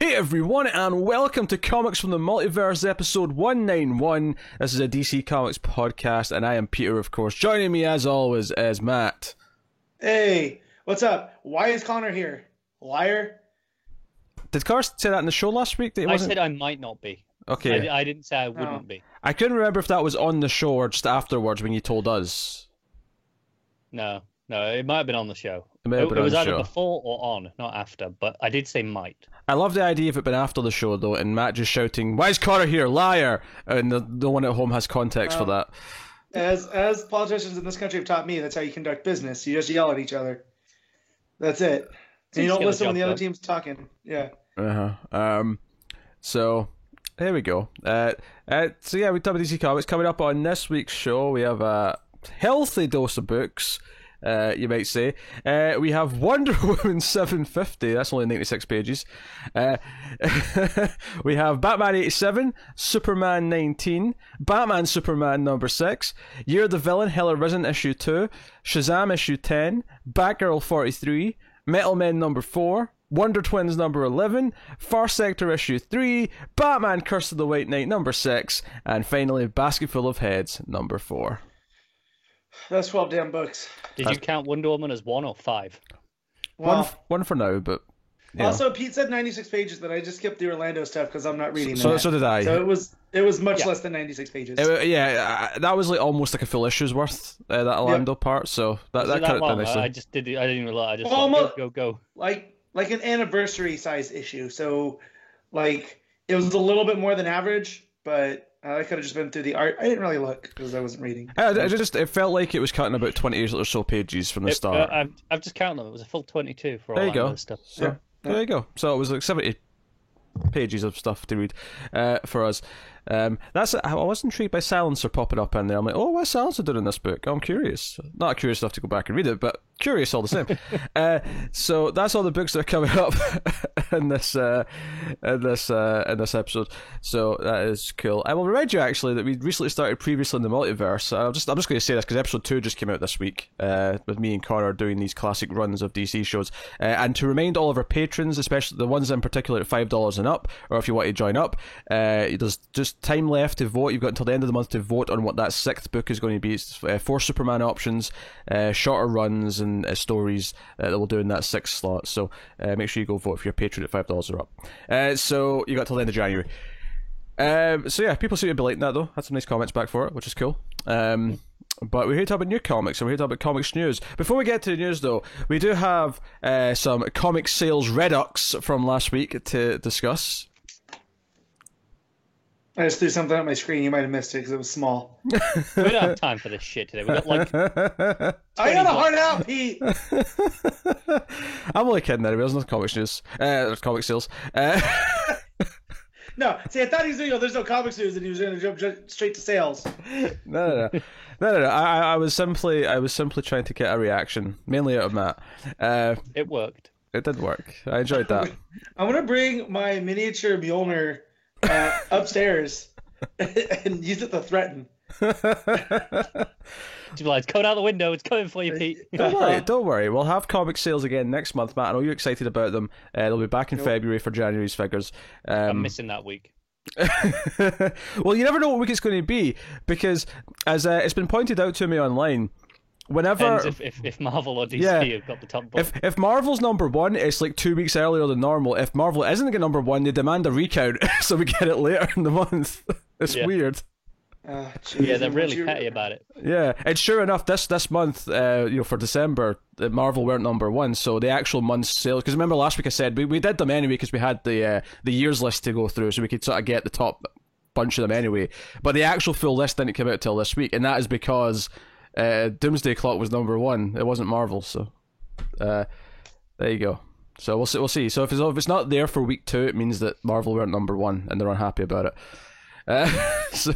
Hey everyone, and welcome to Comics from the Multiverse, episode 191. This is a DC Comics podcast, and I am Peter, of course. Joining me, as always, is Matt. Hey, what's up? Why is Connor here? Liar? Did Connor say that in the show last week? That he I wasn't... said I might not be. Okay. I didn't say I wouldn't be. I couldn't remember if that was on the show or just afterwards when you told us. No, it might have been on the show. It was either before or on, not after, but I did say might. I love the idea if it had been after the show, though, and Matt just shouting, "Why is Connor here? Liar!" And no one at home has context for that. As politicians in this country have taught me, that's how you conduct business. You just yell at each other. That's it. And you don't listen when the other team's talking. Yeah. So, here we go. So yeah, we talk about DC Comics. Coming up on this week's show, we have a healthy dose of books. You might say. We have Wonder Woman 750, that's only 96 pages. We have Batman 87, Superman 19, Batman Superman number 6, Year of the Villain, Hell Arisen issue 2, Shazam issue 10, Batgirl 43, Metal Men number 4, Wonder Twins number 11, Far Sector issue 3, Batman Curse of the White Knight number 6, and finally Basketful of Heads number 4. That's 12 damn books. Did you count Wonder Woman as 1 or 5? Well, one for now, but... Also, Pete said 96 pages, but I just skipped the Orlando stuff because I'm not reading so that. So did I. So it was much less than 96 pages. That was like almost like a full issu's worth, that Orlando part, so that cut it down nicely. I didn't even realize. I just almost go. Like an anniversary size issue, so like it was a little bit more than average, but... I could have just been through the art. I didn't really look because I wasn't reading. It felt like it was cutting about 20 or so pages from the start. I've just counted them. It was a full 22 for all there you go. Stuff. So, there you go. So it was like 70 pages of stuff to read for us. I was intrigued by Silencer popping up in there. I'm like, oh, what's Silencer doing in this book? I'm curious. Not curious enough to go back and read it, but curious all the same. So that's all the books that are coming up in this episode. So that is cool. I will remind you actually that we recently started Previously in the Multiverse. I'm just going to say this because episode 2 just came out this week with me and Connor doing these classic runs of DC shows. And to remind all of our patrons, especially the ones in particular at $5 and up, or if you want to join up, there's just time left to vote. You've got until the end of the month to vote on what that 6th book is going to be. It's 4 Superman options, shorter runs and stories that we'll do in that 6th slot. So make sure you go vote if you're a patron at $5 or up. So you got till the end of January. So yeah, people seem to be liking that though. Had some nice comments back for it, which is cool. But we're here to talk about new comics, and we're here to talk about comics news. Before we get to the news though, we do have some comic sales redux from last week to discuss. I just threw something on my screen. You might have missed it because it was small. We don't have time for this shit today. We got like. I got a heart out, Pete. I'm only kidding. There's no comics news. There's comic sales. No, see, I thought he was going to go, there's no comics news, and he was going to jump straight to sales. No. I was simply trying to get a reaction, mainly out of Matt. It worked. It did work. I enjoyed that. I'm going to bring my miniature Mjolnir upstairs and use it to threaten. It's coming out the window. It's coming for you, Pete. Don't worry. We'll have comic sales again next month, Matt. I know you're excited about them. They'll be back in February for January's figures. I'm missing that week. Well, you never know what week it's going to be because, as it's been pointed out to me online, whenever if Marvel or DC have got the top book. If Marvel's number 1, it's like 2 weeks earlier than normal. If Marvel isn't get number 1, they demand a recount, so we get it later in the month. It's weird. They're really petty about it. Yeah, and sure enough, this month, for December, Marvel weren't number 1, so the actual month's sales. Because remember last week I said we did them anyway because we had the years list to go through, so we could sort of get the top bunch of them anyway. But the actual full list didn't come out till this week, and that is because Doomsday Clock was number 1. It wasn't Marvel, so there you go. So we'll see. So if it's not there for week 2, it means that Marvel weren't number 1 and they're unhappy about it. So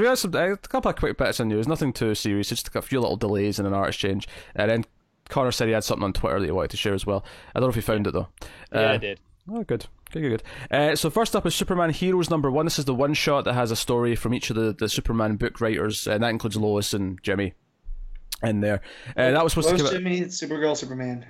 we had a couple of quick bits of news, nothing too serious, just a few little delays in an art exchange, and then Connor said he had something on Twitter that he wanted to share as well. I don't know if you found it though. Yeah, I did. Oh, good. So first up is Superman Heroes number 1. This is the one shot that has a story from each of the Superman book writers, and that includes Lois and Jimmy in there. That was supposed Lois, to come out... Jimmy, Supergirl, Superman.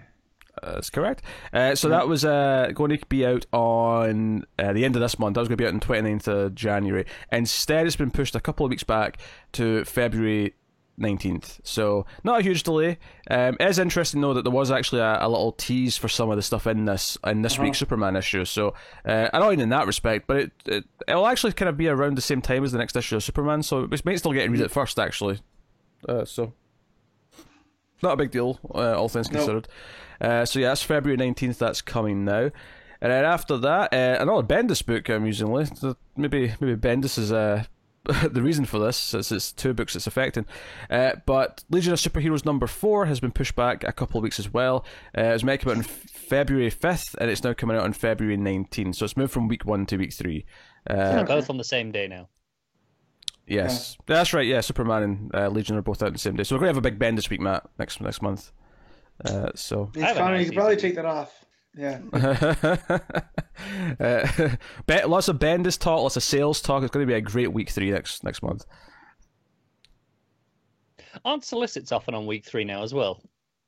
That's correct. So that was going to be out on the end of this month. That was going to be out on 29th of January. Instead, it's been pushed a couple of weeks back to February 19th. So not a huge delay. It is interesting though that there was actually a little tease for some of the stuff in this week's Superman issue. So annoying in that respect, but it'll actually kind of be around the same time as the next issue of Superman. So we might still get to read it first actually. So not a big deal, all things considered. So yeah, that's February 19th. That's coming now. And then after that, another Bendis book, amusingly. So maybe Bendis is the reason for this, since it's 2 books it's affecting. But Legion of Superheroes #4 has been pushed back a couple of weeks as well. It was meant to come out on February 5th, and it's now coming out on February 19th. So it's moved from week 1 to week 3. Both on the same day now. Yes, that's right. Yeah, Superman and Legion are both out on the same day. So we're going to have a big Bendis week, Matt, next month. So Connor, you could probably take that off. Yeah. Lots of Bendis talk, lots of sales talk. It's going to be a great week 3 next month. Aren't solicits often on week 3 now as well?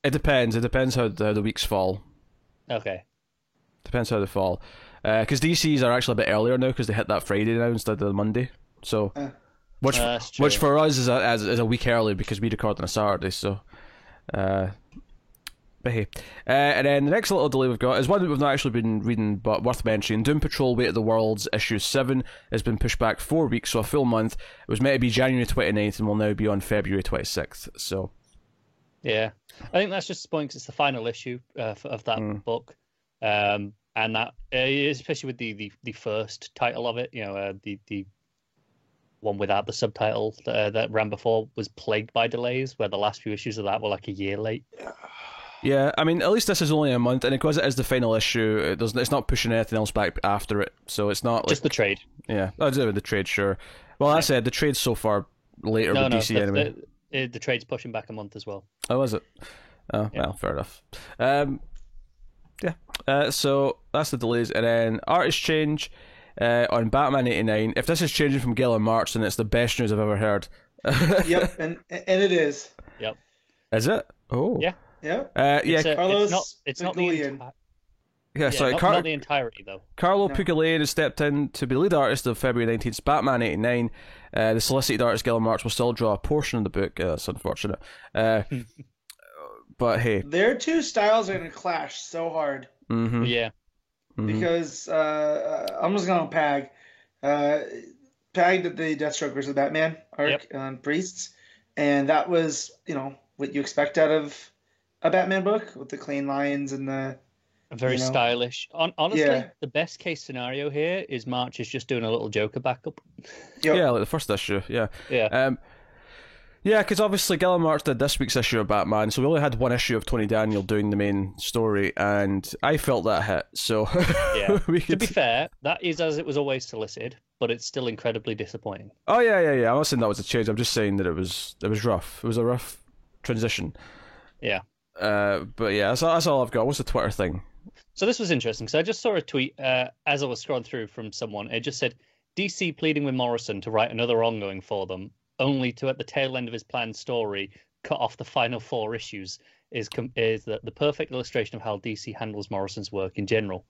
It depends. It depends how the weeks fall. Okay. Depends how they fall. Because DCs are actually a bit earlier now because they hit that Friday now instead of the Monday. So, which for us is a week early because we record on a Saturday. So, but hey. And then the next little delay we've got is one that we've not actually been reading, but worth mentioning. Doom Patrol: Weight of the Worlds issue 7 has been pushed back 4 weeks, so a full month. It was meant to be January 29th and will now be on February 26th. So, yeah, I think that's just the point 'cause it's the final issue of that book, and that especially with the first title of it, you know, the one without the subtitle that ran before was plagued by delays, where the last few issues of that were like a year late. Yeah, I mean, at least this is only a month, and because it is the final issue, it's not pushing anything else back after it, so it's not like... Just the trade. Yeah, I'd say with the trade, sure. Well, I said the trade's so far later with DC anyway. The trade's pushing back a month as well. Oh, is it? Oh, yeah. Well, fair enough. So that's the delays, and then artist change on Batman 89. If this is changing from Gale in March, then it's the best news I've ever heard. Yep, and it is. Yep. Is it? Oh. Yeah. Carlos, it's not the entire... Yeah, sorry, not the entirety though. Carlo Pugliese has stepped in to be lead artist of February 19th, Batman 89. The solicited artist Gale March will still draw a portion of the book. That's unfortunate. But hey, their two styles are going to clash so hard. Mm-hmm. Yeah. Because I'm just going to Pag. Pag did the Deathstrokers of Batman arc on Priests, and that was, you know, what you expect out of a Batman book with the clean lines and the very stylish. Honestly, the best case scenario here is March is just doing a little Joker backup. Yep. Yeah, like the first issue. Yeah. Yeah, because obviously Gillen March did this week's issue of Batman, so we only had one issue of Tony Daniel doing the main story, and I felt that hit. So yeah, to be fair, that is as it was always solicited, but it's still incredibly disappointing. Oh yeah. I'm not saying that was a change. I'm just saying that it was rough. It was a rough transition. Yeah. But yeah, that's all I've got. What's the Twitter thing? So this was interesting. So I just saw a tweet as I was scrolling through from someone. It just said, DC pleading with Morrison to write another ongoing for them, only to, at the tail end of his planned story, cut off the final 4 issues, is the perfect illustration of how DC handles Morrison's work in general.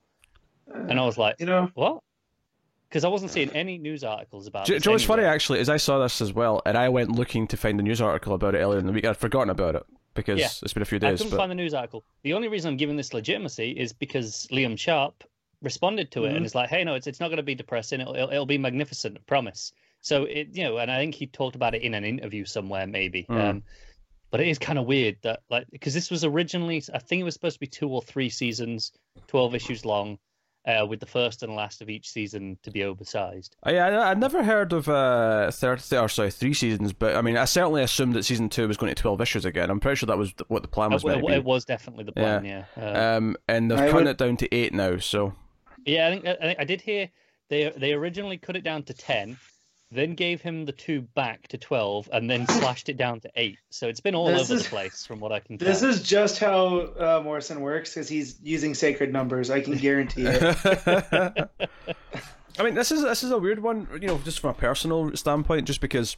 And I was like, what? Because I wasn't seeing any news articles about it. What's funny, actually, is I saw this as well, and I went looking to find a news article about it earlier in the week. I'd forgotten about it, because it's been a few days. I couldn't find the news article. The only reason I'm giving this legitimacy is because Liam Sharp responded to it and is like, hey, no, it's not going to be depressing. It'll be magnificent, I promise. So, and I think he talked about it in an interview somewhere, maybe. But it is kind of weird that, because this was originally, I think it was supposed to be 2 or 3 seasons, 12 issues long, with the first and last of each season to be oversized. I'd never heard of 3 seasons, but I mean, I certainly assumed that season 2 was going to 12 issues again. I'm pretty sure that was what the plan was. It was definitely the plan, yeah. And they've cut it down to 8 now, so. Yeah, I think I did hear they originally cut it down to 10. Then gave him the 2 back to 12, and then slashed it down to 8. So it's been all over the place, from what I can tell. This is just how Morrison works, because he's using sacred numbers. I can guarantee it. I mean, this is a weird one, just from a personal standpoint, just because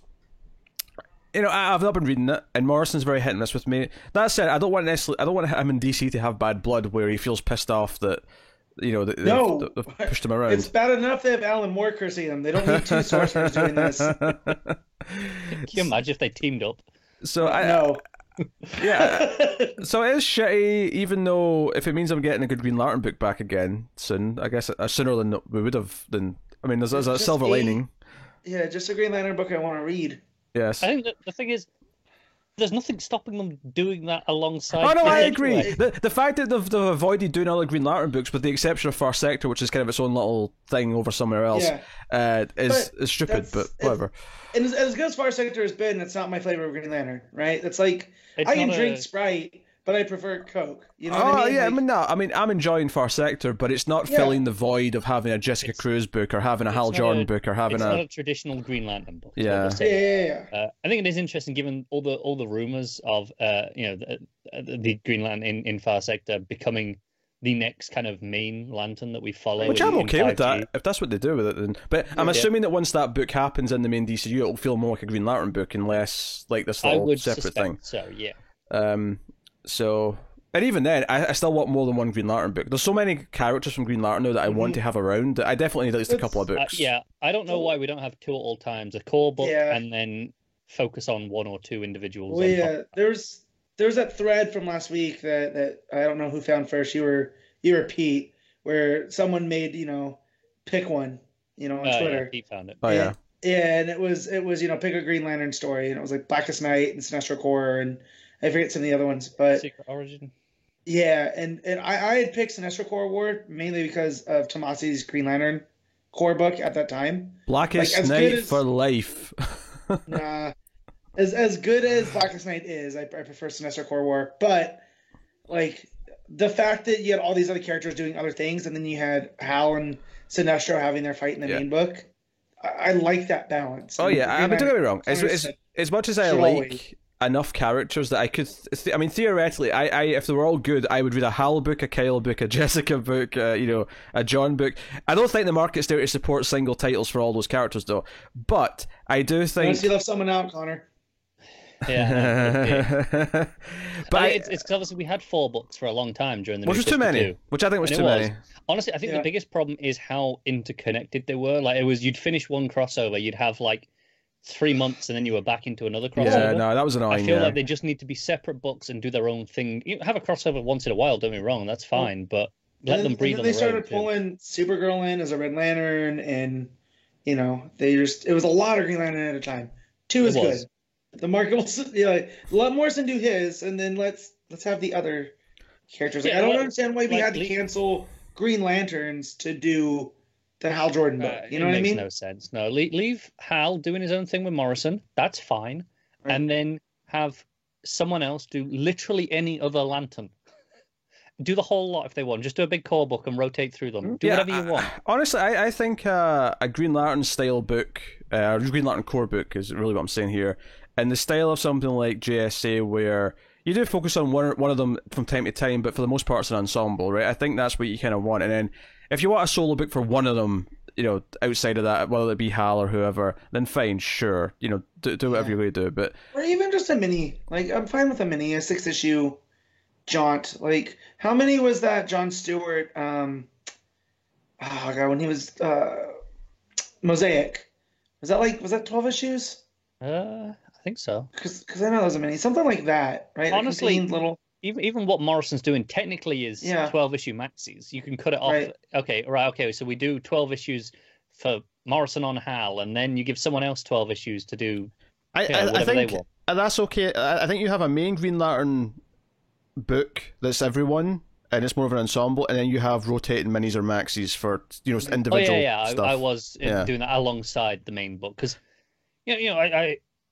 I've not been reading it, and Morrison's very hit and miss with me. That said, I don't want him in DC to have bad blood where he feels pissed off that they've pushed him around. It's bad enough they have Alan Moore cursing him. They don't need two sorcerers doing this. Can you imagine if they teamed up? So No. Yeah. So it is shitty, even though if it means I'm getting a good Green Lantern book back again soon, I guess sooner than we would have. There's a silver lining. Yeah, just a Green Lantern book I want to read. Yes. I think the thing is, there's nothing stopping them doing that alongside. Oh no, I agree. Anyway. The fact that they've avoided doing other Green Lantern books, with the exception of Far Sector, which is kind of its own little thing over somewhere else, is stupid. But whatever. And as good as Far Sector has been, it's not my flavor of Green Lantern, right? It's like I can drink Sprite, but I prefer Coke. You know what I mean? Yeah, like, I'm enjoying Far Sector, but it's not filling the void of having a Jessica Cruz book or having a Hal Jordan book or having not a traditional Green Lantern book. Yeah. Yeah. I think it is interesting, given all the rumors of the Green Lantern in Far Sector becoming the next kind of main lantern that we follow. Which I'm okay with that, if that's what they do with it. Then. But I'm assuming that once that book happens in the main DCU, it'll feel more like a Green Lantern book and less like this little separate thing. So, yeah. And even then, I still want more than one Green Lantern book. There's so many characters from Green Lantern now that I want to have around that I definitely need at least a couple of books. I don't know why we don't have two at all times. A core book and then focus on one or two individuals. Well, yeah, there's that thread from last week that I don't know who found first. You were Pete, where someone made pick one on Twitter. Yeah, Pete found it. Oh yeah. Yeah, and it was pick a Green Lantern story, and it was like Blackest Night and Sinestro Corps, and I forget some of the other ones, but Secret Origin. Yeah, and I had picked Sinestro Corps Award mainly because of Tomasi's Green Lantern Corps book at that time. Blackest Night for life. Nah. As good as Blackest Night is, I prefer Sinestro Corps War. But like the fact that you had all these other characters doing other things, and then you had Hal and Sinestro having their fight in the main book, I like that balance. Oh yeah, don't get me wrong. As much as I like enough characters that I could, theoretically, I if they were all good, I would read a Hal book, a Kyle book, a Jessica book, a John book. I don't think the market's there to support single titles for all those characters though. But I do think. Unless you left someone out, Connor. Yeah, but it's obviously we had 4 books for a long time during the which was too many. Which I think was too many. Honestly, I think the biggest problem is how interconnected they were. Like you'd finish one crossover, you'd have like 3 months, and then you were back into another crossover. Yeah, no, that was annoying. I feel like they just need to be separate books and do their own thing. You have a crossover once in a while. Don't get me wrong, that's fine, but let them breathe on the road. They started pulling Supergirl in as a Red Lantern, and it was a lot of Green Lantern at a time. 2 is good. The market will, let Morrison do his, and then let's have the other characters. I don't understand why we had to cancel Green Lanterns to do the Hal Jordan book. You know what I mean? It makes no sense. No, leave Hal doing his own thing with Morrison. That's fine, and then have someone else do literally any other Lantern. Do the whole lot if they want. Just do a big core book and rotate through them. Do whatever you want. Honestly, I think a Green Lantern style book, or Green Lantern core book, is really what I'm saying here. In the style of something like JSA, where you do focus on one of them from time to time, but for the most part it's an ensemble, right? I think that's what you kind of want. And then if you want a solo book for one of them, outside of that, whether it be Hal or whoever, then fine, sure, do whatever you're going to do. But or even just a mini, like I'm fine with a mini, a 6-issue jaunt. Like how many was that John Stewart? When he was Mosaic, was that 12 issues? I think so. Because I know there's a mini, something like that, right? Honestly, even what Morrison's doing technically is 12-issue maxis. You can cut it off. Right. Okay. So we do 12 issues for Morrison on Hal, and then you give someone else 12 issues to do whatever they want. That's okay. I think you have a main Green Lantern book that's everyone, and it's more of an ensemble, and then you have rotating minis or maxis for individual stuff. I was doing that alongside the main book because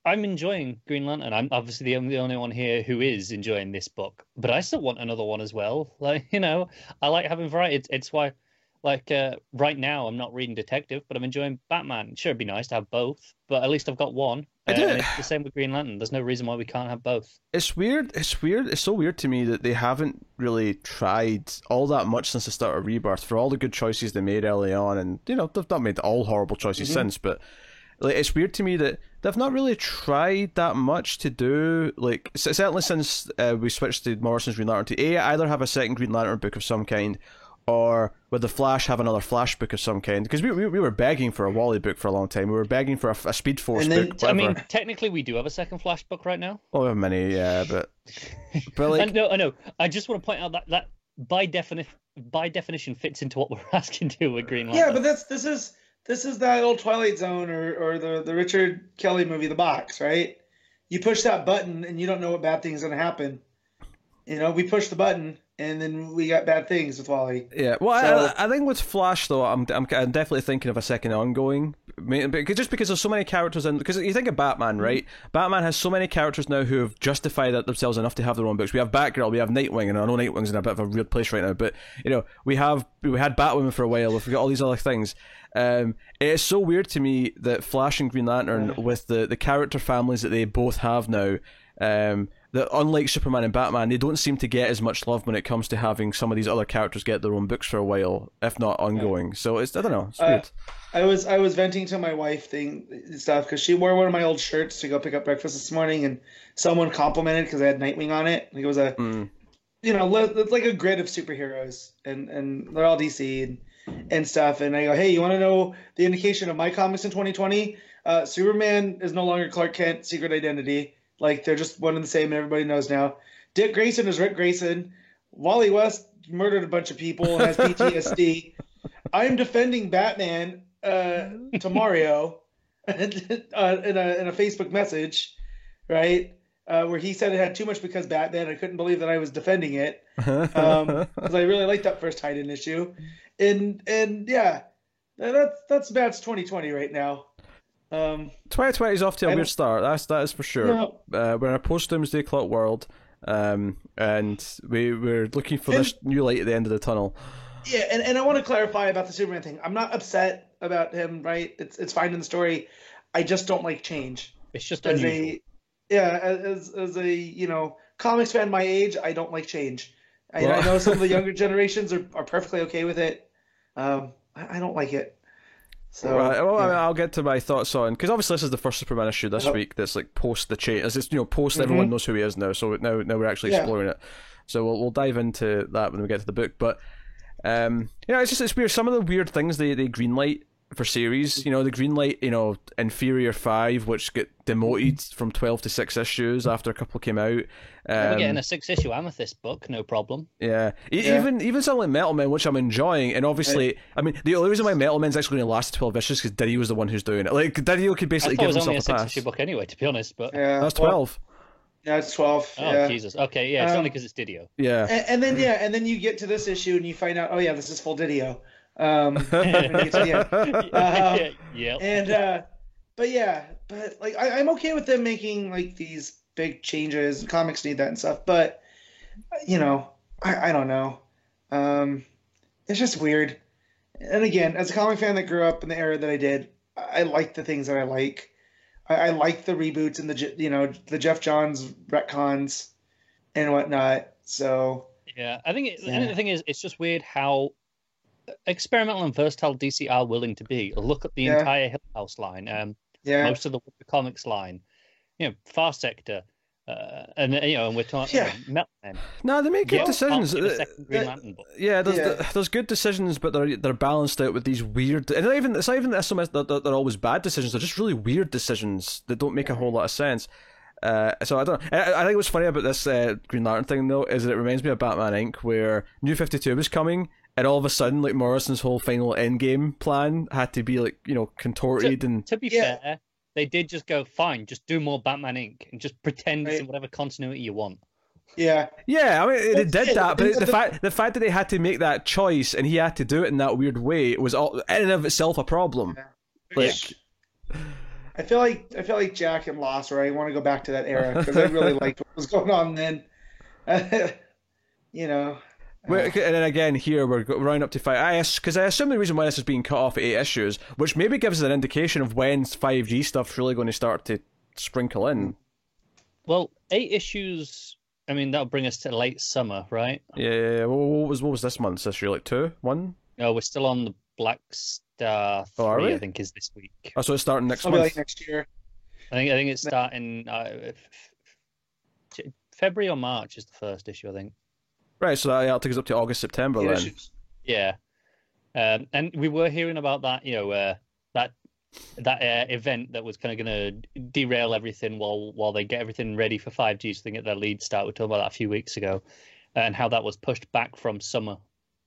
I'm enjoying Green Lantern. I'm obviously the only one here who is enjoying this book, but I still want another one as well. Like, I like having variety. It's why, right now I'm not reading Detective, but I'm enjoying Batman. Sure, it'd be nice to have both, but at least I've got one. And it's the same with Green Lantern. There's no reason why we can't have both. It's weird. It's so weird to me that they haven't really tried all that much since the start of Rebirth for all the good choices they made early on, and they've not made all horrible choices since, but like it's weird to me that they've not really tried that much to do, like certainly since we switched to Morrison's Green Lantern, to either have a second Green Lantern book of some kind, or with the Flash have another Flash book of some kind, because we were begging for a Wally book for a long time. We were begging for a Speed Force book. Whatever. I mean, technically we do have a second Flash book right now. Oh, we have many, yeah, but like, I know. I just want to point out that by definition fits into what we're asking to with Green Lantern. Yeah, but this is that old Twilight Zone or the Richard Kelly movie, The Box, right? You push that button and you don't know what bad thing's going to happen. You know, we push the button and then we got bad things with Wally. Yeah, well, I think with Flash though, I'm definitely thinking of a second ongoing, just because there's so many characters in. Because you think of Batman, right? Batman has so many characters now who have justified themselves enough to have their own books. We have Batgirl, we have Nightwing, and I know Nightwing's in a bit of a weird place right now, but you know, we had Batwoman for a while. We've got all these other things. It is so weird to me that Flash and Green Lantern, with the character families that they both have now, that unlike Superman and Batman, they don't seem to get as much love when it comes to having some of these other characters get their own books for a while, if not ongoing. So I don't know, it's weird. I was venting to my wife stuff because she wore one of my old shirts to go pick up breakfast this morning, and someone complimented because I had Nightwing on it. Like it was a, you know, it's like a grid of superheroes, and they're all DC and stuff. And I go, hey, you want to know the indication of my comics in 2020? Superman is no longer Clark Kent, Secret Identity. Like, they're just one and the same, and everybody knows now. Dick Grayson is Rick Grayson. Wally West murdered a bunch of people and has PTSD. I'm defending Batman to Mario in a Facebook message, right? Where he said it had too much because Batman. I couldn't believe that I was defending it because I really liked that first tied-in issue. And yeah, that's 2020 right now. 2020 is off to a weird start. That is for sure. We're in a post-Doomsday Clock world, and we're looking for this new light at the end of the tunnel. Yeah, and I want to clarify about the Superman thing. I'm not upset about him. Right? It's fine in the story. I just don't like change. It's just unusual. As a you know comics fan my age, I don't like change. I know some of the younger generations are perfectly okay with it. I don't like it. So, right. Well, I'll get to my thoughts on, because obviously this is the first Superman issue this week that's like post the change. It's post everyone knows who he is now. So now we're actually exploring it. So we'll dive into that when we get to the book. But it's weird. Some of the weird things they greenlight for series. You know, the greenlight, Inferior 5, which get demoted from 12 to 6 issues after a couple came out. We're getting a 6-issue Amethyst book, no problem. Yeah. Even something like Metal Men, which I'm enjoying, and obviously, I mean, the only reason why Metal Men's actually going to last 12 issues is because Didio was the one who's doing it. Like, Didio could basically give himself a pass. It was only a 6-issue book anyway, to be honest, but... Yeah, that's 12. Yeah, it's 12. Oh, Jesus. Okay, yeah, it's only because it's Didio. Yeah. And then you get to this issue and you find out, oh yeah, this is full Didio. But like I'm okay with them making like these big changes. Comics need that and stuff, but I don't know. It's just weird. And again, as a comic fan that grew up in the era that I did, I like the things that I like. I like the reboots and the Jeff Johns retcons and whatnot. So yeah, I think and the thing is, it's just weird how experimental and versatile DC are willing to be. Look at the entire Hill House line, most of the Comics line, Far Sector, and we're talking Metal Men. No, they make good decisions. Green Lantern book. There's good decisions, but they're balanced out with these weird. And it's not even that they're always bad decisions. They're just really weird decisions that don't make a whole lot of sense. So I don't know. I think what's funny about this Green Lantern thing though is that it reminds me of Batman Inc., where New 52 was coming. And all of a sudden, like Morrison's whole final endgame plan had to be contorted. To be fair, they did just go fine. Just do more Batman Inc. and just pretend it's in whatever continuity you want. Yeah. I mean, they did that, but the fact that they had to make that choice and he had to do it in that weird way was all in and of itself a problem. Yeah. I feel like Jack and Lost, where I want to go back to that era because I really liked what was going on then. And then again, here we're round up to 5. Because I assume the reason why this is being cut off at 8 issues, which maybe gives us an indication of when 5G stuff's really going to start to sprinkle in. Well, 8 issues. I mean, that'll bring us to late summer, right? Yeah. What was this month's issue? Like 2, 1? No, we're still on the Black Star 3, are we? I think, is this week. Oh, so it's starting next It'll be month. like next year. I think it's starting February or March is the first issue, I think. Right, so that'll take us up to August, September then. Issues. Yeah, and we were hearing about that, that event that was kind of going to derail everything while they get everything ready for 5G, so they get their lead start. We talked about that a few weeks ago, and how that was pushed back from summer.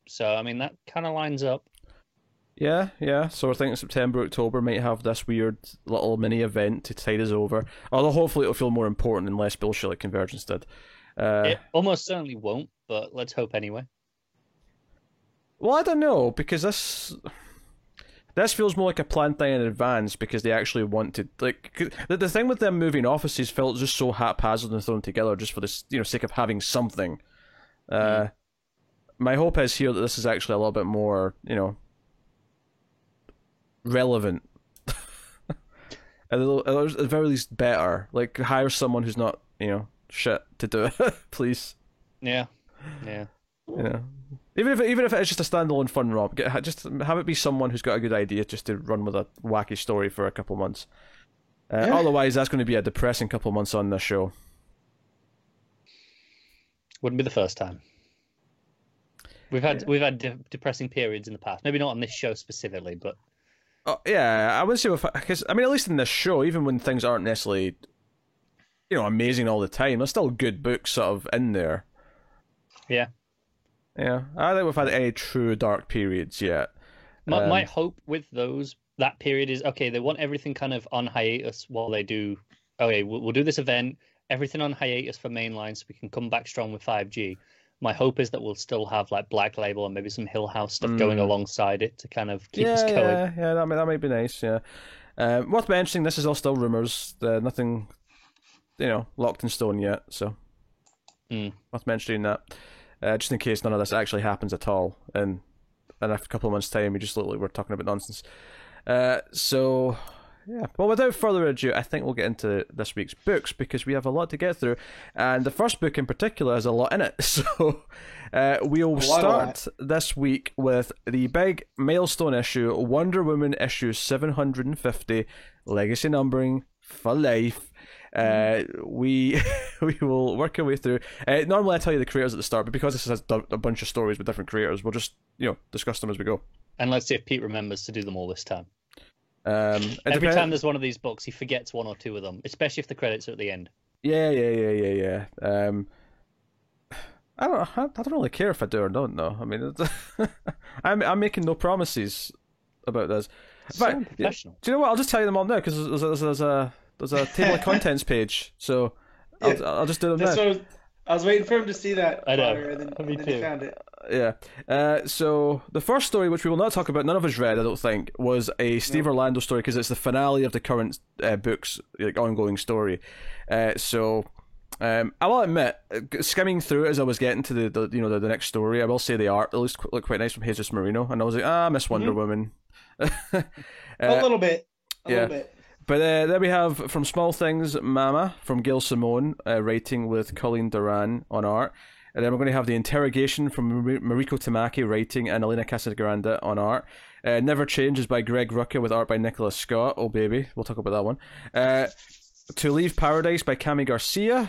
So I mean, that kind of lines up. Yeah. So we're thinking September, October might have this weird little mini event to tide us over. Although hopefully it'll feel more important and less bullshit like Convergence did. It almost certainly won't, but let's hope anyway. Well, I don't know, because this feels more like a planned thing in advance, because they actually want to, like, the thing with them moving offices felt just so haphazard and thrown together just for the sake of having something. My hope is here that this is actually a little bit more, relevant. At the very least better. Like, hire someone who's not, shit to do it, please. Yeah. Even if it's just a standalone fun romp, just have it be someone who's got a good idea just to run with a wacky story for a couple months. Otherwise, that's going to be a depressing couple months on this show. Wouldn't be the first time. We've had depressing periods in the past. Maybe not on this show specifically, but I would say, because I mean, at least in this show, even when things aren't necessarily, amazing all the time, there's still good books sort of in there. Yeah. Yeah, I don't think we've had any true dark periods yet. My hope with that period is, okay, they want everything kind of on hiatus while they do, okay, we'll do this event, everything on hiatus for mainline so we can come back strong with 5G. My hope is that we'll still have like Black Label and maybe some Hill House stuff going alongside it to kind of keep us going. Yeah, that might be nice, yeah. Worth mentioning, this is all still rumours, nothing, locked in stone yet, so worth mentioning that. Just in case none of this actually happens at all, and in a couple of months' time we just look like we're talking about nonsense. So, yeah. Well, without further ado, I think we'll get into this week's books, because we have a lot to get through, and the first book in particular has a lot in it. So, we'll start this week with the big milestone issue, Wonder Woman issue 750, Legacy Numbering for life. We will work our way through. Normally I tell you the creators at the start, but because this has a bunch of stories with different creators, we'll just discuss them as we go. And let's see if Pete remembers to do them all this time. Every time there's one of these books, he forgets one or two of them, especially if the credits are at the end. Yeah. I don't really care if I do or don't. No, I mean, I'm making no promises about this. So professional. Do you know what? I'll just tell you them all now, because there's a table of contents page, so I'll just do them now. I was waiting for him to see that. I know. And then he found it. Yeah. So the first story, which we will not talk about, none of us read, I don't think, was a Steve Orlando story, because it's the finale of the current book's ongoing story. So I will admit, skimming through it as I was getting to the next story, I will say the art looked quite nice from Jesus Marino, and I was like, I miss Wonder Woman. A little bit. A little bit. But then we have From Small Things, Mama, from Gail Simone, writing with Colleen Duran on art. And then we're going to have The Interrogation from Mariko Tamaki, writing, and Elena Casagrande on art. Never Changes by Greg Rucka, with art by Nicholas Scott. Oh, baby. We'll talk about that one. To Leave Paradise by Cami Garcia,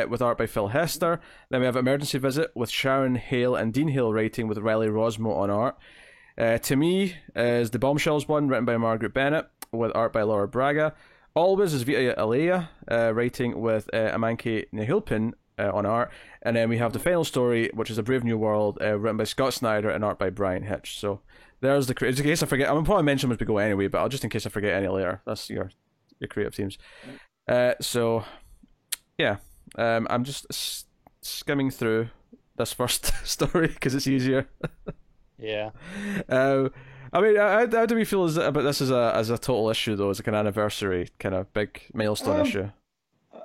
with art by Phil Hester. Then we have Emergency Visit with Sharon Hale and Dean Hale, writing, with Riley Rosmo on art. To Me is the Bombshells one, written by Margaret Bennett, with art by Laura Braga. Always is Vita Alea, writing, with Amanke Nihilpin on art. And then we have the final story, which is A Brave New World, written by Scott Snyder and art by Brian Hitch. So there's in case I forget, I'm probably mention them as we go anyway, but I'll just in case I forget any later. That's your creative teams. So yeah, I'm just skimming through this first story because it's easier. Yeah. I mean, how do we feel about this as a total issue, though, as like an anniversary kind of big milestone issue?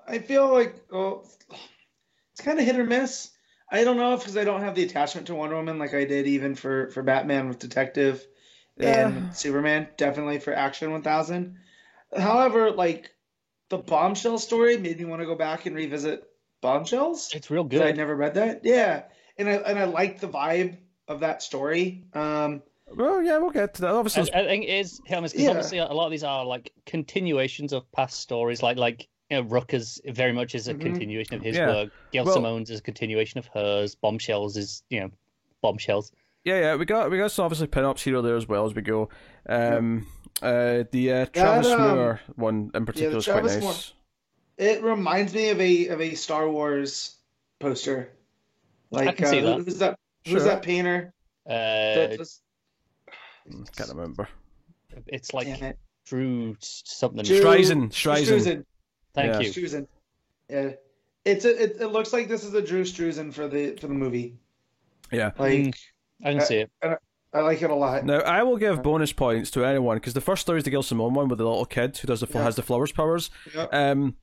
I feel like it's kind of hit or miss. I don't know if because I don't have the attachment to Wonder Woman like I did even for Batman with Detective and Superman, definitely for Action 1000. However, like the Bombshell story made me want to go back and revisit Bombshells. It's real good. I'd never read that. Yeah, and I liked the vibe of that story. Well, yeah, we'll get to that. Obviously, I think it is because Yeah. obviously a lot of these are like continuations of past stories, like Rucker's very much is a continuation of his Yeah. work. Gail Well- Simone's is a continuation of hers. Bombshells is Bombshells. yeah, we got some obviously pin-ups here or there as well as we go. The Travis Moore one in particular is quite Travis nice. Moore. It reminds me of a Star Wars poster. Like, I can see that. Who's that? Sure. Who's that painter? That was- Can't remember. It's like damn it. Drew something. Drew- Streisand. Struzan. Thank Yeah. you. Struzan. Yeah. It looks like this is a Drew Struzan for the movie. Yeah. Like, I can see it. I like it a lot. Now, I will give bonus points to anyone because the first story is the Gail Simone one with the little kid who does has the flowers powers. Yep.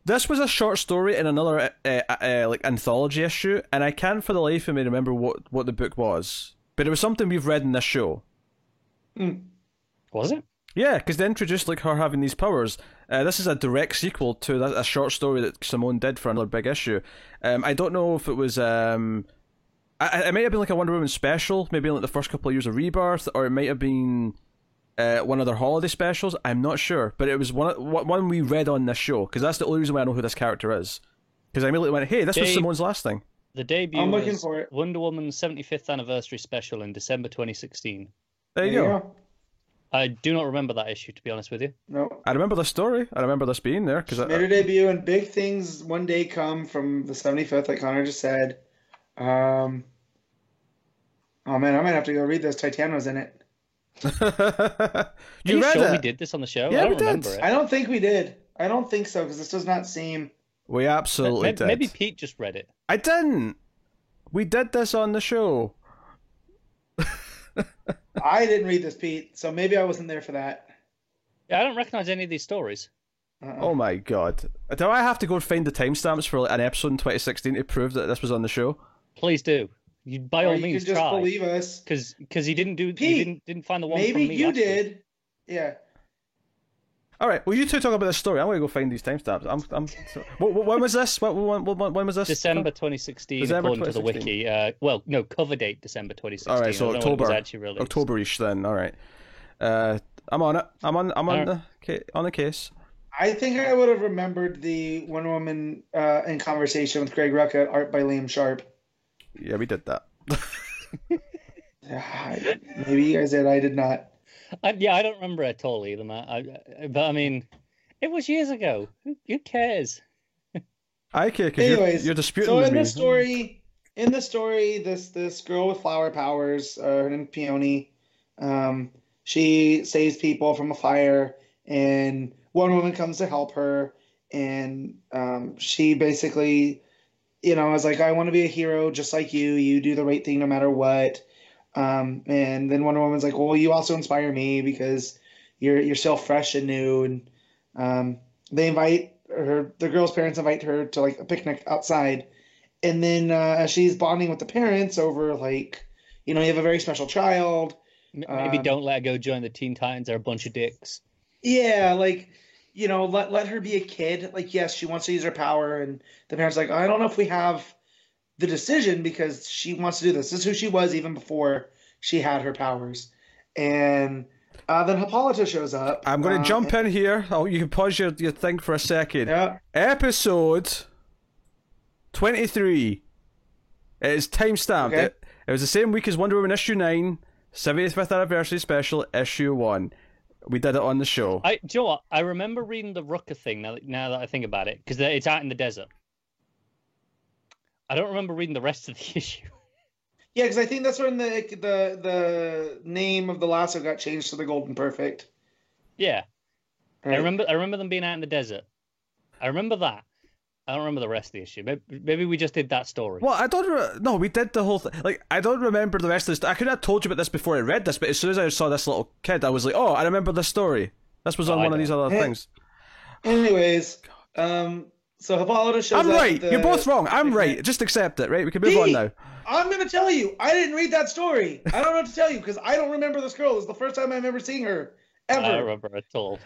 This was a short story in another like anthology issue, and I can't for the life of me remember what the book was, but it was something we've read in this show. Was it? Yeah, because they introduced like her having these powers. This is a direct sequel to a short story that Simone did for another big issue. I don't know if it was. It might have been like a Wonder Woman special, maybe in like the first couple of years of Rebirth, or it might have been one of their holiday specials. I'm not sure, but it was one we read on this show because that's the only reason why I know who this character is. Because I immediately went, "Hey, this was Simone's last thing." The debut I'm looking was for it. Wonder Woman's 75th anniversary special in December 2016. There you go. I do not remember that issue, to be honest with you. No. I remember this story. I remember this being there because Made her debut, and big things one day come from the 75th, like Connor just said. Oh man, I might have to go read this. Titano's in it. Are you read sure it? we did this on the show? Yeah, I we don't did. remember it. I don't think we did. I don't think so because this does not seem. We absolutely Maybe, did. maybe Pete just read it. I didn't. We did this on the show. I didn't read this, Pete, so maybe I wasn't there for that. Yeah, I don't recognize any of these stories. Oh my god. Do I have to go find the timestamps for like, an episode in 2016 to prove that this was on the show? Please do. You by Or all you means can just try. believe us. Because he didn't do. Pete, he didn't find the one. Maybe from me you last week. did. Yeah. Alright, well you two talk about this story. I'm going to go find these timestamps. When was this? When was this? December 2016, December according to the 2016. wiki. Cover date December 2016. Alright, so I don't know when it was October. actually released. October-ish then, alright. I'm on it. I'm on the case. I think I would have remembered the Wonder Woman in conversation with Greg Rucka, art by Liam Sharp. Yeah, we did that. Maybe you guys did. I did not. I don't remember it at all either, Matt. But I mean, it was years ago. Who cares? I care because Anyways, you're disputing so with in me. the story, this girl with flower powers, her name Peony, she saves people from a fire, and Wonder Woman comes to help her, and she basically, is like, I want to be a hero just like you. You do the right thing no matter what. And then Wonder Woman's like, well, you also inspire me because you're still fresh and new. And they invite her, the girl's parents invite her to like a picnic outside. And then as she's bonding with the parents over like, you have a very special child. Maybe don't let her go join the Teen Titans. They're a bunch of dicks. Yeah, like, let her be a kid. Like, yes, she wants to use her power. And the parents are like, I don't know if we have the decision because she wants to do this. This is who she was even before she had her powers. And then Hippolyta shows up. I'm going to jump in here. Oh, you can pause your thing for a second. Yeah. Episode 23. It is timestamped. Okay. It was the same week as Wonder Woman issue 9, 75th anniversary special, issue 1. We did it on the show. Do you know what? I remember reading the Rucker thing now that I think about it, because it's out in the desert. I don't remember reading the rest of the issue. Yeah, because I think that's when the name of the lasso got changed to the Golden Perfect. Yeah. Right. I remember them being out in the desert. I remember that. I don't remember the rest of the issue. Maybe we just did that story. Well, I don't. No, we did the whole thing. Like, I don't remember the rest of this. I could have told you about this before I read this, but as soon as I saw this little kid, I was like, "Oh, I remember this story. This was on one of these other things." Anyways, so Hippolyta shows I'm up. right. You're both wrong. I'm right. Just accept it. Right? We can move on now. I'm going to tell you, I didn't read that story. I don't know what to tell you because I don't remember this girl. It's the first time I've ever seen her ever. I don't remember at all.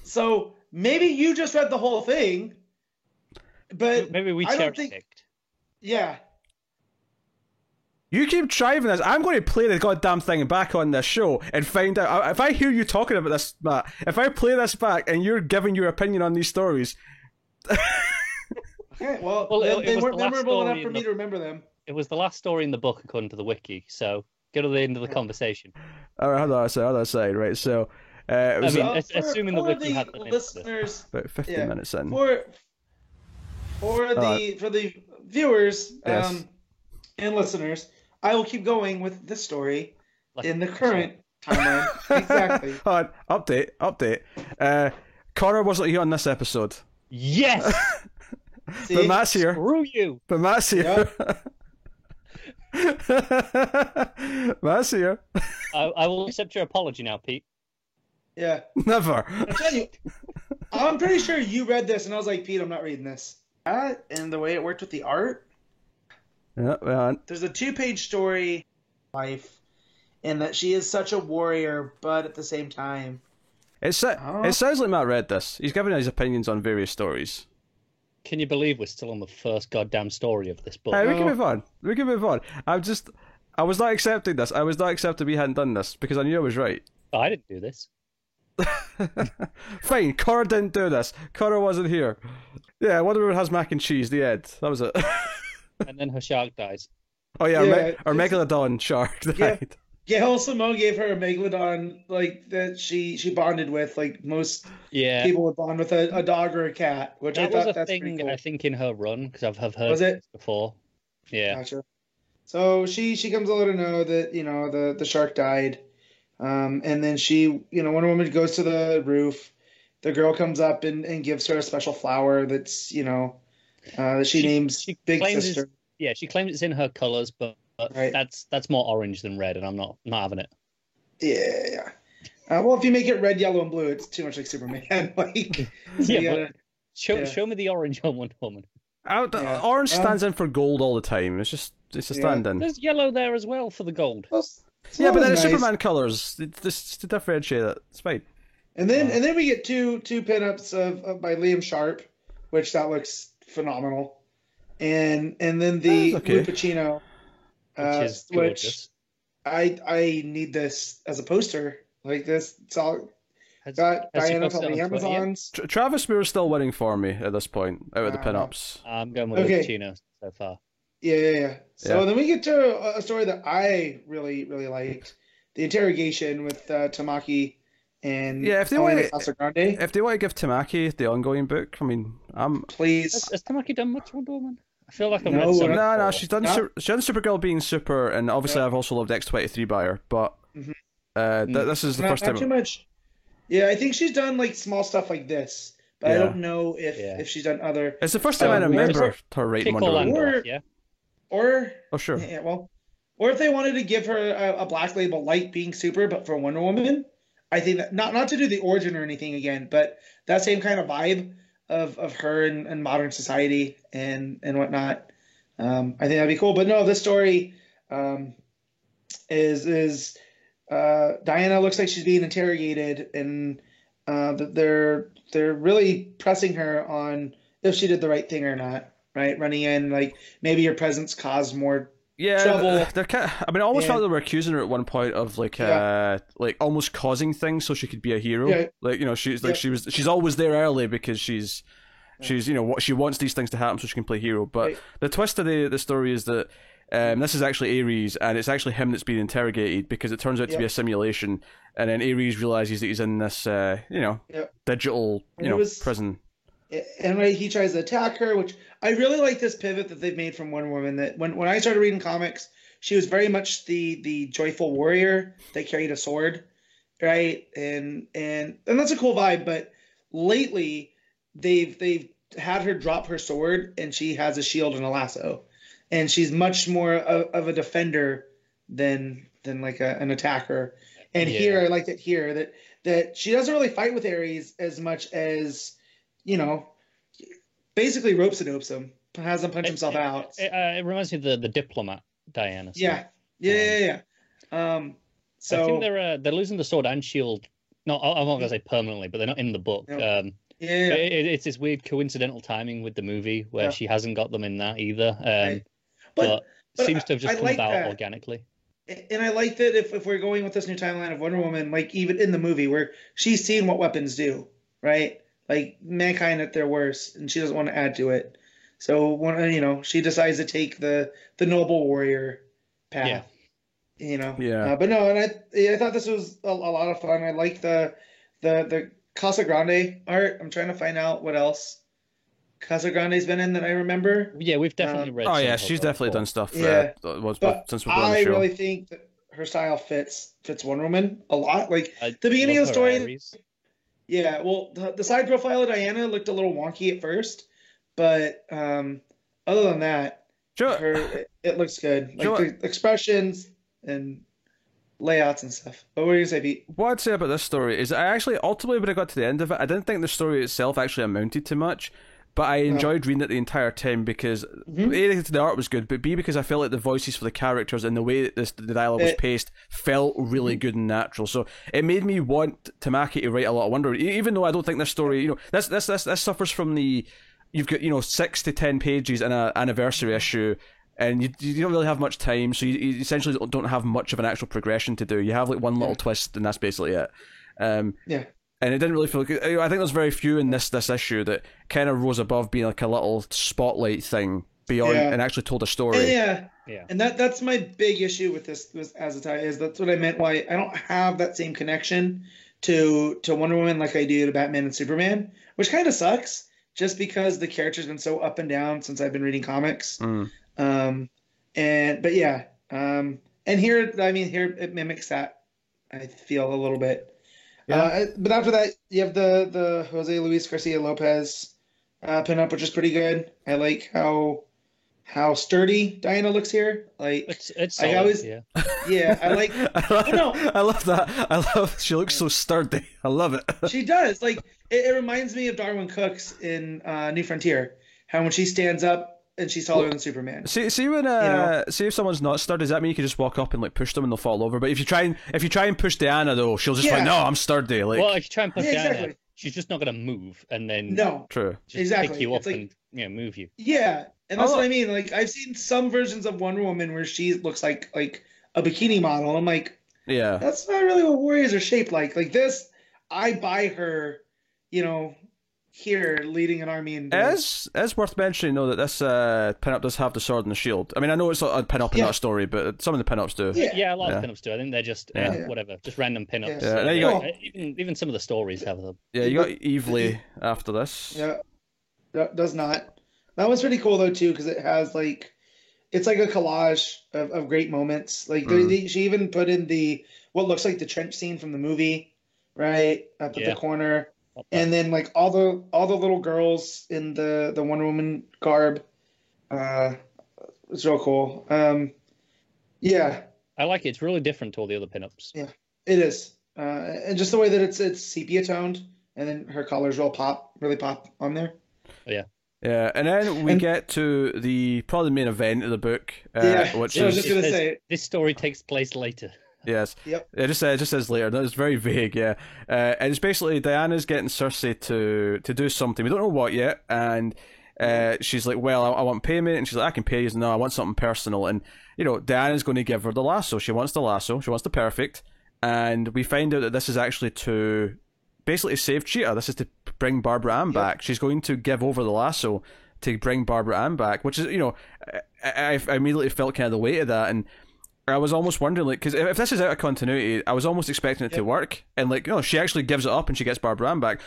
So maybe you just read the whole thing, but Maybe we I don't cherry think. picked. Yeah. You keep driving this. I'm going to play the goddamn thing back on this show and find out. If I hear you talking about this, Matt, if I play this back and you're giving your opinion on these stories. Okay, well it they was weren't the last memorable enough story for in me the- to remember them. It was the last story in the book according to the wiki. So go to the end of the conversation. All right, hold on a second. Right, so it was I mean, For- assuming the for wiki had the link to this. listeners, about 15 yeah, minutes in. for the viewers Yes. and listeners, I will keep going with this story Like- in the current timeline. Exactly. Hold on, update. Connor wasn't here on this episode, Yes. See? but Matt's here. Screw you. Matt's here. Matt's here. I will accept your apology now, Pete. Yeah. Never. I'm telling you, I'm pretty sure you read this, and I was like, Pete, I'm not reading this. And the way it worked with the art, Yeah, man. there's a 2-page story, life, and that she is such a warrior, but at the same time, It sounds like Matt read this. He's giving his opinions on various stories. Can you believe we're still on the first goddamn story of this book? Hey, we can move on. I was not accepting this. I was not accepting we hadn't done this because I knew I was right. Oh, I didn't do this. Fine, Cora didn't do this. Cora wasn't here. Yeah, Wonder Woman has mac and cheese. The end. That was it. And then her shark dies. Oh yeah, Yeah, our Megalodon shark died. Gail Simone gave her a megalodon like that she bonded with, like most Yeah. people would bond with a dog or a cat, which That I thought was a that's pretty thing, cool. I think, in her run, because I've heard Was it? this before. Yeah. Gotcha. So she comes to let her know that the shark died, and then Wonder Woman goes to the roof. The girl comes up and gives her a special flower that's that she names Big claims Sister. she claims it's in her colors, but Right. that's more orange than red, and I'm not having it. Yeah. Well, if you make it red, yellow, and blue, it's too much like Superman. Like, Yeah, you gotta- Show Yeah. me the orange on Wonder Woman. Yeah. Orange stands in for gold all the time. It's a stand-in. There's yellow there as well for the gold. Yeah, but then it's nice. Superman colours. It's to differentiate it. It's fine. And then we get two pinups of by Liam Sharp, which that looks phenomenal, and then the That's okay. Lou Pacino, Which is gorgeous. I need this as a poster like this. It's all Has- got has she Diana posted on the it on Twitter yet? Amazons. Travis Moore's still winning for me at this point out of the pinups. I'm going with Okay. Pacino so far. Yeah. So Yeah. then we get to a story that I really liked, the interrogation with Tamaki and Yeah, if they Elena want- Casagrande. If they want to give Tamaki the ongoing book, I mean, Please. Has Tamaki done much Wonder Woman? I feel like I've No, read some. we're no, not- she's done No. she's done Supergirl being super, and obviously I've also loved X-23 by her, but this is the Not, first not too time. much. Yeah, I think she's done like small stuff like this, but I Yeah. don't know if Yeah. if she's done other It's the first time I We're remember just- her writing Kick Wonder Orlando Woman. Or- off, yeah. or Oh sure. yeah, well, or if they wanted to give her a Black Label Light being super, but for Wonder Woman, I think that not to do the origin or anything again, but that same kind of vibe of her and modern society and whatnot. I think that'd be cool. But no, this story is Diana looks like she's being interrogated, and they're really pressing her on if she did the right thing or not. Right, running in like maybe your presence caused more. Yeah, Trouble. they're kind I mean, I almost Yeah. felt they were accusing her at one point of like almost causing things so she could be a hero. Yeah. Like she's like Yeah. she's always there early because she's what she wants these things to happen so she can play hero. But Right. the twist of the story is that this is actually Ares, and it's actually him that's being interrogated because it turns out to be a simulation, and then Ares realizes that he's in this digital And it was- prison. And right, he tries to attack her, which I really like this pivot that they've made from Wonder Woman. That when I started reading comics, she was very much the joyful warrior that carried a sword, right? And that's a cool vibe. But lately, they've had her drop her sword, and she has a shield and a lasso, and she's much more of a defender than like an attacker. And Yeah. here, I like it here that she doesn't really fight with Ares as much as basically ropes and dopes him, has him punch himself out. It reminds me of the diplomat Diana. Yeah. I So think they're losing the sword and shield. No, I'm not gonna say permanently, but they're not in the book. Yeah. But it's this weird coincidental timing with the movie where Yeah. she hasn't got them in that either. Right. But But seems to have just I come like about that. organically. And I like that if we're going with this new timeline of Wonder Woman, like even in the movie where she's seen what weapons do, right? Like mankind at their worst, and she doesn't want to add to it. So when she decides to take the noble warrior path. Yeah. But no, and I thought this was a lot of fun. I like the Casa Grande art. I'm trying to find out what else Casa Grande's been in that I remember. Yeah, we've definitely read. Oh some yeah, of she's her definitely before. done stuff. Yeah, Since we've been on the I show. really think that her style fits Wonder Woman a lot. Like I the beginning of love the her story. Ares. Yeah, well, the side profile of Diana looked a little wonky at first, but other than that, it looks good. Like the expressions and layouts and stuff. But what were you gonna say, Pete? What I'd say about this story is I actually ultimately when I got to the end of it, I didn't think the story itself actually amounted to much. But I enjoyed reading it the entire time because A, the art was good, but B, because I felt like the voices for the characters and the way that the dialogue was paced felt really good and natural. So it made me want Tamaki to write a lot of Wonder Woman, even though I don't think this story, this suffers from you've got 6 to 10 pages in an anniversary issue. And you don't really have much time, so you essentially don't have much of an actual progression to do. You have like one little twist, and that's basically it. And it didn't really feel good. I think there's very few in this issue that kind of rose above being like a little spotlight thing beyond and actually told a story. Yeah. And that's my big issue with this Azatai is that's what I meant. Why I don't have that same connection to Wonder Woman like I do to Batman and Superman, which kind of sucks. Just because the character's been so up and down since I've been reading comics. And here it mimics that. I feel a little bit. But after that, you have the Jose Luis Garcia Lopez pinup, which is pretty good. I like how sturdy Diana looks here. Like it's solid, I like. I love that. I love. She looks so sturdy. I love it. She does. Like it reminds me of Darwin Cooks in New Frontier. How when she stands up. And she's taller than Superman. See when see if someone's not sturdy, does that mean you can just walk up and like push them and they'll fall over? But if you try and push Diana though, she'll just like, no, I'm sturdy. Like, well, if you try and push Diana, she's just not going to move, and then true, just pick you up and move you. Yeah, and that's what I mean. Like I've seen some versions of Wonder Woman where she looks like a bikini model. And I'm like, that's not really what warriors are shaped like. Like this, I buy her, here leading an army and it's worth mentioning though that this pinup does have the sword and the shield. I mean, I know it's a pinup in that story, but some of the pinups do. Yeah, a lot of pinups do. I think they're just whatever, just random pinups. Yeah. You got, even some of the stories have them. Yeah, you got Evely after this. Yeah, that does not. That one's pretty cool though too because it has it's like a collage of great moments. Like she even put in what looks like the trench scene from the movie, right up at the corner. And then like all the little girls in the Wonder Woman garb, it's real cool. I like it. It's really different to all the other pinups. Yeah, it is, and just the way that it's sepia toned, and then her colors really pop on there. Yeah. Yeah, and then we get to probably the main event of the book, which is. I was just gonna say this story takes place later. Yes. Yep. It just says later. No, it's very vague. Yeah. And it's basically Diana's getting Cersei to do something. We don't know what yet. And she's like, "Well, I want payment." And she's like, "I can pay you." No, I want something personal. And Diana's going to give her the lasso. She wants the lasso. She wants the perfect. And we find out that this is actually to basically save Cheetah. This is to bring Barbara Ann back. She's going to give over the lasso to bring Barbara Ann back, which is I immediately felt kind of the weight of that. And I was almost wondering, like, because if this is out of continuity, I was almost expecting it to work, and she actually gives it up and she gets Barbara Ann back.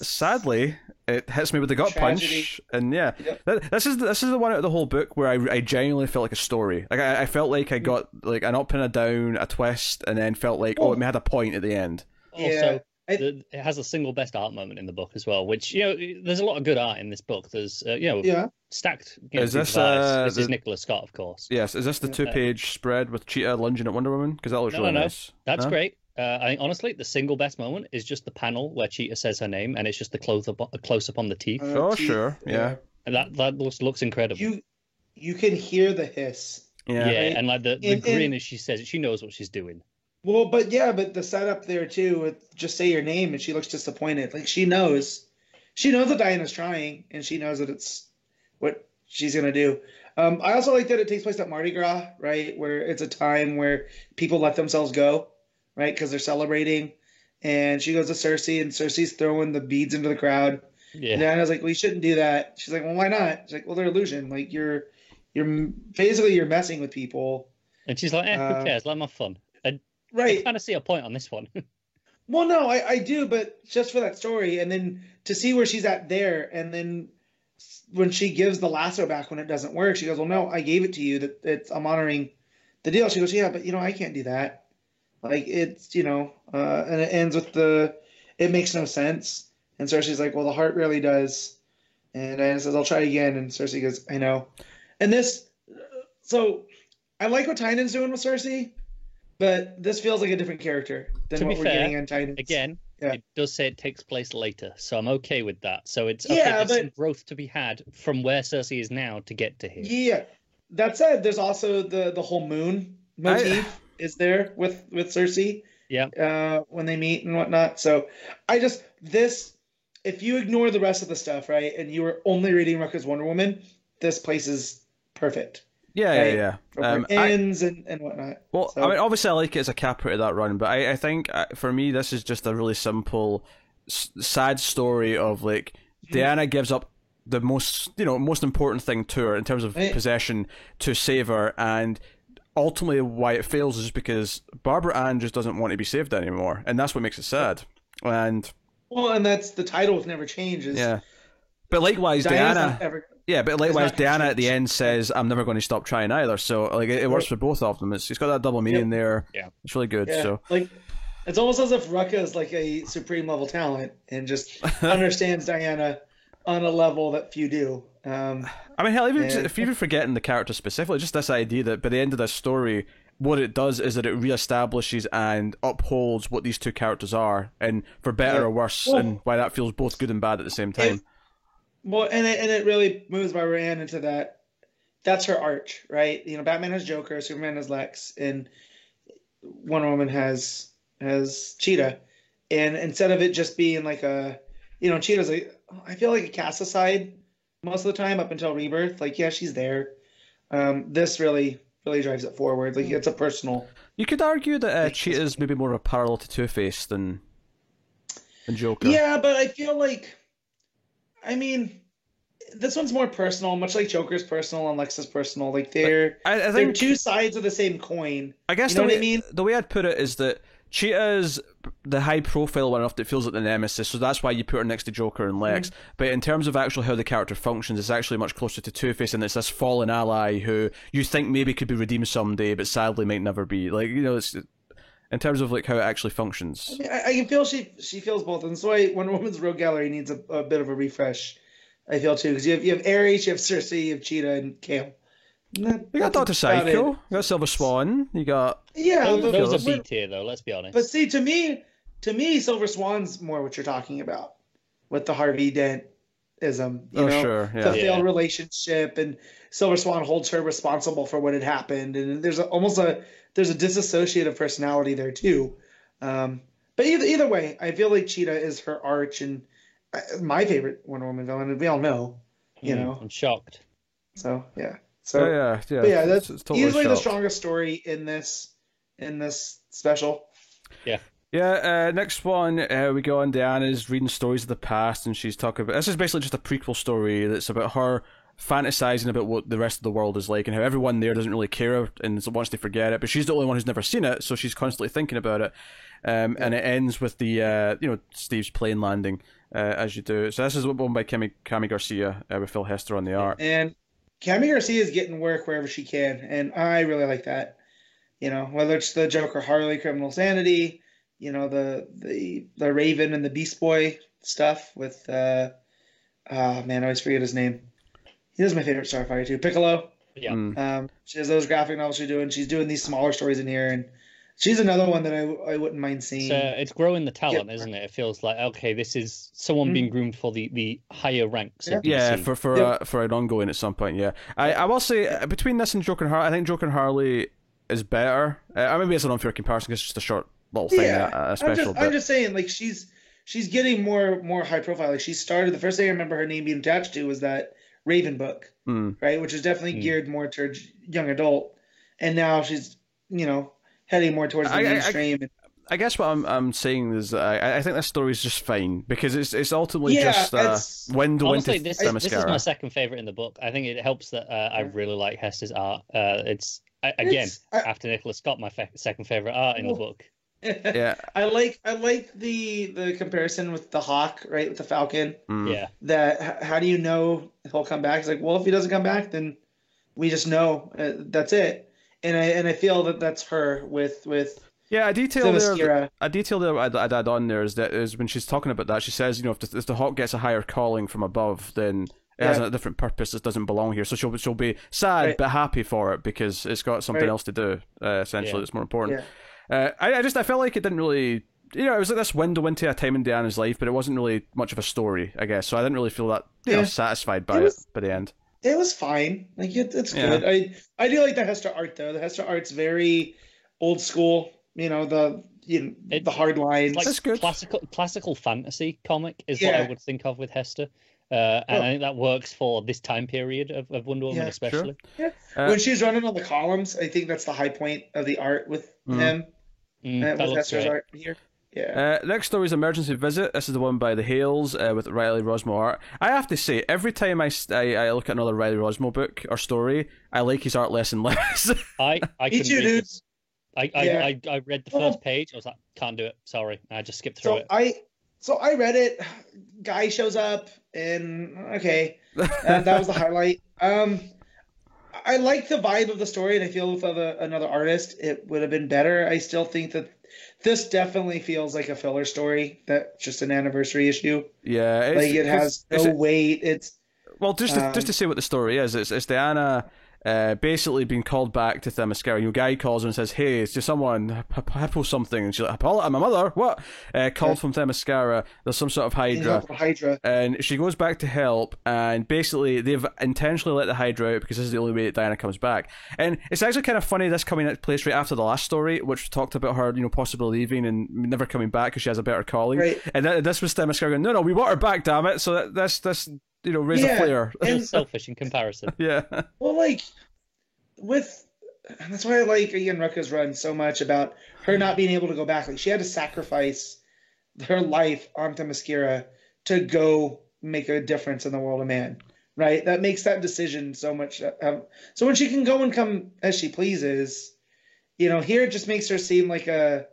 Sadly, it hits me with the gut punch, and this is the one out of the whole book where I genuinely felt like a story. Like I felt like I got like an up and a down, a twist, and then felt like it had a point at the end. Also, it has a single best art moment in the book as well, which there's a lot of good art in this book. There's stacked. Is this this is Nicholas Scott, of course. Yes. Is this the 2-page spread with Cheetah lunging at Wonder Woman? Because that looks really nice. That's great. I think honestly, the single best moment is just the panel where Cheetah says her name, and it's just the close up on the teeth. Sure, yeah. And that looks incredible. You can hear the hiss. Yeah, and like the grin as she says it, she knows what she's doing. Well, but the setup there too, with just say your name and she looks disappointed. Like she knows that Diana's trying and she knows that it's what she's gonna do. I also like that it takes place at Mardi Gras, right? Where it's a time where people let themselves go, right? Because they're celebrating. And she goes to Cersei, and Cersei's throwing the beads into the crowd. Yeah. And Diana's like, "We shouldn't do that." She's like, "Well, why not?" She's like, "Well, they're illusion. Like you're basically you're messing with people." And she's like, who cares? Let them have fun. I Right. kind of see a point on this one. Well, no, I do, but just for that story, and then to see where she's at there, and then when she gives the lasso back when it doesn't work, she goes, "Well, no, I gave it to you. I'm honoring the deal." She goes, "Yeah, but I can't do that. Like it's and it ends with it makes no sense." And Cersei's like, "Well, the heart really does." And Diana says, "I'll try again." And Cersei goes, "I know." And so I like what Tynan's doing with Cersei, but this feels like a different character than what we're getting on Tynan's. Again, Yeah. It does say it takes place later, so I'm okay with that. So it's Yeah, there's some growth to be had from where Cersei is now to get to here. Yeah. That said, there's also the whole moon motif is there with Cersei. Yeah. When they meet and whatnot. So if you ignore the rest of the stuff, right, and you were only reading Rucka's Wonder Woman, this place is perfect. Yeah, right? yeah. From where it ends and whatnot. Well, So- I mean, obviously, I like it as a capper to that run, but I think for me, this is just a really simple, sad story of like Diana gives up the most important thing to her in terms of possession to save her, and ultimately why it fails is just because Barbara Ann just doesn't want to be saved anymore, and that's what makes it sad. And that's the title never changes. yeah, but likewise, Diana's Diana. not ever- Yeah, but It's likewise, not gonna Diana at the change. end says, "I'm never going to stop trying either." So like it works for both of them. It's got that double meaning there. Yeah. It's really good. Yeah, So like it's almost as if Rucka is like a supreme level talent and just understands Diana on a level that few do. I mean, hell, even Yeah. if you're forgetting the character specifically, just this idea that by the end of this story, what it does is that it reestablishes and upholds what these two characters are, and for better or worse, Well- and why that feels both good and bad at the same time. Well, and it really moves Barbara Ann into that. That's her arch, right? Batman has Joker, Superman has Lex, and Wonder Woman has Cheetah. And instead of it just being like Cheetah's I feel like a cast aside most of the time up until Rebirth. Like, yeah, she's there. This really drives it forward. Like, it's a personal. You could argue that Cheetah's maybe more of a parallel to Two-Face than Joker. Yeah, but I feel like, I mean, this one's more personal, much like Joker's personal and Lex's personal. Like they're I think two sides of the same coin. I guess You know what I mean? the way I'd put it is that Cheetah's the high profile one enough that feels like the nemesis, so that's why you put her next to Joker and Lex. But in terms of actually how the character functions, it's actually much closer to Two-Face, and it's this fallen ally who you think maybe could be redeemed someday, but sadly might never be. Like, it's in terms of like how it actually functions. I can feel she feels both, and that's why Wonder Woman's Rogue Gallery needs a bit of a refresh. I feel too, because you have Ares, you have Cersei, you have Cheetah, and Kale. You got Dr. Psycho, you got Silver Swan, you got... Yeah, those are B tier though. Let's be honest. But see, to me, Silver Swan's more what you're talking about with the Harvey Dent-ism. Sure, yeah. The failed relationship, and Silver Swan holds her responsible for what had happened, and there's a dissociative personality there too. But either way, I feel like Cheetah is her arch and my favorite Wonder Woman villain, and we all know, I'm shocked. So yeah. So yeah. But yeah, that's it's totally easily the shocked. strongest story in this special. Yeah. Yeah, next one, we go on. Diana's reading stories of the past, and she's talking about... This is basically just a prequel story that's about her fantasizing about what the rest of the world is like and how everyone there doesn't really care and wants to forget it, but she's the only one who's never seen it, so she's constantly thinking about it. And it ends with the, Steve's plane landing, as you do. So this is one by Cami Garcia with Phil Hester on the art. And Cami Garcia is getting work wherever she can, and I really like that. Whether it's the Joker Harley Criminal Sanity, the Raven and the Beast Boy stuff with I always forget his name. He is my favorite Starfire too. Piccolo. Yeah. She has those graphic novels she's doing. She's doing these smaller stories in here, and she's another one that I wouldn't mind seeing. It's growing the talent, isn't it? It feels like, okay, this is someone being groomed for the higher ranks of DC. Yeah, for an ongoing at some point. Yeah, I will say between this and Joker and Harley, I think Joker and Harley is better. Maybe it's an unfair comparison because it's just a short little thing, a special. I'm just saying, like she's getting more high profile. Like she started, the first thing I remember her name being attached to was that Raven book, right, which is definitely geared more towards young adult, and now she's heading more towards the mainstream. I guess what I'm saying is I think this story is just fine because it's ultimately just a window into this is my second favorite in the book. I think it helps that I really like Hester's art. It's after Nicholas Scott, my second favorite art in the book. Yeah, I like the comparison with the hawk, right, with the falcon. Yeah, that how do you know he'll come back? It's like, well, if he doesn't come back, then we just know that's it. And I feel that that's her with. Yeah, a detail there I'd add on there is when she's talking about that, she says, if the hawk gets a higher calling from above, then it has a different purpose that doesn't belong here. So she'll be sad but happy for it because it's got something else to do. Essentially, that's more important. Yeah. I felt like it didn't really. It was like this window into a time in Diana's life, but it wasn't really much of a story, I guess. So I didn't really feel that satisfied by it by the end. It was fine. Like it's good. I do like the Hester art though. The Hester art's very old school. The hard lines. Like that's good. Classical fantasy comic is what I would think of with Hester. And I think that works for this time period of Wonder Woman, especially. Sure. Yeah. When she's running on the columns, I think that's the high point of the art with him. With Hester's art here. Yeah. Next story is Emergency Visit. This is the one by the Hales with Riley Rosmo art. I have to say, every time I look at another Riley Rosmo book or story, I like his art less and less. I Me too, dude. I read the first page. I was like, can't do it. Sorry. I just skipped through it. So I read it. Guy shows up, and that was the highlight. I like the vibe of the story, and I feel with another artist, it would have been better. I still think that this definitely feels like a filler story. That's just an anniversary issue. Yeah, it has no weight. It's just to say what the story is. It's Diana. Basically being called back to Themyscira. Guy calls her and says, "Hey, it's just someone, Hippo something." And she's like, "Hippolyta, my mother? What?" Called from Themyscira. There's some sort of Hydra. And she goes back to help, and basically they've intentionally let the Hydra out because this is the only way that Diana comes back. And it's actually kind of funny, this coming into place right after the last story, which talked about her, possibly leaving and never coming back because she has a better calling. Right. And this was Themyscira going, "No, we want her back, damn it." So this raise a flare. And selfish in comparison. Yeah. Well, that's why I like Ian Rucka's run so much about her not being able to go back. Like, she had to sacrifice her life on Themyscira to go make a difference in the world of man. Right? That makes that decision so much. So when she can go and come as she pleases, here it just makes her seem like oh,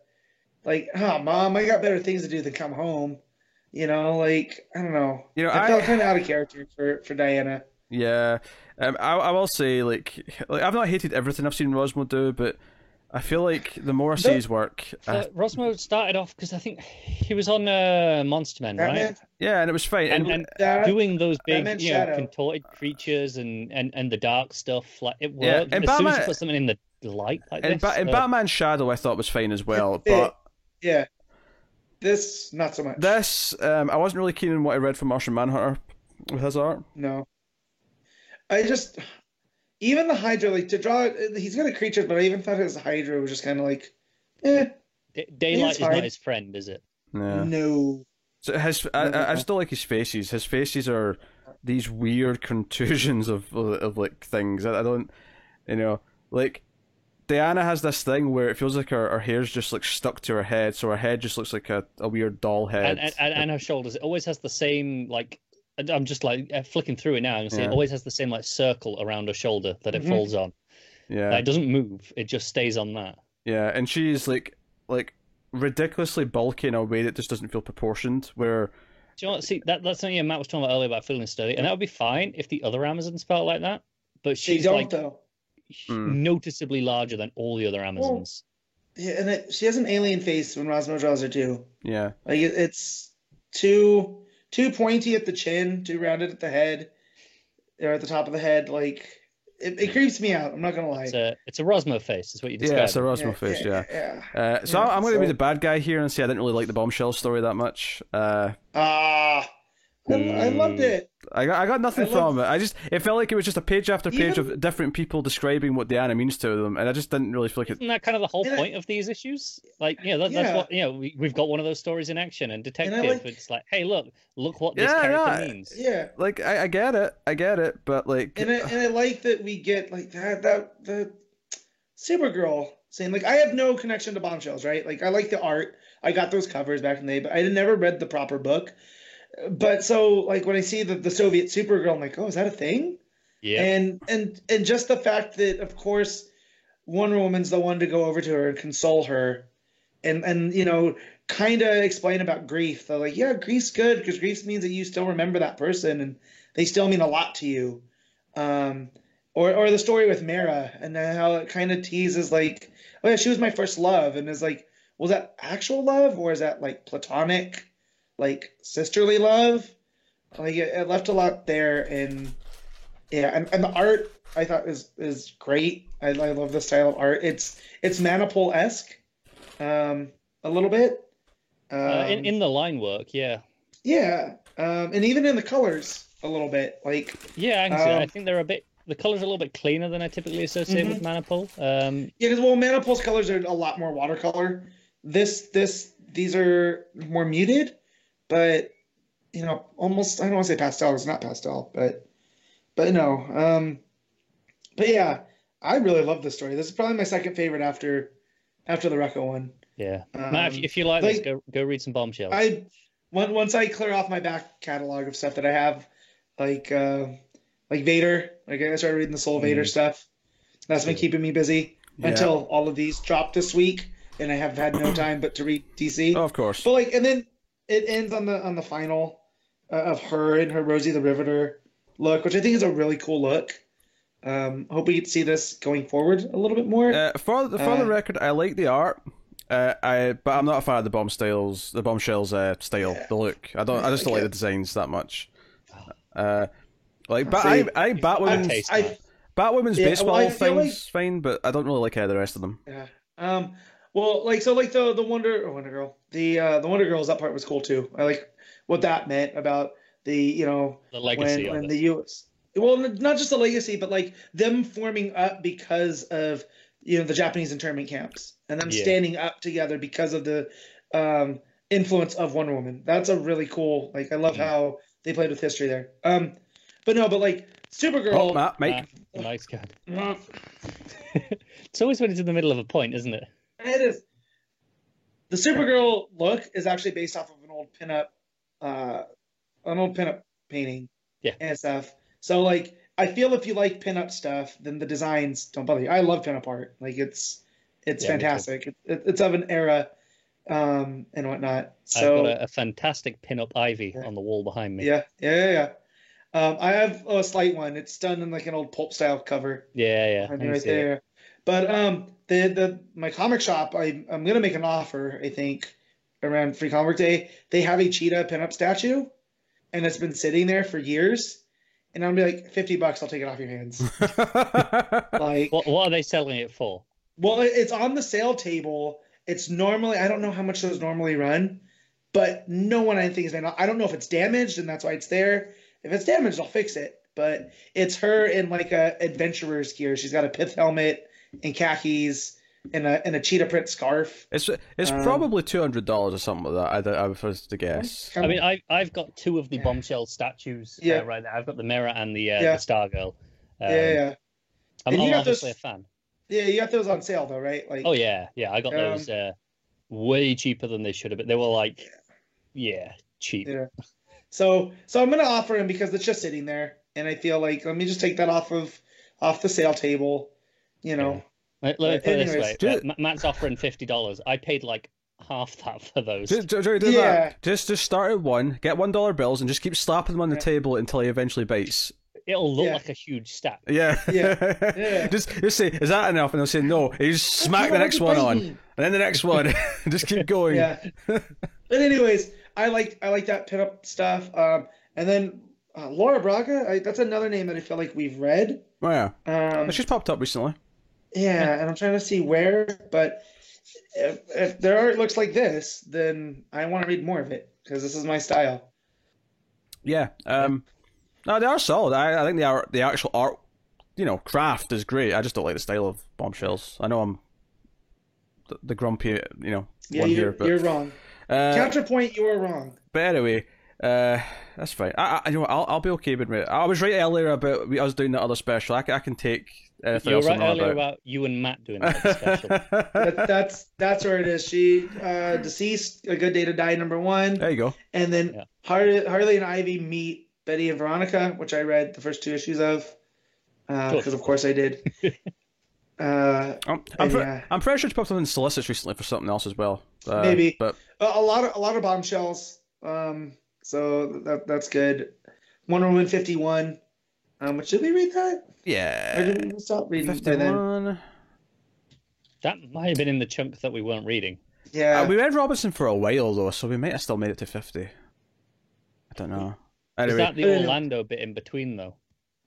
Mom, I got better things to do than come home. I don't know. I felt kind of out of character for Diana. Yeah, I will say, I've not hated everything I've seen Rosmo do, but I feel like the more I see his work... Rosmo started off because I think he was on Monster Men, right? Yeah, and it was fine. And doing those big, contorted creatures and the dark stuff, it worked. Yeah, and as soon as you put something in the light like this... And Batman Shadow I thought was fine as well, but... Yeah. This, not so much. This, I wasn't really keen on what I read from Martian Manhunter with his art. No. Even the Hydra, to draw, he's got a creature, but I even thought his Hydra was just kind of Daylight is not his friend, is it? No. So I still like his faces. His faces are these weird contusions of things. I don't, Diana has this thing where it feels like her hair's just stuck to her head, so her head just looks like a weird doll head. And her shoulders, it always has the same, I'm just flicking through it now and see it always has the same circle around her shoulder that it falls on. Yeah. It doesn't move, it just stays on that. Yeah, and she's ridiculously bulky in a way that just doesn't feel proportioned, where... Do you know what? See, that's something Matt was talking about earlier about feeling sturdy, and that would be fine if the other Amazons felt like that, but she's though. Noticeably larger than all the other Amazons. Well, yeah, and she has an alien face when Rosmo draws her too. Yeah. It's too pointy at the chin, too rounded at the head, or at the top of the head. It creeps me out. I'm not gonna lie. It's a Rosmo face, is what you described. Yeah, it's a Rosmo face. Yeah. I'm going to be the bad guy here and say I didn't really like the Bombshell story that much. I loved it. I got nothing from it. It felt like it was just a page after page Even- of different people describing what Diana means to them, and I just didn't really feel like it. Isn't that kind of the whole point of these issues? Like, that's what we've got one of those stories in action, and Detective. It's like, hey, look what this character means. Yeah, like I get it, but like, and I like that we get like that the Supergirl saying like I have no connection to Bombshells, right? Like I like the art. I got those covers back in the day, but I had never read the proper book. But so like when I see the Soviet Supergirl, I'm like, oh, is that a thing? Yeah. And just the fact that of course Wonder Woman's the one to go over to her and console her, and kind of explain about grief. They're like, yeah, grief's good because grief means that you still remember that person and they still mean a lot to you. Or the story with Mara and how it kind of teases like, oh yeah, she was my first love, and is like, was that actual love or is that like platonic, like sisterly love? Like it left a lot there, and yeah, and the art I thought is great. I love the style of art. It's Manapul-esque, a little bit. In the line work, yeah. Yeah, and even in the colors a little bit, like yeah, I think they're a bit. The colors are a little bit cleaner than I typically associate with Manapul. Yeah, because Manapul's colors are a lot more watercolor. These are more muted, but almost I don't want to say pastel. It's not pastel, but no. But yeah, I really love this story. This is probably my second favorite after the Rekka one. Yeah, Matt, if you like this, go read some Bombshells. Once I clear off my back catalog of stuff that I have, like Vader. Like I started reading the Soul Vader stuff. That's been keeping me busy until all of these dropped this week, and I have had no time but to read DC. Oh, of course. But and then it ends on the final of her and her Rosie the Riveter look, which I think is a really cool look. Hope we get to see this going forward a little bit more. For the record, I like the art. But I'm not a fan of the Bombshells style, the look. I just don't like the designs that much. Batwoman's baseball thing's fine, but I don't really like the rest of them. Yeah. Well, the Wonder Girl, the Wonder Girls, that part was cool too. I like what that meant about the legacy when the U.S. Well, not just the legacy, but like them forming up because of the Japanese internment camps and them standing up together because of the influence of Wonder Woman. That's a really cool. Like I love how they played with history there. But like Supergirl. Oh, Mike. Nice guy. It's always when it's in the middle of a point, isn't it? It is. The Supergirl look is actually based off of an old pinup painting. Yeah. And stuff. So like, I feel if you like pinup stuff, then the designs don't bother you. I love pinup art. Like it's fantastic. It's of an era, and whatnot. So I've got a fantastic pinup Ivy on the wall behind me. Yeah. I have a slight one. It's done in like an old pulp style cover. Yeah. Right there. But my comic shop, I'm gonna make an offer. I think around Free Comic Day, they have a cheetah pinup statue, and it's been sitting there for years. And I'll be like, $50, I'll take it off your hands. Like, what are they selling it for? Well, it's on the sale table. It's normally, I don't know how much those normally run, but no one I think is been. I don't know if it's damaged and that's why it's there. If it's damaged, I'll fix it. But it's her in like a adventurer's gear. She's got a pith helmet and khakis and a cheetah print scarf. It's probably $200 or something like that. I was to guess. I mean, I've got two of the Bombshell statues right there. I've got the Mirror and the Stargirl. I'm obviously a fan. Yeah, you got those on sale though, right? Like, oh yeah, I got those way cheaper than they should have been. They were like, cheap. Yeah. So I'm gonna offer him because it's just sitting there, and I feel like let me just take that off the sale table, Yeah. Let me put it this way: Matt's offering $50. I paid like half that for those. Just start at one, get $1 bills, and just keep slapping them on the table until he eventually bites. It'll look like a huge stack. Yeah. Just say, is that enough? And they'll say no. And you just smack the next one on, and then the next one. Just keep going. Yeah. But anyways, I like that pinup stuff. And then Laura Braga. That's another name that I feel like we've read. Oh yeah. She's popped up recently. Yeah, and I'm trying to see where, but if their art looks like this, then I want to read more of it because this is my style. Yeah. No, they are solid. I think the actual art, craft is great. I just don't like the style of Bombshells. I know I'm the grumpy, one here, but you're wrong. Counterpoint, you are wrong. But anyway, that's fine. I'll be okay with it. I was right earlier about us doing the other special. I can take anything You were else right I'm on earlier about you and Matt doing that special. That's where it is. She deceased. A Good Day to Die #1. There you go. And then Harley and Ivy meet Betty and Veronica, which I read the first 2 issues of, because of course I did. I'm pretty sure she popped up in Solicits recently for something else as well. Maybe, but a lot of Bombshells. So that's good. Wonder Woman 51. But should we read that? Yeah. Or did we stop reading 51. That might have been in the chunk that we weren't reading. Yeah. We read Robinson for a while though, so we might have still made it to 50. I don't know. Anyway. Is that the Orlando bit in between though?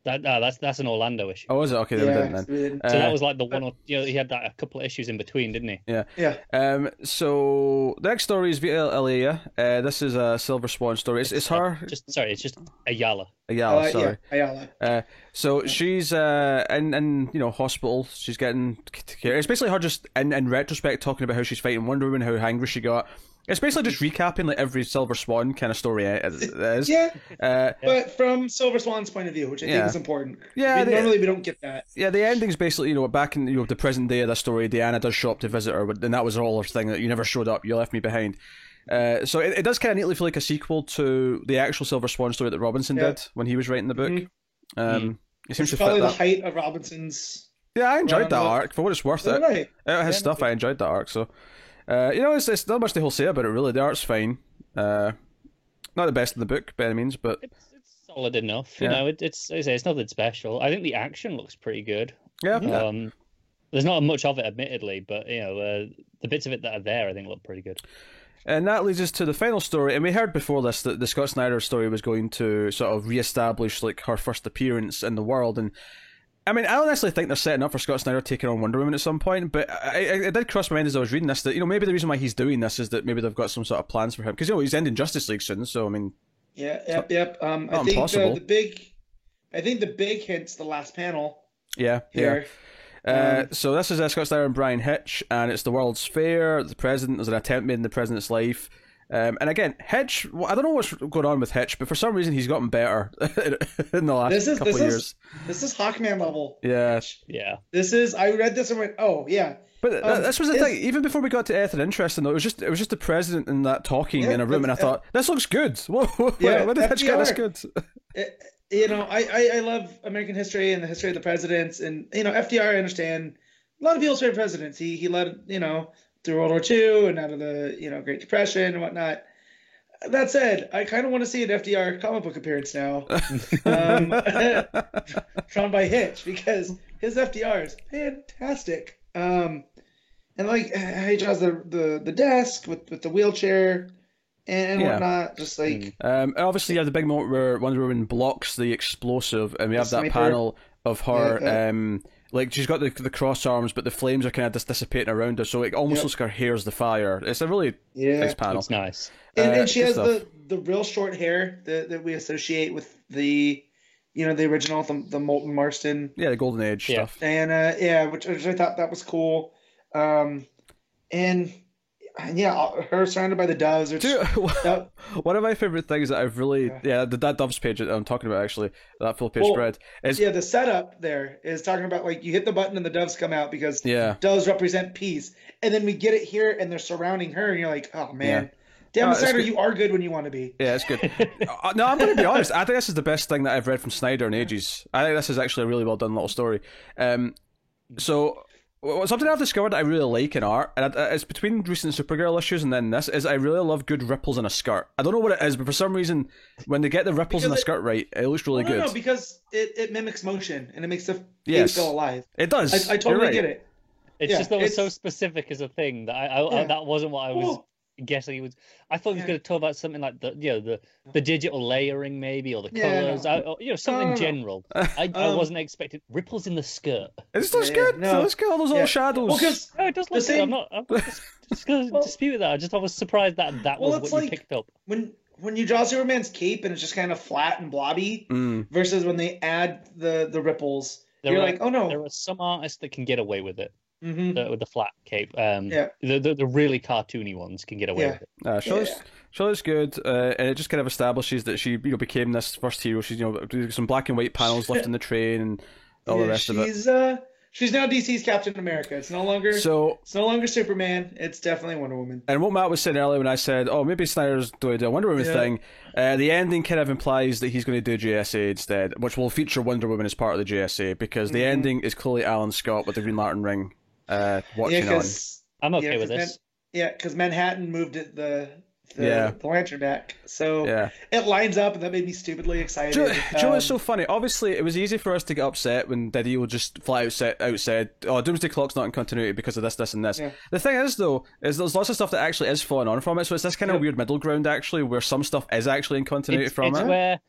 That's an Orlando issue. Oh, is it? Okay, then we didn't. So that was like the one, or he had that a couple of issues in between, didn't he? Yeah. Yeah. So the next story is Vita Alea. This is a Silver Swan story. It's her. It's just Ayala. Ayala, sorry. Yeah, Ayala. So she's in hospital. She's getting care. It's basically her just in retrospect talking about how she's fighting Wonder Woman, how angry she got. It's basically just recapping like every Silver Swan kind of story it is. Yeah, but from Silver Swan's point of view, which I think is important. Yeah, normally we don't get that. Yeah, the ending's basically back in the present day of that story. Diana does show up to visit her, and that was all her thing. That you never showed up, you left me behind. So it does kind of neatly feel like a sequel to the actual Silver Swan story that Robinson did when he was writing the book. It seems it's probably the height of Robinson's. Yeah, I enjoyed that arc for what it's worth. Right. His stuff, I enjoyed that arc. So. It's not much the whole say about it, really. The art's fine. Not the best in the book, by any means, but... It's solid enough. You know, it's nothing special. I think the action looks pretty good. Yeah. There's not much of it, admittedly, but, the bits of it that are there, I think, look pretty good. And that leads us to the final story. And we heard before this that the Scott Snyder story was going to sort of re-establish, like, her first appearance in the world, and... I mean, I don't necessarily think they're setting up for Scott Snyder taking on Wonder Woman at some point, but it did cross my mind as I was reading this that, maybe the reason why he's doing this is that maybe they've got some sort of plans for him. Because, he's ending Justice League soon, so, I mean... Yeah, yep. I think the big hint's the last panel. Yeah, here. So this is Scott Snyder and Brian Hitch, and it's the World's Fair, the president, there's an attempt made in the president's life. And again, Hitch, I don't know what's going on with Hitch, but for some reason he's gotten better in the last couple of years. This is Hawkman level. Yeah. Yeah. I read this and went, oh, yeah. But this was the thing, even before we got to anything interesting though, it was just the president and that talking in a room, and I thought, this looks good. When did Hitch get this good? I love American history and the history of the presidents, and, FDR, I understand. A lot of people's favorite presidents. He led, through World War II and out of the Great Depression and whatnot. That said, I kind of want to see an FDR comic book appearance now, drawn by Hitch, because his FDR is fantastic. And like he draws the desk with the wheelchair and whatnot, just like. Obviously, you have the big moment where Wonder Woman blocks the explosive, and we have that panel of her. Like, she's got the cross arms, but the flames are kind of just dissipating around her, so it almost looks like her hair's the fire. It's a really nice panel. It's nice. And she has the real short hair that we associate with the original, the Molten Marston. Yeah, the Golden Age stuff. And, which I thought that was cool. And her surrounded by the doves. One of my favorite things that I've really that doves page that I'm talking about, actually, that full page spread is the setup there is talking about, like, you hit the button and the doves come out because doves represent peace, and then we get it here and they're surrounding her and you're like, oh man, damn Snyder, you are good when you want to be. Yeah, it's good. No, I'm going to be honest. I think this is the best thing that I've read from Snyder in ages. I think this is actually a really well done little story. So. Something I've discovered that I really like in art, and it's between recent Supergirl issues and then this, is I really love good ripples in a skirt. I don't know what it is, but for some reason, when they get the ripples in a skirt right, it looks really good. No, because it mimics motion, and it makes the page feel alive. It does. I totally get it. It's just that it was so specific as a thing that I that wasn't what I was guessing he was. I thought he was going to talk about something like the digital layering, maybe, or the colors, something general. I wasn't expecting ripples in the skirt. It looks good. No. Let's get all those little shadows. Well, it does look good. I'm not just going to dispute that. I was surprised that was what you picked up. When when you draw Superman's cape and it's just kind of flat and blobby, versus when they add the ripples, you're like, oh no. There are some artists that can get away with it. Mm-hmm. With the flat cape. Yeah. The really cartoony ones can get away with it. She looks good, and it just kind of establishes that she became this first hero. She's some black and white panels lifting the train and all the rest of it. She's now DC's Captain America. It's no longer Superman. It's definitely Wonder Woman. And what Matt was saying earlier when I said, "Oh, maybe Snyder's doing a Wonder Woman thing," the ending kind of implies that he's going to do JSA instead, which will feature Wonder Woman as part of the JSA because the ending is clearly Alan Scott with the Green Lantern ring watching on. I'm okay with this. Because Manhattan moved the lantern back, so it lines up, and that made me stupidly excited. Do you know what's so funny? Obviously, it was easy for us to get upset when Didio just flat out said, "Oh, Doomsday Clock's not in continuity because of this, and this." Yeah. The thing is, though, is there's lots of stuff that actually is following on from it, so it's this kind of weird middle ground, actually, where some stuff is actually in continuity from it. It's where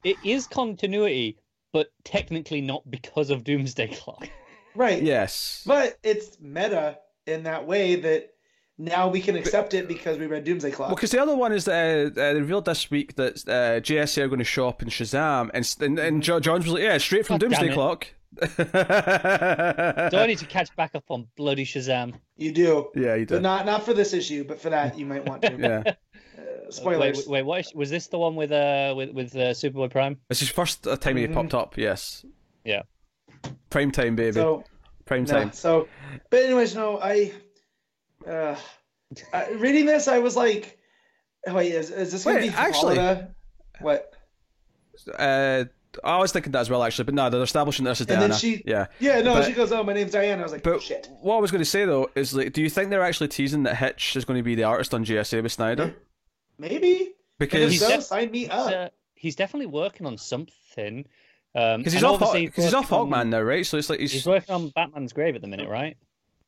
it is continuity, but technically not because of Doomsday Clock. Right. Yes. But it's meta in that way that now we can accept it because we read Doomsday Clock. Well, because the other one is that they revealed this week that JSA are going to show up in Shazam, and John's was like, yeah, straight from Doomsday Clock. Do I need to catch back up on bloody Shazam? You do. Yeah, you do. But not for this issue, but for that you might want to. Yeah. Spoilers. Wait, was this the one with Superboy Prime? This is first time he popped up, yes. Yeah. Prime time, baby. Prime time. But anyways, no, reading this, I was like, oh, wait, is this going to be actually? What? I was thinking that as well, actually, but no, they're establishing this as Diana. And then she goes, oh, my name's Diana. I was like, shit. What I was going to say, though, is, like, do you think they're actually teasing that Hitch is going to be the artist on GSA with Snyder? Maybe. Because sign me up. He's definitely working on something. Because he's off Hawkman now, right? So it's like he's working on Batman's Grave at the minute, right?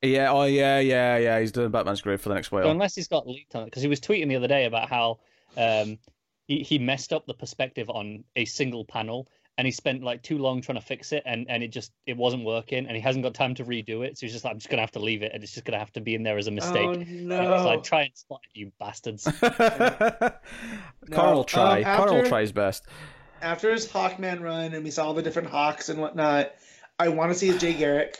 Yeah. Oh, yeah. He's doing Batman's Grave for the next while. So unless he's got leaked on it, because he was tweeting the other day about how he messed up the perspective on a single panel, and he spent like too long trying to fix it, and it wasn't working, and he hasn't got time to redo it. So he's just like, I'm just gonna have to leave it, and it's just gonna have to be in there as a mistake. Oh no! It's like, try and spot it, you bastards. Carl will try. Carl will try his best. After his Hawkman run, and we saw all the different Hawks and whatnot, I want to see his Jay Garrick.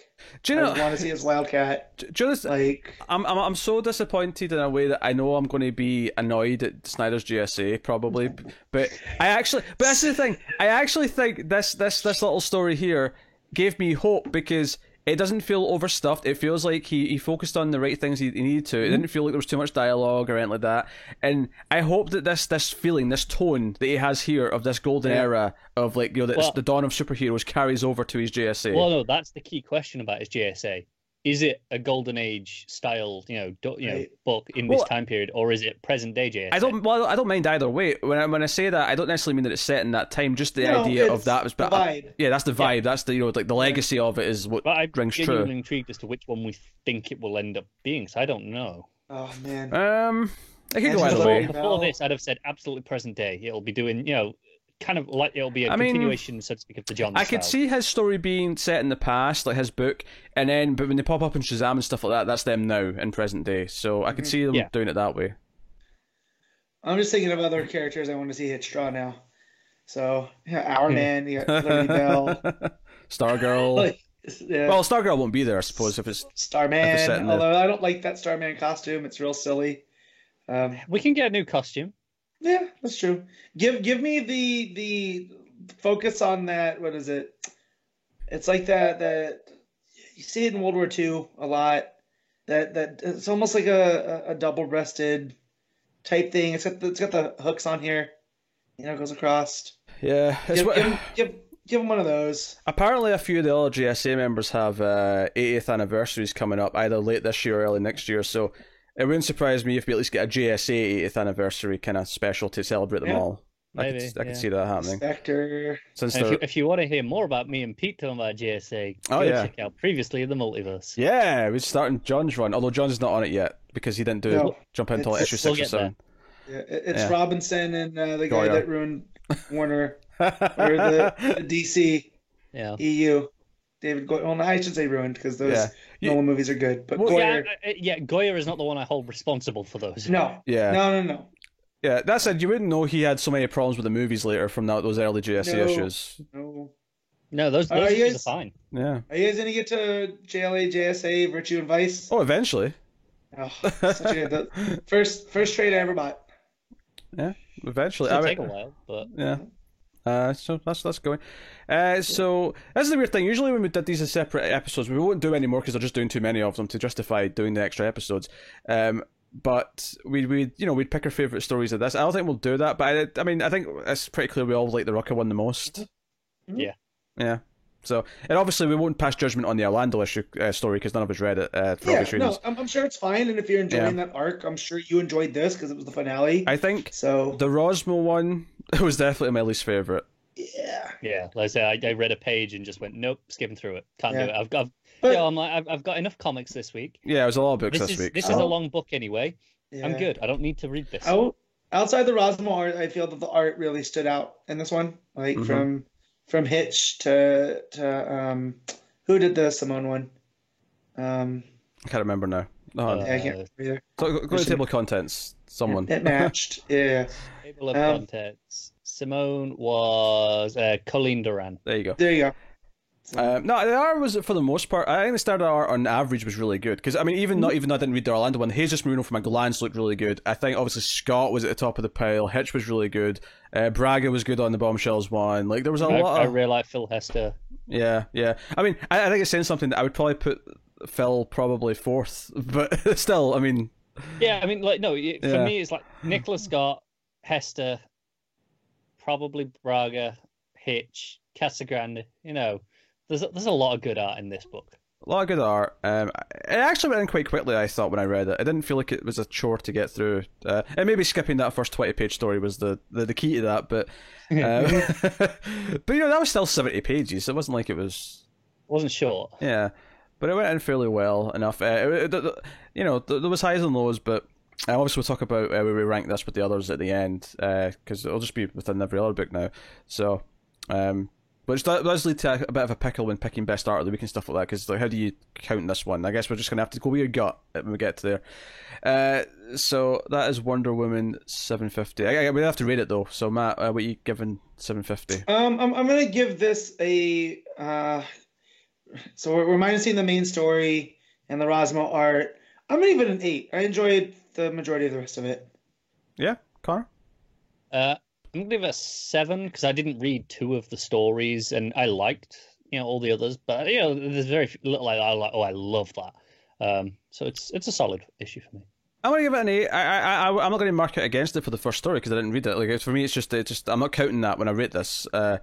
I want to see his Wildcat. Do you know, I'm so disappointed in a way that I know I'm going to be annoyed at Snyder's GSA probably, but that's the thing. I actually think this little story here gave me hope because it doesn't feel overstuffed. It feels like he focused on the right things he needed to. It didn't feel like there was too much dialogue or anything like that. And I hope that this feeling, this tone that he has here of this golden era of like the dawn of superheroes carries over to his JSA. Well, no, that's the key question about his JSA. Is it a golden age style, book in this time period, or is it present day JSA? I don't mind either way. When I say that, I don't necessarily mean that it's set in that time. Just the idea of that was, the vibe. Yeah, that's the vibe. Yeah. That's the the legacy of it is what rings true. I'm genuinely intrigued as to which one we think it will end up being. So I don't know. Oh man. I could go either way. Before this, I'd have said absolutely present day. It'll be doing kind of like it'll be a continuation, so to speak, of the John. I could see his story being set in the past, like his book, but when they pop up in Shazam and stuff like that, that's them now in present day. So I could see them doing it that way. I'm just thinking of other characters I want to see Hitch draw now. So Our Man, you got Liberty Bell, Stargirl. Well, Stargirl won't be there, I suppose, if it's Starman. Although I don't like that Starman costume; it's real silly. We can get a new costume. Yeah, that's true. Give me the focus on that. What is it? It's like that you see it in World War II a lot. That it's almost like a double-breasted type thing. It's got the hooks on here. It goes across. Yeah, give him one of those. Apparently, a few of the other GSA members have 80th anniversaries coming up, either late this year or early next year. So. It wouldn't surprise me if we at least get a JSA 80th anniversary kind of special to celebrate them all. I could see that happening. Spectre. If you want to hear more about me and Pete talking about JSA, check out Previously in the Multiverse. Yeah, we're starting John's run, although John's not on it yet because he didn't jump into issue 6 or 7. Yeah, it's Robinson and the guy that ruined Warner or the DC EU. David Goyer. Well, I should say ruined because those Nolan movies are good. But Goyer. Goyer is not the one I hold responsible for those. No. Yeah. No. Yeah, that said, you wouldn't know he had so many problems with the movies later from those early JSA No. issues. No, those Are you issues are guys- fine. Yeah. Are you guys gonna get to JLA, JSA, Virtue and Vice? Oh, eventually. Oh, such a the first trade I ever bought. Yeah, eventually. It'll take a while, but Yeah. So that's going. So that's the weird thing. Usually when we did these as separate episodes, we won't do any more because they're just doing too many of them to justify doing the extra episodes. But we'd pick our favorite stories of this. I don't think we'll do that, but I mean, I think it's pretty clear we all like the Rucka one the most. yeah. Yeah. So, and obviously we won't pass judgment on the Orlando issue story because none of us read it for obvious reasons. I'm sure it's fine, and if you're enjoying that arc, I'm sure you enjoyed this because it was the finale. I think so. the Rosmo one was definitely my least favorite. Yeah. Yeah, like I said, I read a page and just went, nope, skipping through it. Can't do it. I've got enough comics this week. Yeah, it was a lot of books this week. This is a long book anyway. Yeah. I'm good. I don't need to read this. Outside the Rosmo art, I feel that the art really stood out in this one. Like from Hitch to who did the Simone one? I can't remember now. I can't remember either. So go to table of contents. Someone. It matched. Yeah. Table of contents. Simone was Colleen Duran. There you go. There you go. No, the art was, for the most part, I think the standard art on average was really good. Because, I mean, even though I didn't read the Orlando one, Jesus Marino from a glance looked really good. I think, obviously, Scott was at the top of the pile. Hitch was really good. Braga was good on the Bombshells one. Like, there was a lot of... I really like Phil Hester. Yeah. I mean, I think it's saying something that I would probably put Phil probably fourth. But still, I mean... Yeah, I mean, like, no, for me, it's like Nicholas Scott, Hester, probably Braga, Hitch, Casagrande, There's a lot of good art in this book. A lot of good art. It actually went in quite quickly, I thought, when I read it. I didn't feel like it was a chore to get through. And maybe skipping that first 20-page story was the key to that. But that was still 70 pages. It wasn't like it was... Wasn't short. Yeah. But it went in fairly well enough. There was highs and lows, but obviously we'll talk about where we rank this with the others at the end, because it'll just be within every other book now. So... Which does lead to a bit of a pickle when picking best art of the week and stuff like that, because how do you count this one? I guess we're just going to have to go with your gut when we get to there. So that is Wonder Woman 750. We have to rate it, though. So, Matt, what are you giving 750? I'm going to give this a... so we're minusing the main story and the Rosmo art. I'm going to give it an 8. I enjoyed the majority of the rest of it. Yeah? Connor? I'm going to give it a 7 because I didn't read 2 of the stories and I liked, all the others. But, there's very little I love that. So it's a solid issue for me. I'm going to give it an 8. I'm not going to mark it against it for the first story because I didn't read it. Like, for me, it's just I'm not counting that when I rate this. And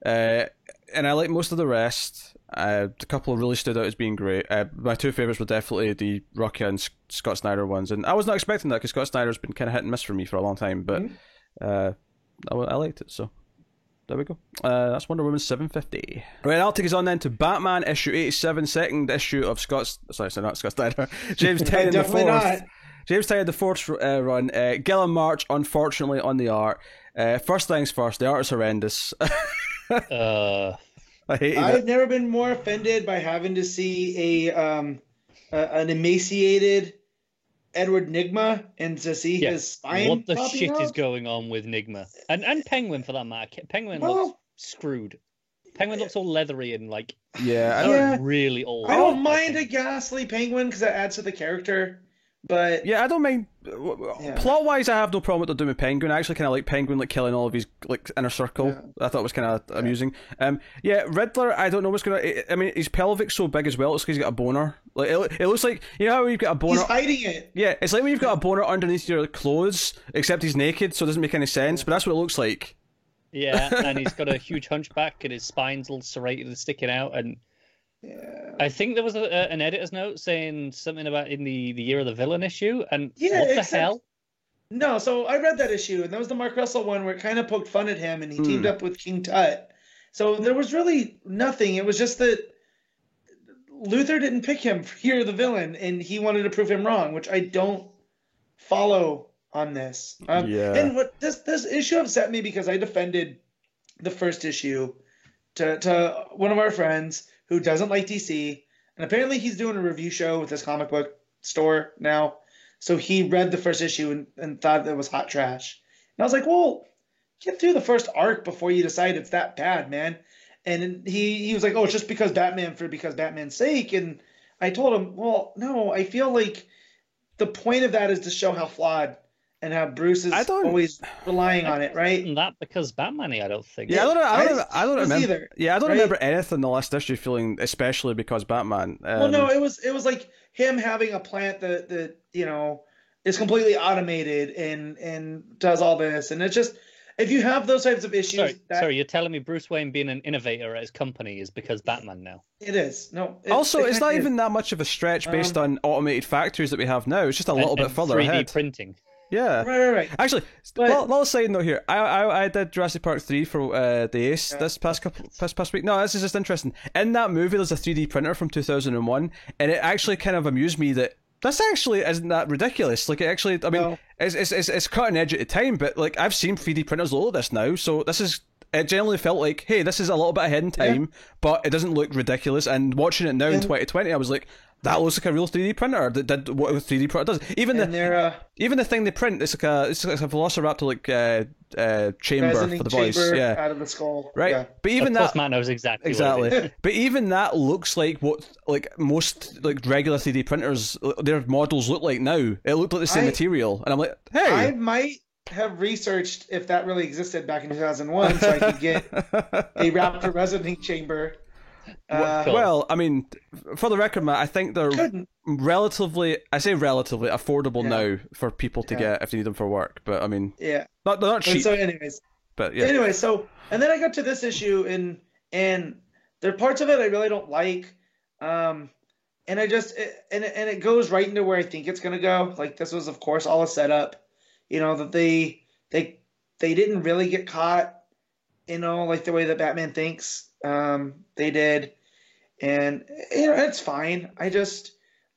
I like most of the rest. The couple really stood out as being great. My 2 favourites were definitely the Rucka and Scott Snyder ones. And I was not expecting that because Scott Snyder's been kind of hit and miss for me for a long time. But... I liked it, so there we go. That's Wonder Woman 750. Right, I'll take us on then to Batman issue 87, second issue of not Scott Snyder. James Tynion the fourth. James Tynion the fourth run. Gilliam March, unfortunately, on the art. First things first, the art is horrendous. I hate it. I've never been more offended by having to see an emaciated Edward Nigma and to see his spine. What the shit out? is going on with Nigma and Penguin for that matter? Penguin looks screwed. Penguin looks all leathery and really old. I don't mind a ghastly Penguin because it adds to the character, but I don't mind. Plot wise, I have no problem with what they're doing with Penguin. I actually kind of like Penguin killing all of his inner circle. I thought it was kind of amusing. Riddler, I don't know what's gonna. I mean, his pelvic's so big as well. It's because he's got a boner. Like it looks like how you've got a boner. He's hiding it. Yeah, it's like when you've got a boner underneath your clothes, except he's naked, so it doesn't make any sense. But that's what it looks like. Yeah, and he's got a huge hunchback, and his spine's all serrated and sticking out, and. Yeah. I think there was an editor's note saying something about in the Year of the Villain issue, and what the hell? No, so I read that issue, and that was the Mark Russell one where it kind of poked fun at him, and he teamed up with King Tut. So there was really nothing. It was just that Luthor didn't pick him for Year of the Villain, and he wanted to prove him wrong, which I don't follow on this. And what this issue upset me because I defended the first issue to one of our friends who doesn't like DC, and apparently he's doing a review show with this comic book store now. So he read the first issue and thought it was hot trash. And I was like, well, get through the first arc before you decide it's that bad, man. And he was like, oh, it's just because Batman's sake. And I told him, well, no, I feel like the point of that is to show how flawed and how Bruce is always relying on it, right? Not because Batman-y, I don't think. Yeah, I don't remember either. Yeah, I don't right? remember anything in the last issue feeling especially because Batman. Well, no, it was like him having a plant that is completely automated and does all this, and it's just if you have those types of issues. Sorry, you're telling me Bruce Wayne being an innovator at his company is because Batman now? It is. No. It's not even that much of a stretch based on automated factories that we have now. It's just a little bit further 3D ahead. printing. Yeah. Right. Actually, little side note here. I did Jurassic Park 3 for the Ace this past week. No, this is just interesting. In that movie, there's a 3D printer from 2001, and it actually kind of amused me that this actually isn't that ridiculous. Like, it actually, I mean, it's cutting edge at the time, but like I've seen 3D printers load this now, so this is. It generally felt like, hey, this is a little bit ahead in time, but it doesn't look ridiculous. And watching it now in 2020, I was like, that looks like a real 3D printer. That did what a 3D printer does. Even the thing they print, it's like a Velociraptor chamber for the voice. Yeah, out of the skull. Right, yeah. But even that Matt knows exactly. But even that looks like what most regular 3D printers their models look like now. It looked like the same material, and I'm like, hey, I might have researched if that really existed back in 2001 so I could get a Raptor resonating chamber. Well, I mean, for the record, Matt, I think they're relatively affordable now for people to get if they need them for work. But I mean, they're not cheap. So anyways, but yeah. Anyway, so and then I got to this issue and there are parts of it I really don't like. And I just and it goes right into where I think it's gonna go. Like this was of course all a setup. That they didn't really get caught, like the way that Batman thinks they did. And, it's fine. The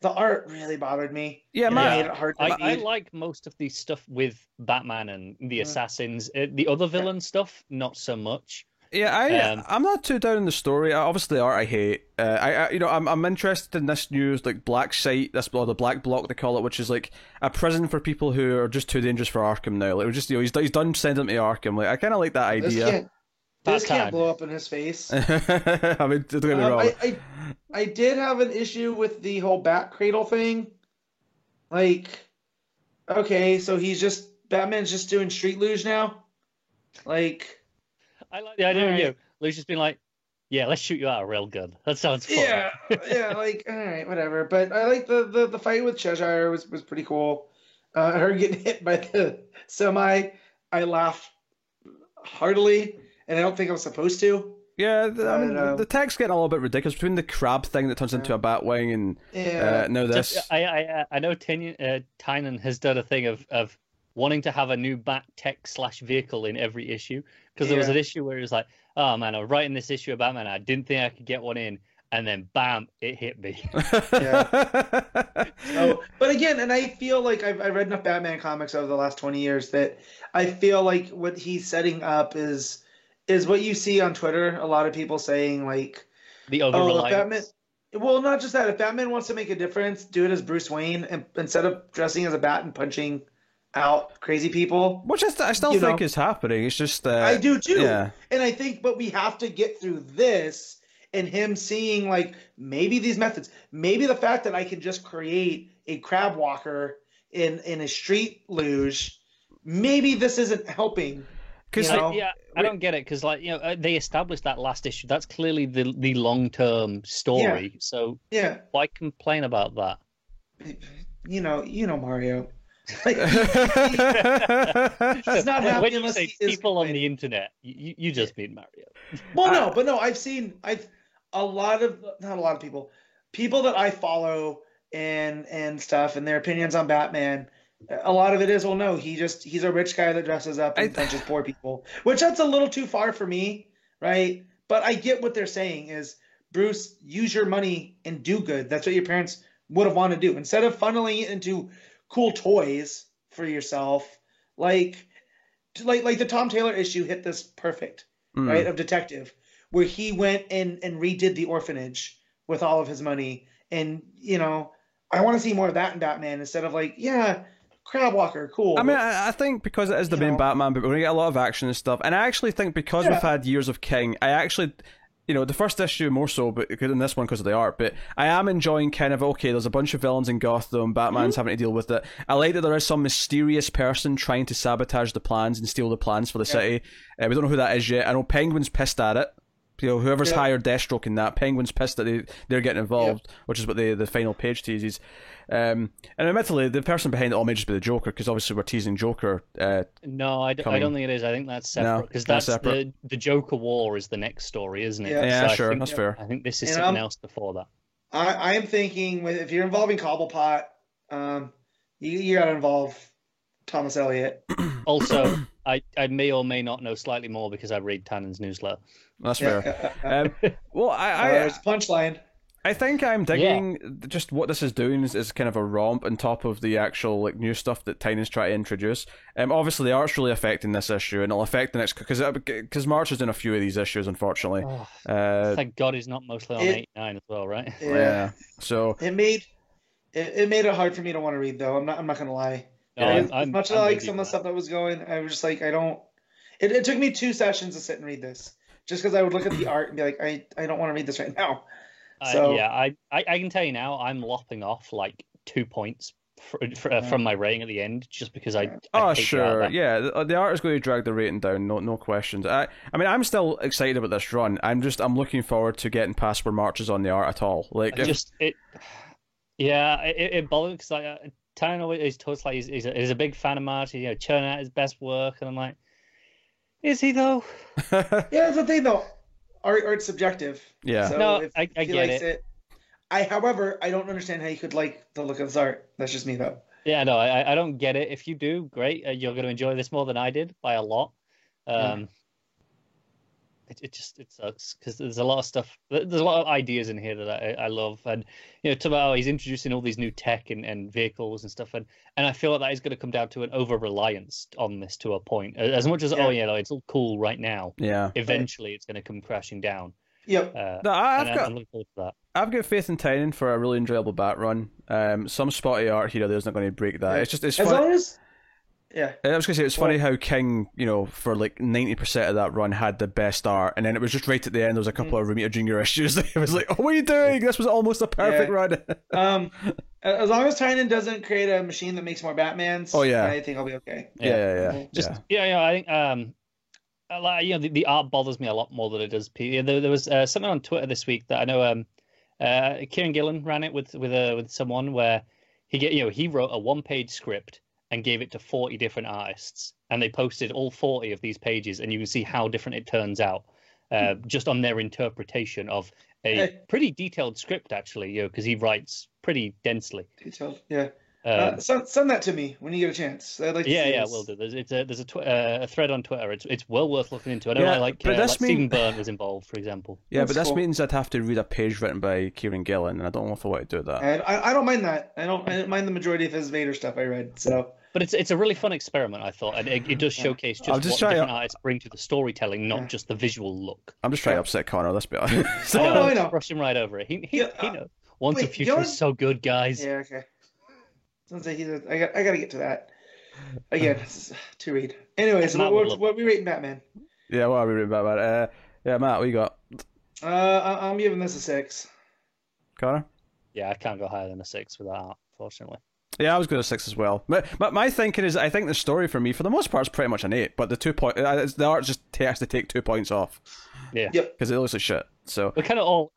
art really bothered me. Yeah, man. Made it hard to I like most of the stuff with Batman and the assassins. The other villain stuff, not so much. Yeah, I'm not too down in the story. Obviously, the art I hate. I'm interested in this new black site, or the black block they call it, which is like a prison for people who are just too dangerous for Arkham now. Like, he's done sending them to Arkham. Like, I kind of like that idea. This can't blow up in his face. I mean, don't get me wrong. I did have an issue with the whole Bat Cradle thing. Like, okay, so Batman's just doing street luge now. Like. I like the idea of Luke's just being like, yeah, let's shoot you out a real gun. That sounds fun. Yeah, like, all right, whatever. But I like the fight with Cheshire was pretty cool. Her getting hit by the semi, I laughed heartily, and I don't think I was supposed to. Yeah, I mean, the tech's getting a little bit ridiculous between the crab thing that turns into a Batwing and now this. I know Tynan has done a thing of wanting to have a new Bat tech / vehicle in every issue. Because there was an issue where it was like, oh man, I was writing this issue of Batman, I didn't think I could get one in, and then bam, it hit me. But again, and I feel like I've read enough Batman comics over the last 20 years that I feel like what he's setting up is what you see on Twitter. A lot of people saying like, the over-reliance. Well, not just that. If Batman wants to make a difference, do it as Bruce Wayne, and instead of dressing as a bat and punching out crazy people, which I still think is happening. It's just I do too, and I think, but we have to get through this and him seeing like maybe these methods, maybe the fact that I can just create a crab walker in a street luge, maybe this isn't helping. Because I don't get it because they established that last issue. That's clearly the long-term story. Yeah. So why complain about that? Mario. Like, he's not happy when unless you say he people on the internet, you just mean Mario. Well, no, I've not a lot of people that I follow and stuff, and their opinions on Batman. A lot of it is, well, no, he's a rich guy that dresses up and punches poor people, which that's a little too far for me, right? But I get what they're saying is, Bruce, use your money and do good. That's what your parents would have wanted to do instead of funneling it into cool toys for yourself. Like the Tom Taylor issue hit this perfect, right? Of Detective, where he went and redid the orphanage with all of his money. And, I want to see more of that in Batman instead of like, yeah, Crabwalker, cool. I mean, I think because it is the main Batman, but we're going to get a lot of action and stuff. And I actually think because we've had years of King, I actually, the first issue more so, but in this one because of the art, but I am enjoying kind of, okay, there's a bunch of villains in Gotham, Batman's having to deal with it. I like that there is some mysterious person trying to sabotage the plans and steal the plans for the city. We don't know who that is yet. I know Penguin's pissed at it. Whoever's hired Deathstroke in that, Penguin's pissed that they're getting involved, which is what the final page teases. And admittedly, the person behind it all may just be the Joker, because obviously we're teasing Joker. No, I don't think it is. I think that's separate, because that's separate. The Joker War is the next story, isn't it? Yeah, so sure, that's fair. I think this is something else before that. I am thinking if you're involving Cobblepot, you got to involve Thomas Elliott. Also, I may or may not know slightly more because I read Tannen's newsletter. That's fair. Well, there's a punchline. I think I'm digging just what this is doing is kind of a romp on top of the actual new stuff that Tynan's trying to introduce. Obviously, the art's really affecting this issue, and it'll affect the next because March is in a few of these issues, unfortunately. Thank God he's not mostly on 8-9 as well, right? Yeah. So it made it hard for me to want to read, though. I'm not gonna lie. No, as much as I like some of the stuff that was going, I was just like, I don't. It took me 2 sessions to sit and read this, just because I would look at the art and be like, I don't want to read this right now. So I can tell you now, I'm lopping off like 2 points from my rating at the end, just because I sure, the art is going to drag the rating down, no questions. I mean, I'm still excited about this run. I'm looking forward to getting past where March is on the art at all. Like, it bothers because Tynan always talks like he's a big fan of March. Churning out his best work, and I'm like, is he though? Yeah, that's the thing though. Art's subjective. Yeah. So no, if I get it. However, I don't understand how you could like the look of this art. That's just me though. Yeah, no, I don't get it. If you do, great. You're going to enjoy this more than I did by a lot. It sucks because there's a lot of stuff. There's a lot of ideas in here that I love, and tomorrow he's introducing all these new tech and vehicles and stuff, and I feel like that is going to come down to an over reliance on this to a point. As much as it's all cool right now, eventually it's going to come crashing down. Yep. I'm looking forward to that. I've got faith in Tynan for a really enjoyable bat run. Some spotty art here or there's not going to break that. It's just as long as. Yeah. I was going to say, it's funny how King, for like 90% of that run had the best art, and then it was just right at the end, there was a couple of Romita Jr. issues. It was like, what are you doing? This was almost a perfect run. As long as Tynan doesn't create a machine that makes more Batmans, I think I'll be okay. Yeah. I think the art bothers me a lot more than it does. There was something on Twitter this week that I know Kieran Gillen ran it with someone where he wrote a 1-page script and gave it to 40 different artists, and they posted all 40 of these pages, and you can see how different it turns out, just on their interpretation of a pretty detailed script, actually, because he writes pretty densely. Detailed, yeah. Send that to me when you get a chance. I'd like to see this. Will do. There's a thread on Twitter. It's well worth looking into. I know Stephen Byrne was involved, for example. Yeah, but this means I'd have to read a page written by Kieran Gillen, and I don't know if I want to do that. And I don't mind that. I don't mind the majority of his Vader stuff I read. So. But it's a really fun experiment, I thought, and it does showcase just what different artists bring to the storytelling, not just the visual look. I'm just trying to upset Connor. Let's be honest. I know. Brush him right over it. He knows. Once a Future is so good, guys. Yeah, okay. Sounds like I got to get to that. Again, to read. Anyways, what we rating Batman? Yeah, what are we rating Batman? Matt, what you got? I'm giving this a 6. Connor? Yeah, I can't go higher than a 6 with that art, fortunately. Yeah, I was going to 6 as well. My thinking is, I think the story for me, for the most part, is pretty much an 8. But the art just has to take 2 points off. Yeah. Yep. Because it looks like shit. So we're kind of all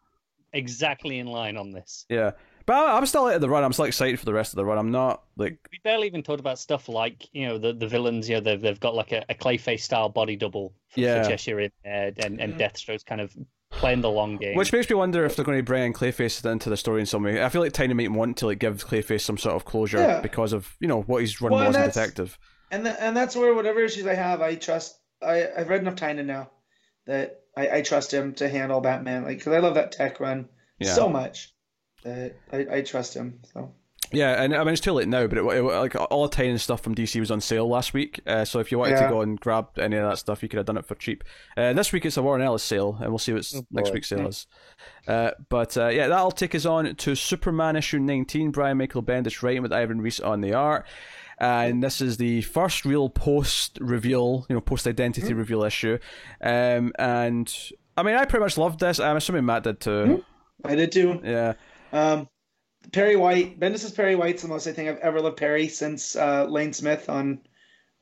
exactly in line on this. Yeah, but I'm still out of the run. I'm still excited for the rest of the run. I'm not like we barely even talked about stuff like the villains. They've got like a Clayface style body double for Cheshire in there, and Deathstroke's kind of playing the long game. Which makes me wonder if they're going to bring in Clayface into the story in some way. I feel like Tynan might want to give Clayface some sort of closure because of what he's run as a detective. And that's where whatever issues I have, I trust. I've read enough Tynan now that I trust him to handle Batman. Because I love that tech run so much that I trust him. So Yeah, and I mean it's too late now, but like all the Titan stuff from DC was on sale last week. So if you wanted to go and grab any of that stuff, you could have done it for cheap. This week it's a Warren Ellis sale, and we'll see what next week's sale is. But that'll take us on to Superman issue 19. Brian Michael Bendis writing with Ivan Reis on the art. And this is the first real post-reveal, post-identity reveal issue. And I mean, I pretty much loved this. I'm assuming Matt did too. I did too. Yeah. Perry White, Bendis' Perry White's the most I think I've ever loved Perry since Lane Smith on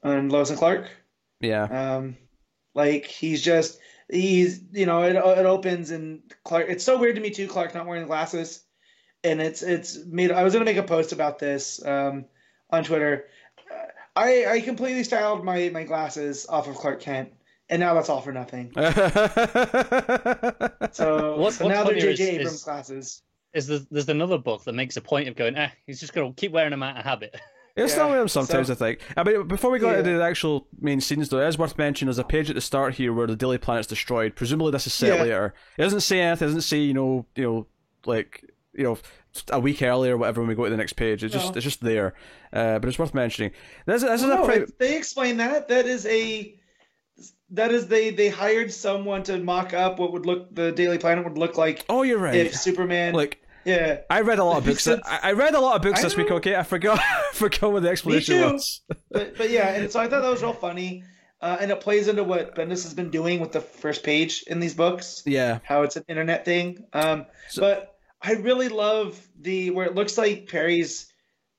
Lois and Clark. Yeah. He's it opens and Clark. It's so weird to me too. Clark not wearing glasses, and it's made. I was gonna make a post about this on Twitter. I completely styled my glasses off of Clark Kent, and now that's all for nothing. So now they're J.J. Abrams glasses. There's another book that makes a point of going, he's just going to keep wearing them out of habit. It's not with him sometimes, I think. I mean, before we go into the actual main scenes, though, it is worth mentioning there's a page at the start here where the Daily Planet's destroyed. Presumably this is set later. It doesn't say anything. It doesn't say, a week earlier or whatever when we go to the next page. It's just there. But it's worth mentioning. They explain that. That is they hired someone to mock up what the Daily Planet would look like. Oh, you're right. If Superman... Yeah, I read a lot of books. I read a lot of books this week. Okay, I forgot what the explanation was. but yeah, and so I thought that was real funny, and it plays into what Bendis has been doing with the first page in these books. Yeah, how it's an internet thing. But I really love where it looks like Perry's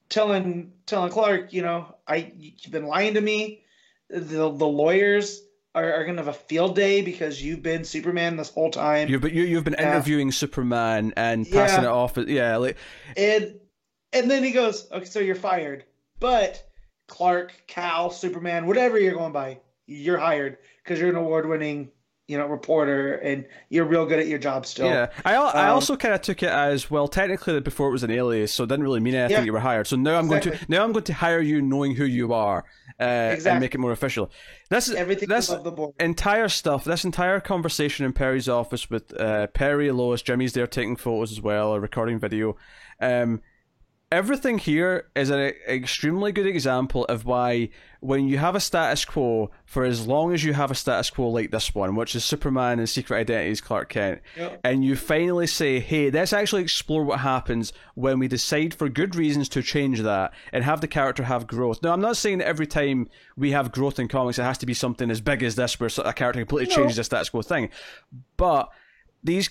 telling Clark, you've been lying to me. The lawyers are going to have a field day because you've been Superman this whole time. You've been interviewing Superman and passing it off. And then he goes, okay, so you're fired. But Clark, Cal, Superman, whatever you're going by, you're hired because you're an award-winning, reporter, and you're real good at your job still. Yeah, I also kind of took it as, well, technically before it was an alias, so it didn't really mean anything. You were hired. So now I'm going to hire you knowing who you are. And make it more official. Everything above the board. This entire conversation in Perry's office with Perry, Lois, Jimmy's there taking photos as well, or recording video. Everything here is an extremely good example of why, when you have a status quo, for as long as you have a status quo like this one, which is Superman and Secret Identities Clark Kent, and you finally say, hey, let's actually explore what happens when we decide for good reasons to change that and have the character have growth. Now, I'm not saying that every time we have growth in comics, it has to be something as big as this where a character completely changes a status quo thing. But this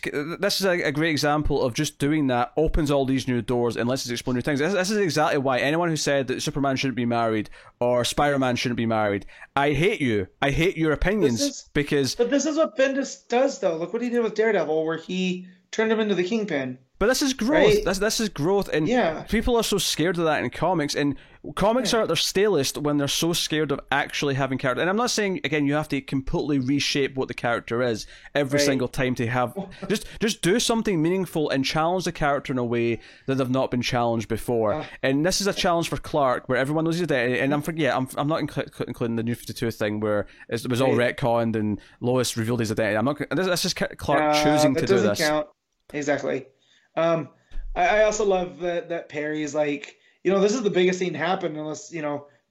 is a great example of just doing that, opens all these new doors and lets us explore new things. This is exactly why anyone who said that Superman shouldn't be married or Spider-Man shouldn't be married, I hate you. I hate your opinions because... But this is what Bendis does, though. Look what he did with Daredevil, where he turned him into the Kingpin. But this is growth. Right? This is growth, and people are so scared of that in comics. And comics are at their stalest when they're so scared of actually having character. And I'm not saying, again, you have to completely reshape what the character is every single time to have. Just do something meaningful and challenge the character in a way that they've not been challenged before. And this is a challenge for Clark, where everyone knows his identity. And I'm not including the New 52 thing where it was all retconned and Lois revealed his identity. I'm not. This is Clark choosing to do this. Count. Exactly. I also love that Perry's like, this is the biggest thing to happen unless,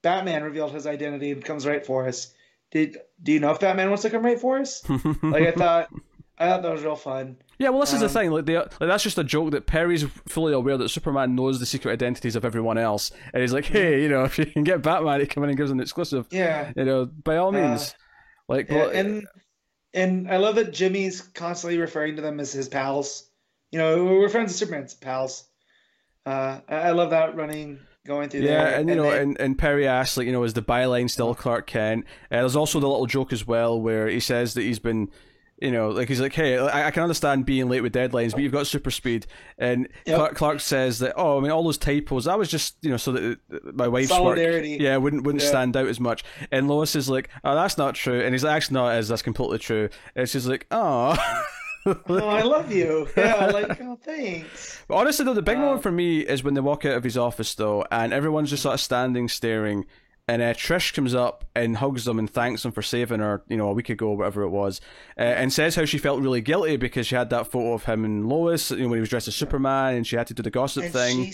Batman revealed his identity and comes right for us. Do you know if Batman wants to come right for us? I thought that was real fun. Yeah, well, this is the thing. That's just a joke that Perry's fully aware that Superman knows the secret identities of everyone else, and he's like, hey, if you can get Batman to come in and give us an exclusive, by all means. And I love that Jimmy's constantly referring to them as his pals. We're friends with Superman's pals. I love that going through there. Yeah, and Perry asks, is the byline still Clark Kent? There's also the little joke as well where he says that he's been, he's like, hey, I can understand being late with deadlines, but you've got super speed. And Clark says that, all those typos, that was just, so that my wife's solidarity work, wouldn't stand out as much. And Lois is like, oh, that's not true. And he's like, actually, no, that's completely true. And she's like, oh. Oh, I love you. Yeah, thanks. But honestly, though, the big moment for me is when they walk out of his office, though, and everyone's just sort of standing, staring, and Trish comes up and hugs them and thanks them for saving her, a week ago, whatever it was, and says how she felt really guilty because she had that photo of him and Lois, when he was dressed as Superman, and she had to do the gossip thing.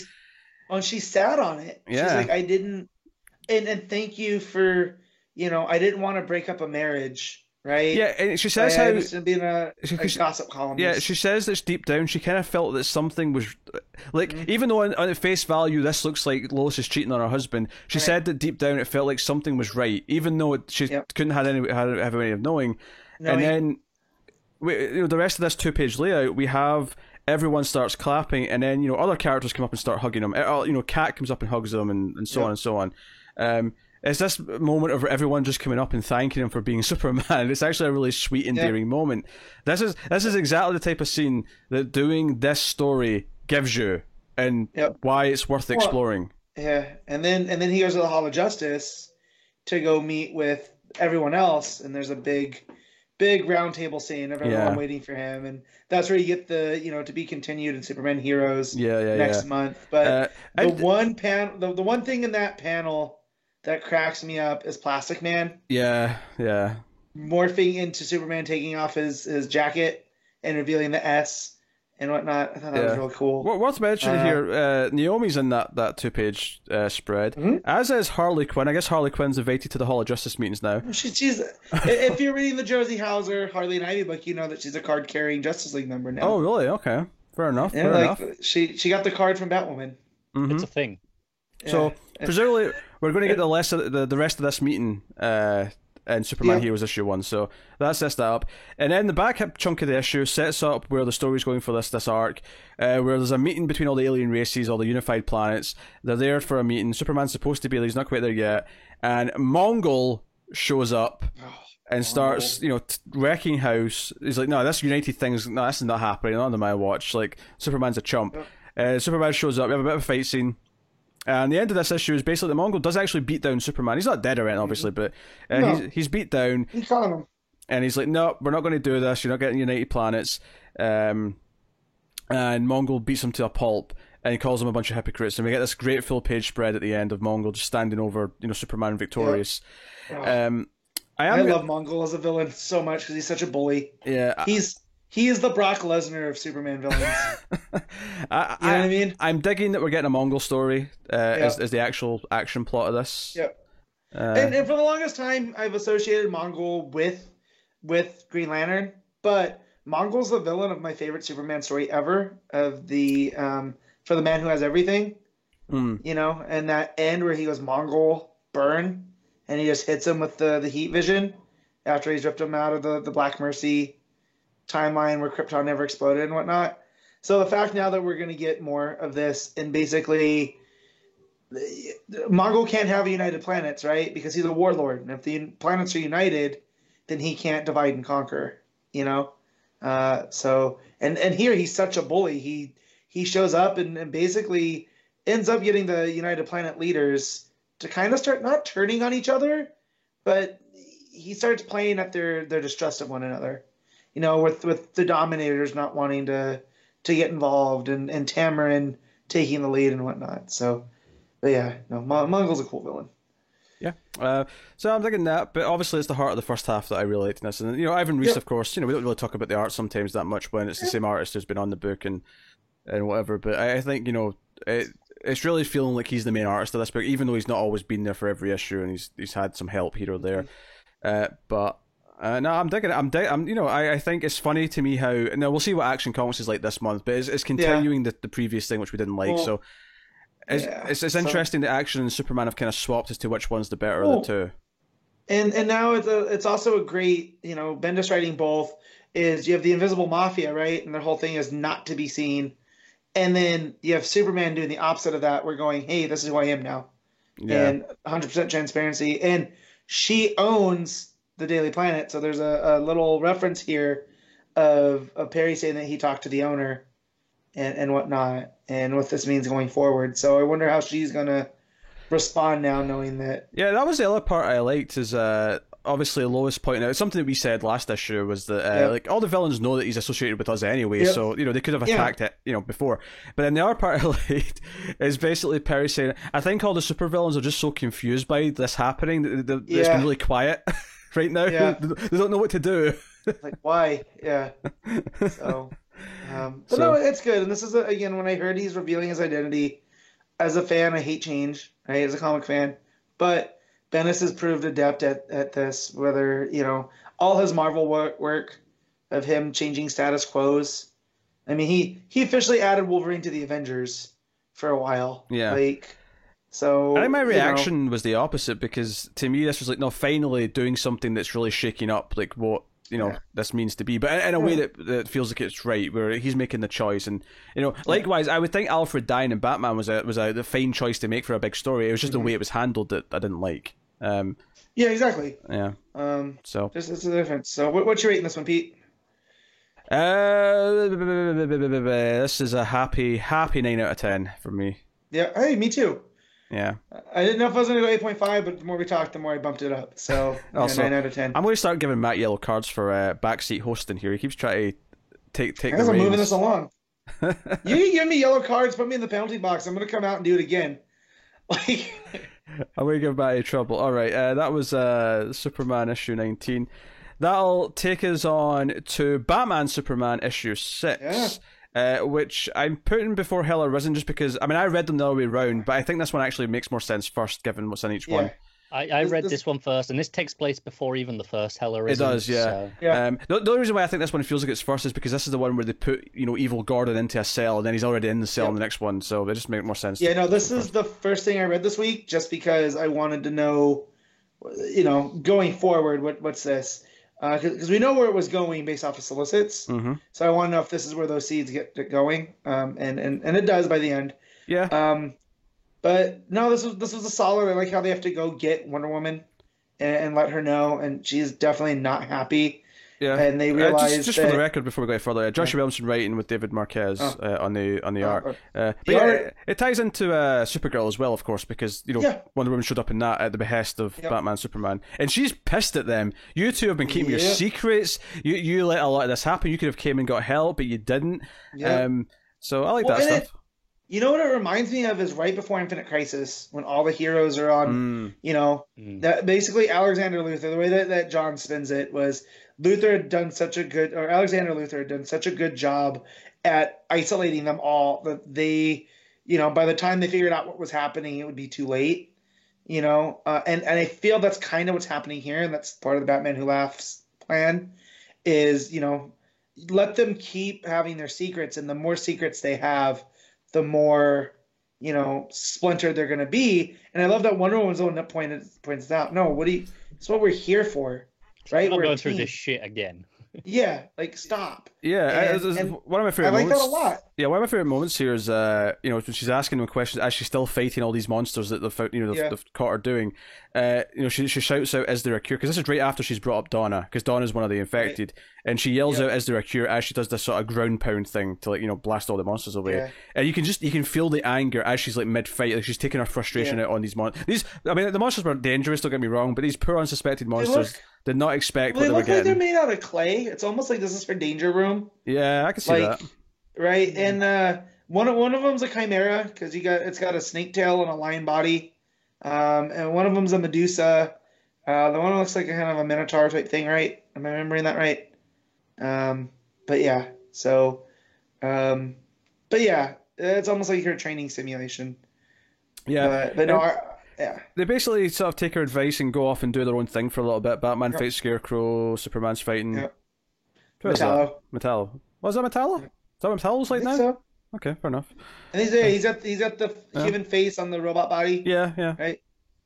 and she sat on it. Yeah. She's like, I didn't, and thank you for, I didn't want to break up a marriage, right? Yeah, and she says I how was being a gossip columnist. Yeah, she says that deep down she kind of felt that something was like, even though on face value this looks like Lois is cheating on her husband, she said that deep down it felt like something was right, even though she couldn't have any way of knowing. And then the rest of this 2-page layout, we have everyone starts clapping, and then other characters come up and start hugging them. Kat comes up and hugs them, and so on and so on. It's this moment of everyone just coming up and thanking him for being Superman. It's actually a really sweet, endearing moment. This is exactly the type of scene that doing this story gives you, and why it's worth exploring. Yeah, and then he goes to the Hall of Justice to go meet with everyone else, and there's a big round table scene of everyone waiting for him, and that's where you get the to be continued in Superman Heroes next month. But the one thing in that panel that cracks me up is Plastic Man. Yeah. Morphing into Superman, taking off his jacket and revealing the S and whatnot. I thought that was really cool. Worth mentioning here, Naomi's in that 2-page spread, as is Harley Quinn. I guess Harley Quinn's invited to the Hall of Justice meetings now. She's if you're reading the Josie Hauser, Harley and Ivy book, you know that she's a card-carrying Justice League member now. Oh, really? Okay. Fair enough. Fair enough. She got the card from Batwoman. Mm-hmm. It's a thing. So, presumably, we're going to get the rest of this meeting in Superman Heroes issue 1, so that sets that up. And then the back chunk of the issue sets up where the story's going for this arc, where there's a meeting between all the alien races, all the unified planets. They're there for a meeting. Superman's supposed to be there, he's not quite there yet. And Mongul shows up and starts, wrecking house. He's like, no, this United thing's, no, this is not happening, not under my watch. Like, Superman's a chump. Superman shows up, we have a bit of a fight scene. And the end of this issue is basically the Mongul does actually beat down Superman. He's not dead or anything, obviously, but he's beat down. He's calling him. And he's like, no, we're not going to do this. You're not getting United Planets. And Mongul beats him to a pulp and he calls them a bunch of hypocrites. And we get this great full-page spread at the end of Mongul just standing over, Superman victorious. I love Mongul as a villain so much because he's such a bully. Yeah. He is the Brock Lesnar of Superman villains. You know what I mean? I'm digging that we're getting a Mongul story as the actual action plot of this. Yep. And for the longest time, I've associated Mongul with Green Lantern, but Mongul's the villain of my favorite Superman story ever, of the For the Man Who Has Everything. And that end where he goes Mongul burn, and he just hits him with the heat vision after he's ripped him out of the Black Mercy timeline where Krypton never exploded and whatnot. So the fact now that we're going to get more of this, and basically Mongul can't have united planets, right? Because he's a warlord, and if the planets are united, then he can't divide and conquer, So here he's such a bully. He shows up and basically ends up getting the United Planet leaders to kind of start not turning on each other, but he starts playing at their distrust of one another. With the Dominators not wanting to get involved and Tamarin taking the lead and whatnot. So, but Mongul's a cool villain. Yeah. So I'm thinking that, but obviously it's the heart of the first half that I really liked in this. And, Ivan Reis, of course, we don't really talk about the art sometimes that much when it's the same artist who's been on the book and whatever. But I think, it's really feeling like he's the main artist of this book, even though he's not always been there for every issue and he's had some help here or there. No, I'm digging it. I think it's funny to me how. Now we'll see what Action Comics is like this month, but it's continuing the previous thing which we didn't like. So it's interesting that Action and Superman have kind of swapped as to which one's the better of the two. And now it's also a great, Bendis writing both. Is you have the Invisible Mafia, right, and their whole thing is not to be seen, and then you have Superman doing the opposite of that. We're going, hey, this is who I am now, and 100% transparency, and she owns the Daily Planet. So there's a little reference here of Perry saying that he talked to the owner and whatnot, and what this means going forward. So I wonder how she's going to respond now, knowing that. Yeah, that was the other part I liked, is obviously Lois pointing out something that we said last issue was that like all the villains know that he's associated with us anyway, so they could have attacked it before. But then the other part I liked is basically Perry saying, I think all the supervillains are just so confused by this happening that it's been really quiet right now. They don't know what to do. Like, why? So but no, it's good. And this is again, when I heard he's revealing his identity, as a fan, I hate change, right? As a comic fan, but Bendis has proved adept at this. Whether all his Marvel work of him changing status quos. I mean, he officially added Wolverine to the Avengers for a while. Yeah. So I think my reaction was the opposite, because to me this was like, no, finally doing something that's really shaking up like what this means to be, but in a way that feels like it's right, where he's making the choice. And likewise, I would think Alfred dying in Batman was a fine choice to make for a big story. It was just the way it was handled that I didn't like. Yeah, exactly. Yeah. So just it's a difference. So what's your rating this one, Pete? This is a happy 9 out of 10 for me. Yeah, hey, me too. Yeah. I didn't know if I was going to go 8.5, but the more we talked, the more I bumped it up. So, also, 9 out of 10. I'm going to start giving Matt yellow cards for backseat hosting here. He keeps trying to take the reins. I'm moving this along. You can give me yellow cards, put me in the penalty box. I'm going to come out and do it again. I'm going to give Matt trouble. All right, that was Superman issue 19. That'll take us on to Batman Superman issue 6. Yeah. Which I'm putting before Hell or Risen, just because, I mean, I read them the other way around, but I think this one actually makes more sense first, given what's in each one. I read this one first, and this takes place before even the first Hell or Risen. It does, yeah. So. The only reason why I think this one feels like it's first is because this is the one where they put, Evil Gordon into a cell, and then he's already in the cell in the next one, so they just make more sense. Yeah, no, this is the first thing I read this week, just because I wanted to know, going forward, what's this? Because we know where it was going based off of solicits, so I want to know if this is where those seeds get going, and it does by the end. Yeah. But no, this was a solid. I like how they have to go get Wonder Woman and let her know, and she's definitely not happy. Yeah, and they realize just for the record before we go further, Joshua Williamson writing with David Marquez on the art. But it ties into Supergirl as well, of course, because Wonder Woman showed up in that at the behest of Batman Superman, and she's pissed at them. You two have been keeping your secrets. You let a lot of this happen. You could have came and got help, but you didn't. So I like that stuff. You know what it reminds me of is right before Infinite Crisis, when all the heroes are on, that basically Alexander Luthor, the way that John spins it was Alexander Luthor had done such a good job at isolating them all that they, by the time they figured out what was happening, it would be too late, and I feel that's kind of what's happening here. And that's part of the Batman Who Laughs plan is, let them keep having their secrets, and the more secrets they have, the more, splintered they're going to be. And I love that Wonder Woman's own points out, no, it's what we're here for, right? We're going through this shit again. Yeah, like stop. Yeah, and one of my favorite moments. I like that a lot. Yeah, one of my favorite moments here is when she's asking them questions as she's still fighting all these monsters that they've caught her doing. She shouts out, "Is there a cure?" Because this is right after she's brought up Donna, because Donna's one of the infected, and she yells out, "Is there a cure?" as she does this sort of ground pound thing to blast all the monsters away. And you can feel the anger as she's mid fight, like she's taking her frustration out on these monsters. The monsters were dangerous. Don't get me wrong, but these poor unsuspected monsters did not expect what they were getting. Like they're made out of clay. It's almost like this is for Danger Room. Yeah, I can see that. Right, and one of them's a chimera because it's got a snake tail and a lion body, and one of them's a Medusa. The one looks like a kind of a minotaur type thing, right? Am I remembering that right? But yeah, it's almost like your training simulation. Yeah, but no. They basically sort of take her advice and go off and do their own thing for a little bit. Batman fights Scarecrow, Superman's fighting... Yep. Metallo. Was that Metallo? Is that what Metallo's like now? So. Okay, fair enough. And he's got the human face on the robot body. Yeah. Right?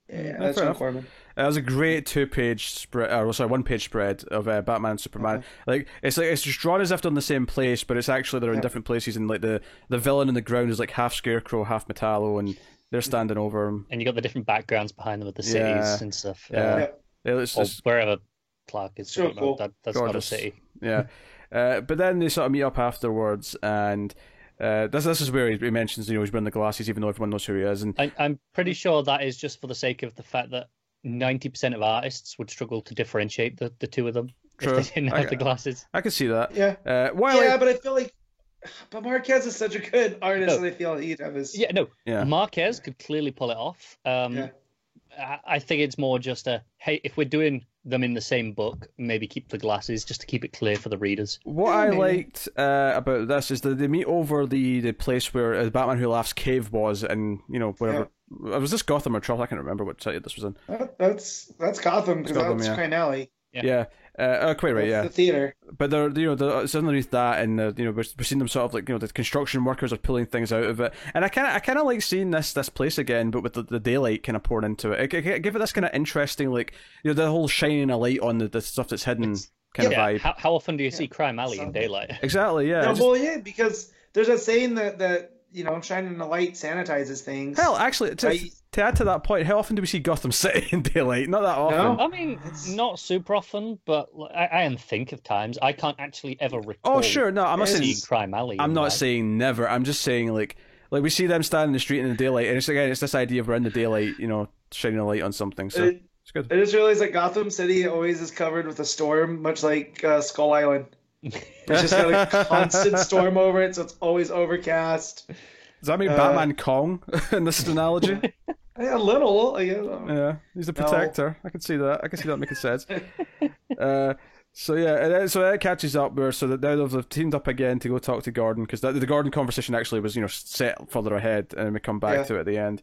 Yeah, that's John Foreman. That was a great one-page spread of Batman and Superman. It's just drawn as if they're in the same place, but it's actually they're in different places, and the villain in the ground is half Scarecrow, half Metallo, and they're standing over him. And you got the different backgrounds behind them with the cities and stuff. It's just wherever Clark is. So cool. That's not a city. Yeah. But then they sort of meet up afterwards, and this is where he mentions he's wearing the glasses, even though everyone knows who he is. And I'm pretty sure that is just for the sake of the fact that 90% of artists would struggle to differentiate the two of them if they didn't have the glasses. I can see that. Yeah. But I feel like. But Marquez is such a good artist, and I feel he'd have his. Marquez could clearly pull it off. I think it's more just hey, if we're doing them in the same book. Maybe keep the glasses just to keep it clear for the readers. What I liked about this is that they meet over the place where Batman Who Laughs cave was, and whatever. Yeah. Was this Gotham or Troll? I can't remember what city this was in. That's Gotham, because that's Crime Alley. Yeah. Quite right. That's the theater. But they're it's underneath that, and we're seeing them sort of like the construction workers are pulling things out of it, and I kind of like seeing this place again, but with the daylight kind of pouring into it. Give it this kind of interesting, like the whole shining a light on the stuff that's hidden kind of vibe. How often do you see Crime Alley in daylight? Exactly. Yeah. No, because there's a saying that shining a light sanitizes things. Hell, actually, to add to that point, how often do we see Gotham City in daylight? Not that often. No? I mean, not super often, but I can think of times. I can't actually ever recall. Oh, sure. No, I'm not saying Crime Alley. I'm not saying never. I'm just saying like we see them standing in the street in the daylight, and it's this idea of we're in the daylight, shining a light on something. So it's good. I just realized that Gotham City always is covered with a storm, much like Skull Island. It's just got a constant storm over it, so it's always overcast. Does that mean Batman Kong in this analogy? A little. Yeah, he's the protector. I can see that. I can see that making sense. So that catches up where that now they've teamed up again to go talk to Gordon, because the Gordon conversation actually was set further ahead, and we come back to it at the end.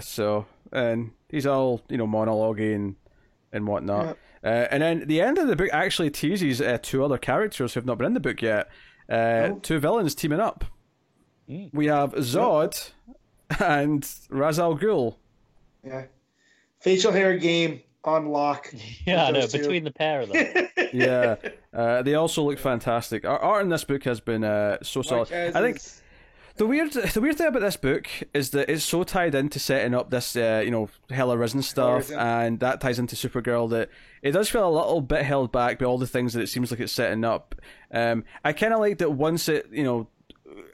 So and he's all monologuing and whatnot. And then the end of the book actually teases two other characters who have not been in the book yet. Two villains teaming up. We have Zod and Ra's al Ghul. Yeah. Facial hair game on lock. Yeah, I know, between the pair of them. Yeah. They also look fantastic. Art in this book has been so solid. I think the weird thing about this book is that it's so tied into setting up this Hell Arisen stuff, and that ties into Supergirl, that it does feel a little bit held back by all the things that it seems like it's setting up. I kind of like that once it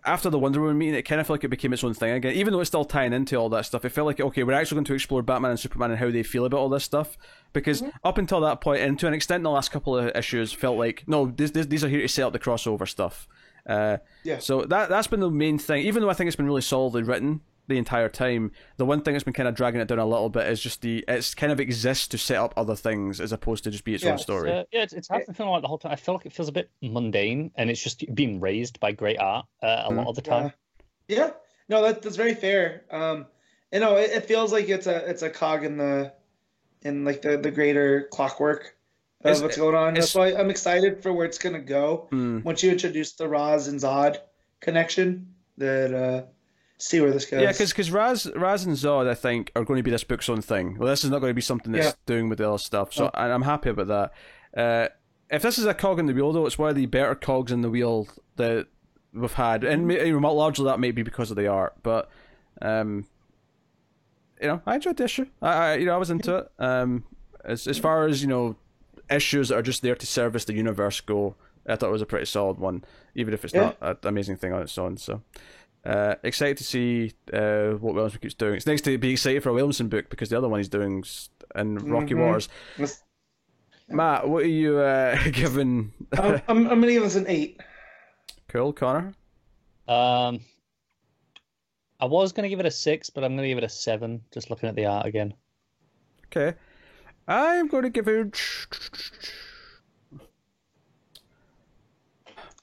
after the Wonder Woman meeting, it kind of felt like it became its own thing again, even though it's still tying into all that stuff. It felt like, okay, we're actually going to explore Batman and Superman and how they feel about all this stuff, because up until that point, and to an extent the last couple of issues, felt like, no, these are here to set up the crossover stuff. So that's been the main thing. Even though I think it's been really solidly written the entire time, the one thing that's been kind of dragging it down a little bit is just it's kind of exists to set up other things as opposed to just be its own story. It's happened feeling like the whole time. I feel like it feels a bit mundane, and it's just being raised by great art a lot of the time. Yeah, no, that's very fair. It feels like it's a cog in the greater clockwork of what's going on. That's why I'm excited for where it's going to go. Once you introduce the Ra's and Zod connection, that see where this goes. Yeah, because Raz and Zod, I think, are going to be this book's own thing. Well, this is not going to be something that's doing with the other stuff, so I'm happy about that. If this is a cog in the wheel, though, it's one of the better cogs in the wheel that we've had, and largely that may be because of the art, but I enjoyed the issue. I was into it. As far as issues that are just there to service the universe go, I thought it was a pretty solid one, even if it's not an amazing thing on its own. So excited to see what Williamson keeps doing. It's nice to be excited for a Williamson book, because the other one he's doing in Rocky Waters. Matt, what are you giving? I'm going to give this an 8. Cool. Connor? I was going to give it a 6, but I'm going to give it a 7, just looking at the art again. Okay. I'm going to give it...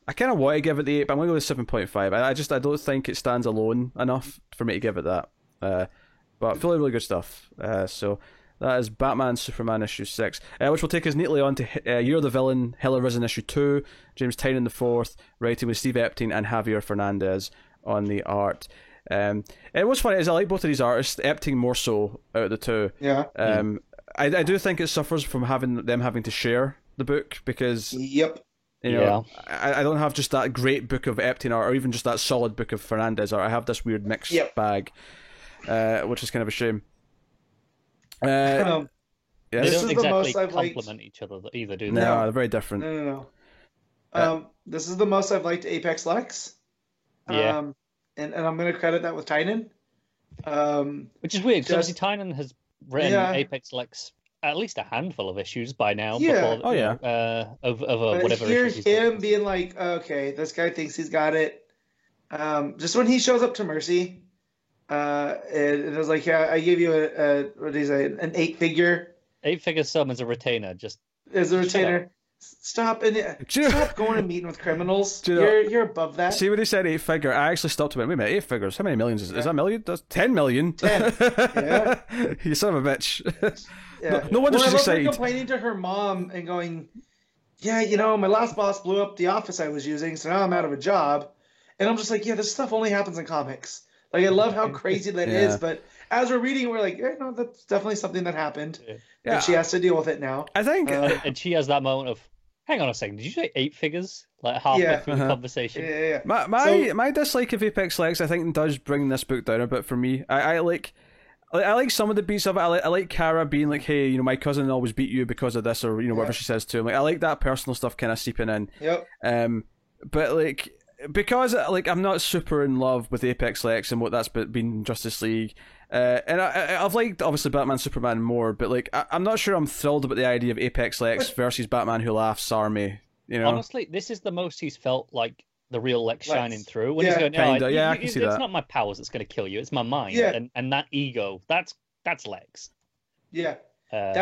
I kind of want to give it the 8, but I'm going to go with 7.5. I don't think it stands alone enough for me to give it that. But really good stuff. So that is Batman Superman issue 6, which will take us neatly on to You're the Villain, Hell Arisen issue 2. James Tynion IV, writing with Steve Epting and Javier Fernandez on the art. And what's funny is I like both of these artists, Epting more so out of the two. Yeah. I do think it suffers from having to share the book, because I don't have just that great book of Epting art, or even just that solid book of Fernandez art. I have this weird mixed bag, which is kind of a shame. They don't exactly complement each other either, do they? No, they're very different. No. This is the most I've liked Apex Lex. And I'm going to credit that with Tynion. Which is weird, because obviously Tynion has written Apex Lex at least a handful of issues by now. Yeah. Over whatever. Here's him being like, okay, this guy thinks he's got it. Just when he shows up to Mercy, and it was like, yeah, I gave you what do you say, an 8-figure 8-figure sum as a retainer. Just as a shut up. retainer. Stop stop going and meeting with criminals. Do you know- You're above that. See when he said 8-figure, I actually stopped a minute. Wait a minute, 8 figures? How many millions is that? A million? That's 10 million. 10. Yeah. You son of a bitch. Yeah. No wonder Well, she's I love her excited. complaining to her mom and going, yeah, my last boss blew up the office I was using, so now I'm out of a job. And I'm just like, yeah, this stuff only happens in comics. Like, I love how crazy that Yeah. is, but as we're reading, we're like, yeah, no, that's definitely something that happened. Yeah. And she has to deal with it now. I think And she has that moment of, hang on a second, did you say 8 figures? Like halfway Yeah. through the conversation. Yeah. my dislike of Apex Lex, I think, does bring this book down a bit for me. I like some of the beats of it. I like Kara being like, hey, my cousin always beat you because of this, or whatever she says to him. Like, I like that personal stuff kind of seeping in. Yep. But like, because like I'm not super in love with Apex Lex and what that's been Justice League, and I've liked obviously Batman Superman more, but like I'm not sure I'm thrilled about the idea of Apex Lex versus Batman Who Laughs Army. Honestly, this is the most he's felt like the real Lex shining through. When he's Yeah. going, Kinda, yeah, I can see it's that. not my powers that's going to kill you, it's my mind. Yeah. And that ego, that's Lex. Yeah. Uh,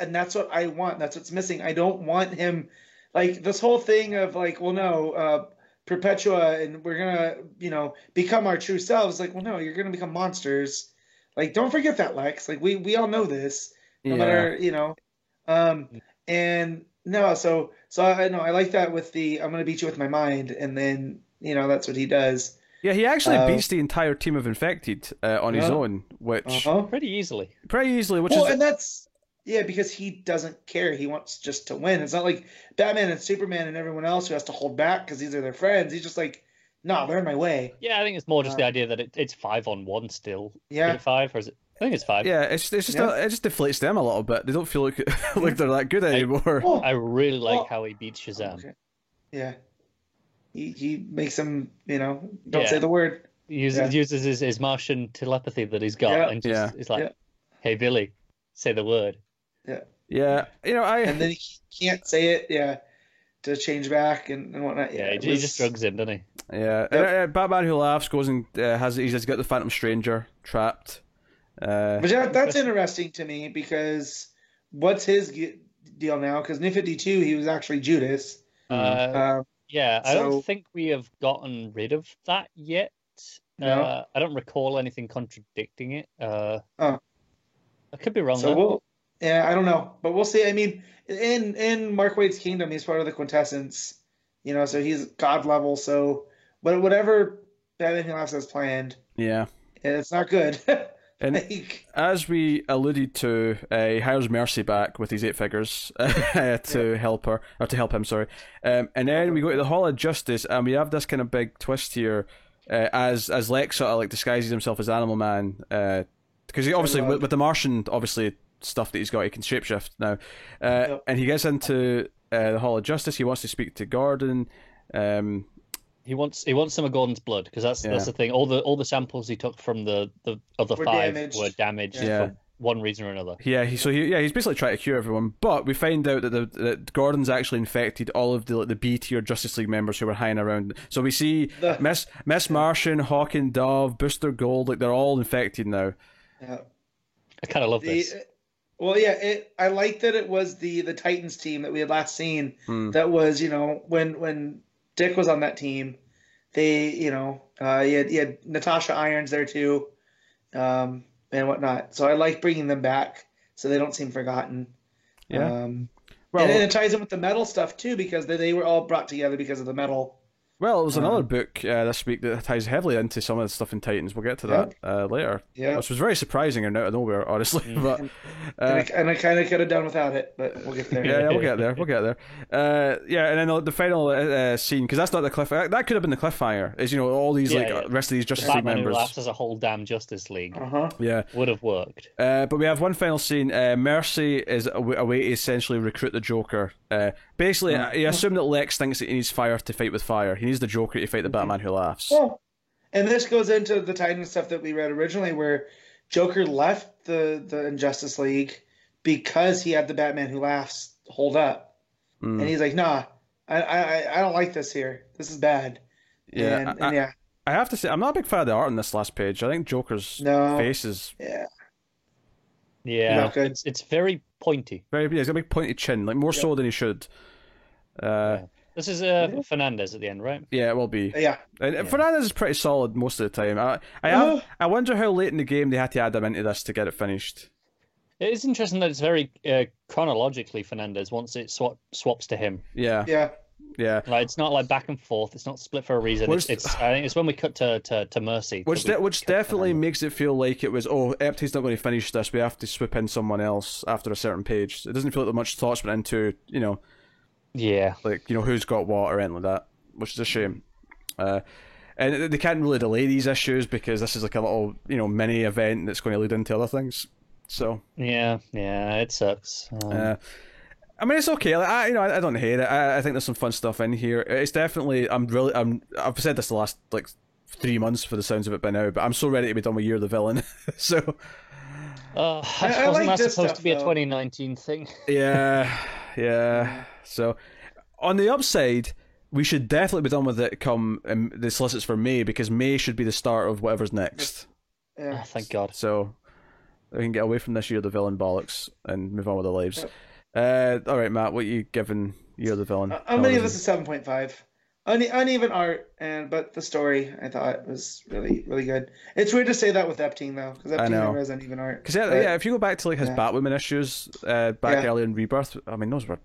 That's what I want. That's what's missing. I don't want him like this whole thing of like, well, no, Perpetua, and we're gonna, become our true selves. Like, well, no, you're gonna become monsters. Like, don't forget that, Lex. Like, we all know this. No matter, and no, so I know I like that with the I'm gonna beat you with my mind, and then that's what he does. Yeah, he actually beats the entire team of Infected on his own, which pretty easily. pretty easily. Which Well, is and that's because he doesn't care. He wants just to win. It's not like Batman and Superman and everyone else who has to hold back because these are their friends. He's just like, no, they're in my way. Yeah, I think it's more just the idea that it's 5-on-1 still. Yeah. Is it 5 or is it? I think it's 5. yeah, it's just Yeah. it just deflates them a little bit. They don't feel like like they're that good anymore. Oh, I really like Oh. how he beats Shazam. okay. Yeah. He makes him, don't Yeah. say the word. He uses his Martian telepathy that he's got, Yeah. and just it's like, Yeah. "Hey Billy, say the word." Yeah, And then he can't say it, to change back and whatnot. Yeah, it he was- just drugs him, doesn't he? Yeah, Batman Who Laughs goes and he's got the Phantom Stranger trapped. But that's interesting to me because what's his deal now? Because New 52, he was actually Judas. Yeah, I don't so- think we have gotten rid of that yet. No. I don't recall anything contradicting it. Oh. I could be wrong. So I don't know, but we'll see. I mean, in Mark Waid's kingdom, he's part of the quintessence, so he's God level. So, but whatever Batman Who Laughs has planned, Yeah. it's not good. And Like, as we alluded to, he hires Mercy back with his 8 figures to help her, or to help him, sorry. And then we go to the Hall of Justice, and we have this kind of big twist here, as Lex sort of like disguises himself as Animal Man, because he obviously with the Martian stuff that he's got, he can shapeshift now, and he gets into the Hall of Justice. He wants to speak to Gordon. He wants some of Gordon's blood because that's the thing. All the samples he took from the other Were 5 damaged. were damaged Yeah. for one reason or another. He's basically trying to cure everyone, but we find out that Gordon's actually infected all of the B tier Justice League members who were hanging around. So we see Miss Martian, Hawk and Dove, Booster Gold, like they're all infected now. yeah. I kind of love this. Well, I like that it was the Titans team that we had last seen. That was, when Dick was on that team, they, you had Natasha Irons there too, and whatnot. So I like bringing them back so they don't seem forgotten. Yeah. And it ties in with the metal stuff too because they were all brought together because of the metal. Well, there's another book this week that ties heavily into some of the stuff in Titans. We'll get to that later. Yeah. Which was very surprising and out of nowhere, honestly. But And I kind of could have done without it, but we'll get there. yeah, we'll get there. We'll get there. And then the final scene, because that's not the cliffhanger. That could have been the cliffhanger. Is all these rest of these Justice League Batman Who members. Laughs as a whole damn Justice League Yeah. would have worked. But we have one final scene. Mercy is a way to essentially recruit the Joker. Basically, you assume that Lex thinks that he needs fire to fight with fire. He needs the Joker to fight the Batman Who Laughs. Oh, and this goes into the Titan stuff that we read originally, where Joker left the Injustice League because he had the Batman Who Laughs hold up, and he's like, "Nah, I don't like this here. This is bad." Yeah, and I have to say, I'm not a big fan of the art on this last page. I think Joker's face is Yeah, it's very pointy. He's got a big pointy chin, like more so than he should. This is Fernandez at the end, right? Yeah, it will be. And Fernandez is pretty solid most of the time. I wonder how late in the game they had to add him into this to get it finished. It is interesting that it's very chronologically Fernandez once it swaps to him. Yeah. Like, it's not like back and forth. It's not split for a reason. I think it's when we cut to Mercy. Which definitely makes it feel like it was, Eptie's not going to finish this. We have to swoop in someone else after a certain page. It doesn't feel like much thought's went into, who's got what or anything like that, which is a shame. And they can't really delay these issues because this is like a little, mini event that's going to lead into other things. So yeah, it sucks. I mean, it's okay. Like, I don't hate it. I think there's some fun stuff in here. It's definitely. I've said this the last 3 months for the sounds of it by now, but I'm so ready to be done with Year of the Villain. So. Wasn't that supposed to be a 2019 thing? Yeah. So, on the upside, we should definitely be done with it come the solicits for May, because May should be the start of whatever's next. Yeah. Thank God. So, we can get away from this Year of the Villain bollocks and move on with our lives. All right, Matt, what are you giving Year of the Villain? I'm going to give this a 7.5. Uneven art, but the story I thought was really, really good. It's weird to say that with Epting, though, because Epting never has uneven art. Because if you go back to his Batwoman issues earlier in Rebirth, I mean, those were